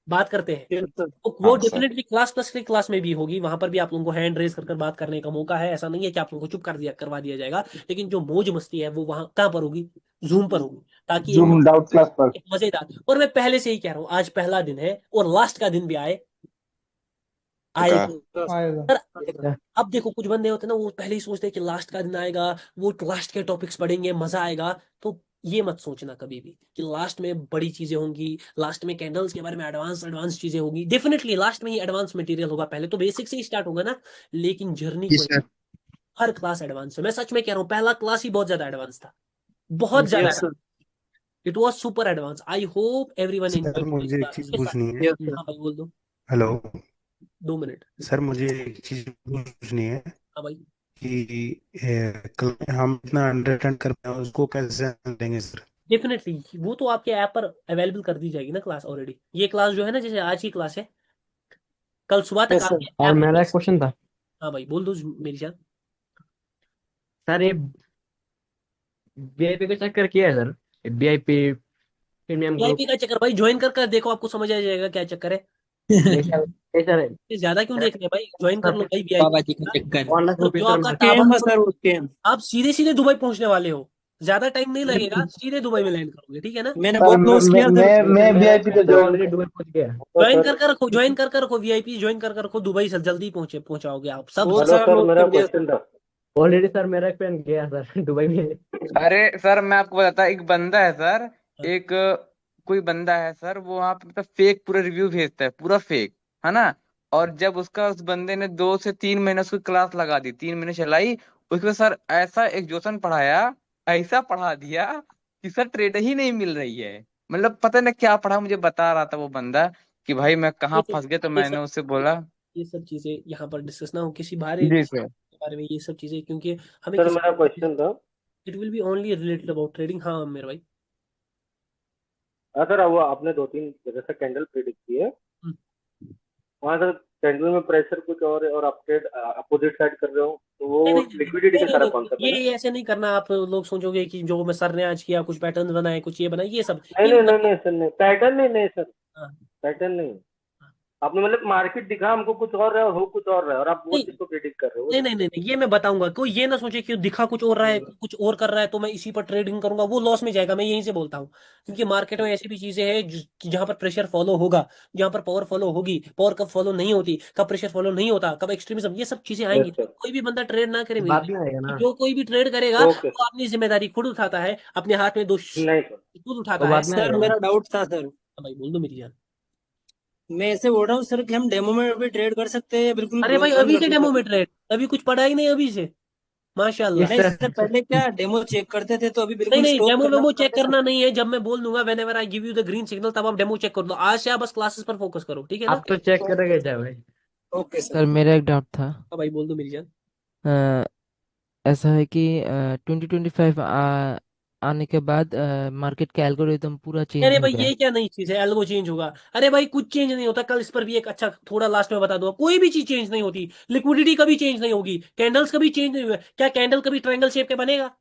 बात करते हैं, यस सर। तो वो हाँ सर। डेफिनेटली क्लास प्लस की क्लास में भी होगी। वहां पर भी आप लोगों को हैंड रेस कर बात करने का मौका है। ऐसा नहीं है कि आप लोगों को चुप करवा दिया जाएगा। लेकिन जो मौज मस्ती है वो वहां कहाँ पर होगी? जूम पर होगी। ताकि जूम डाउट क्लास पर। एक मजेदार, और मैं पहले से ही कह रहा हूँ, आज पहला दिन है और लास्ट का दिन भी आएगा। आएगा। सर, अब देखो कुछ बंदे होते हैं ना, वो पहले ही सोचते हैं कि लास्ट का दिन आएगा, वो लास्ट के टॉपिक्स पढ़ेंगे, मजा आएगा। तो ये मत सोचना कभी भी कि लास्ट में बड़ी चीजें होंगी, लास्ट में कैंडल्स के बारे में एडवांस चीजें होंगी। डेफिनेटली लास्ट में ही एडवांस मटेरियल होगा, पहले तो बेसिक से ही स्टार्ट होगा ना। लेकिन जर्नी जी को सर। हर क्लास एडवांस है। मैं सच में कह रहा हूँ, पहला क्लास ही बहुत ज्यादा एडवांस था, बहुत ज्यादा। Yes sir. It was super advance. I hope everyone sir enjoy मुझे एक चीज पूछनी है। Yes sir. हाँ भाई बोल दो। Hello 2 minute. सर, मुझे एक चीज पूछनी है हाँ भाई। कि हम इतना अंडरस्टैंड कर पाए उसको कैसे देंगे सर? डेफिनेटली वो तो आपके ऐप पर अवेलेबल कर दी जाएगी ना क्लास ऑलरेडी। ये क्लास जो है ना, जैसे आज की क्लास है, कल सुबह तक यस सर। आपके और ऐप। मेरा एक क्वेश्चन था हाँ भाई बोल दो मेरी जान। सर। ये वीआईपी का चक्कर किया है sir? VIP premium group. VIP का चक्कर भाई, ज्वाइन कर देखो, आपको समझ आ जाएगा क्या चक्कर है। नहीं सर, नहीं सर। ये ज्यादा क्यों देख रहे हैं भाई? ज्वाइन कर लो भाई बाबा जी वीआईपी का चक्कर। 1 लाख रुपये जो सर आपका स्कैम है ताबड़तोड़, सर, वो स्कैम। आप सीधे सीधे दुबई पहुंचने वाले हो। ज्यादा टाइम नहीं लगेगा, सीधे दुबई में लैंड करोगे, ठीक है ना। मैंने सर बहुत नोट्स किया सर। मैं सर मेरा वीआईपी तो फ्रेंड ज्वाइन ऑलरेडी दुबई पहुंच गया है। ज्वाइन कर रखो, ज्वाइन कर रखो, वीआईपी ज्वाइन कर रखो, दुबई से जल्दी पहुंचाओगे आप सब। बहुत सारा नोट कर लिया सर। ऑलरेडी सर मेरा एक फ्रेंड गया सर दुबई में। अरे सर मैं आपको बताता, एक बंदा है सर, एक कोई बंदा है सर, वो वहाँ पे मतलब फेक पूरा रिव्यू भेजता है, पूरा फेक, है ना। और जब उसका उस बंदे ने 2 से 3 महीने उसकी क्लास लगा दी, 3 महीने चलाई, उसके बाद सर ऐसा एग्जॉशन पढ़ाया, ऐसा पढ़ा दिया कि सर ट्रेड ही नहीं मिल रही है। मतलब पता नहीं क्या पढ़ा, मुझे बता रहा था वो बंदा कि भाई मैं ये कहाँ सब फंस गया, तो ये मैंने सब उससे बोला। ये सब चीजें यहाँ पर डिस्कस ना हो किसी जी किसी सर। के बारे में, ये सब चीजें, क्योंकि हमें सर किसी मेरा क्वेश्चन था। It will be only related about trading. हाँ मेरे भाई। हाँ सर, वो आपने 2-3 जगह से कैंडल प्रिडिक्ट की है, हम्म। वहाँ सर कैंडल में प्रेशर कुछ और आप ट्रेड अपोजिट साइड कर रहे हो, तो वो नहीं नहीं नहीं लिक्विडिटी नहीं का नहीं सारा नहीं कॉन्सेप्ट है नहीं, ना। ये ऐसे नहीं करना। आप लोग सोचोगे कि जो मैं सर ने आज किया, कुछ पैटर्न बनाए, कुछ ये बनाए, ये सब नहीं ये नहीं मत नहीं करो। नहीं सर, नहीं पैटर्न नहीं, नहीं सर, हाँ, पैटर्न नहीं। हाँ। आपने मतलब मार्केट दिखा हमको कुछ और है और हो कुछ और रहा है, और आप वो नहीं चीज को प्रिडिक्ट कर रहे हो, वो नहीं नहीं नहीं नहीं, ये मैं बताऊंगा। कोई ये ना सोचे कि दिखा कुछ और रहा है, कुछ और कर रहा है, तो मैं इसी पर ट्रेडिंग करूंगा, वो लॉस में जाएगा। मैं यहीं से बोलता हूँ, क्योंकि मार्केट में ऐसी भी चीजें हैं कि जहां पर प्रेशर फॉलो होगा, जहां पर पावर फॉलो होगी, पावर कब फॉलो नहीं होती, कब प्रेशर फॉलो नहीं होता, कब एक्सट्रीमिज्म, ये सब चीजें यस आएंगी। सर। कोई भी बंदा ट्रेड ना करे मेरी बाद तरफ। में आएगा ना। जो कोई भी ट्रेड करेगा ओके वो अपनी जिम्मेदारी खुद उठाता है, अपने हाथ में नहीं सर। खुद वो उठाता है। बाद में सर आएगा ना। मेरा डाउट था सर, भाई बोल दो मेरी जान। मैं ऐसे बोल रहा हूँ सर कि हम डेमो में भी ट्रेड कर सकते हैं या बिल्कुल अरे भाई बंद अभी कर से दूं डेमो सर। में ट्रेड, अभी कुछ पड़ा ही नहीं अभी से, माशाल्लाह। यस नहीं सर। सर, पहले क्या डेमो चेक करते थे, तो अभी नहीं बिल्कुल नहीं, स्टॉप डेमो करना वेमो चेक पड़ता है करना नहीं है। जब मैं बोल दूंगा when ever I give you the green signal, तब आप डेमो चेक कर दो। आज से आप बस क्लासेस पर फोकस करो, ठीक है ना। आप तो चेक सर। करेंगे क्या भाई। Okay sir sir. मेरा एक डाउट था। हाँ भाई बोल दो मेरी जान। अ, ऐसा है कि 2025 आने के बाद मार्केट का एल्गोरिदम पूरा चेंज अरे हो भाई गया। ये क्या नई चीज है, एल्गो चेंज होगा? अरे भाई कुछ चेंज नहीं होता। कल इस पर भी एक अच्छा थोड़ा लास्ट में बता दूंगा, कोई भी चीज चेंज नहीं होती। लिक्विडिटी कभी चेंज नहीं होगी, कैंडल्स कभी चेंज नहीं हुआ। क्या कैंडल कभी ट्रायंगल शेप के बनेगा,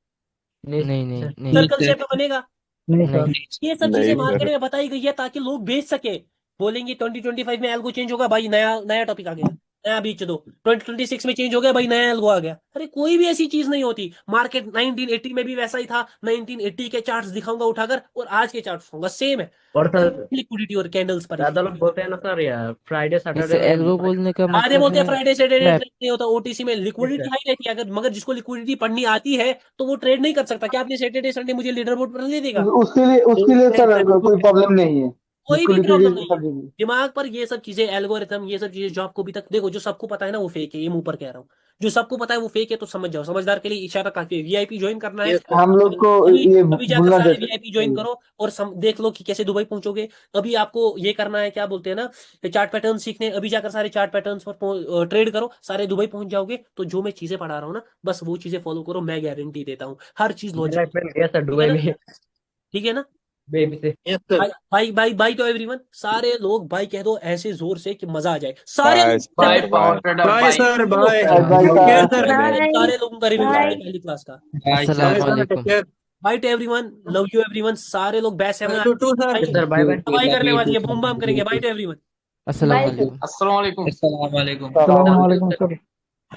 नहीं नहीं नहीं सर। नहीं सर्कल शेप में बनेगा? नहीं नहीं। सर। ये सब चीजें मार्केट में बताई गई है ताकि लोग बेच सके। बोलेंगे 2025 में एल्गो चेंज होगा, भाई नया नया टॉपिक आ गया, नया बेच दो। 2026 में चेंज हो गया, भाई नया एल्गो आ गया। अरे कोई भी ऐसी चीज नहीं होती। मार्केट 1980 में भी वैसा ही था। 1980 के चार्ट्स दिखाऊंगा उठाकर, और आज के चार्ट्स दिखाऊंगा, सेम है। और सर लिक्विडिटी और कैंडल्स पर ही। ज्यादा लोग बोलते हैं ना सर यार, फ्राइडे सैटरडे इसे में एल्गो बोलने का आधे मतलब बोलते हैं है फ्राइडे सैटरडे ट्रैप। ट्रेड नहीं होता, ओटीसी में Yes, लिक्विडिटी sir. हाई रहती है। अगर मगर जिसको लिक्विडिटी पढ़नी आती है तो वो ट्रेड नहीं कर सकता। क्या आपने सैटरडे संडे मुझे लीडर बोर्ड पर ले देगा? उसके लिए नहीं सर सर, बिल्कुल कोई नहीं। प्रॉब्लम नहीं है। कोई जिसको भी प्रॉब्लम लिक्विडिटी नहीं है। कर देगी। दिमाग पर ये सब चीजें, एल्गोरिथम, ये सब चीजें जो आपको अभी तक देखो, जो सबको पता है ना वो फेक है, ये मुंह पर कह रहा हूँ। जो सबको पता है वो फेक है, तो समझ जाओ। समझदार के लिए इशारा काफी है। वीआईपी ज्वाइन करना है यस सर। हम लोग को अभी, ये अभी जाकर भूलना सारे वीआईपी ज्वाइन चाहिए। करो और देख लो कि कैसे दुबई पहुंचोगे। अभी आपको ये करना है, क्या बोलते हैं ना, चार्ट पैटर्न सीखने। अभी जाकर सारे चार्ट पैटर्न्स पर ट्रेड करो, सारे दुबई पहुंच जाओगे। तो जो मैं चीजें पढ़ा रहा हूँ ना, बस वो चीजें फॉलो करो, मैं गारंटी देता हूँ। हर चीज मेरा लॉजिक, एक फ्रेंड गया सर ठीक है दुबई ना, में ठीक है ना। बेबी से। Yes sir. Bye bye bye bye to everyone. सारे लोग बाय कह दो ऐसे जोर से कि मजा आ जाए। सारे बाय लोग bye sir, power bye. Trader bye bye. Sir, सुनो, बाय। बाय बाय टेक का केयर सर। सारे लोगों का रिव्यू बाय। पहली क्लास का। Bye sir. बाय अस्सलाम सर, टेक वालेकुम। Care. Bye to everyone, love you everyone. सारे लोग बैस bye to to sir. Yes sir, bye bye. दवाई लव करने यू वाली टू है, sir, boom bam love you करेंगे। Bye to. To everyone. अस्सलाम बाय सर। वालेकुम। अस्सलाम वालेकुम। अस्सलाम वालेकुम। सलाम सलाम वालेकुम वालेकुम सर। सर।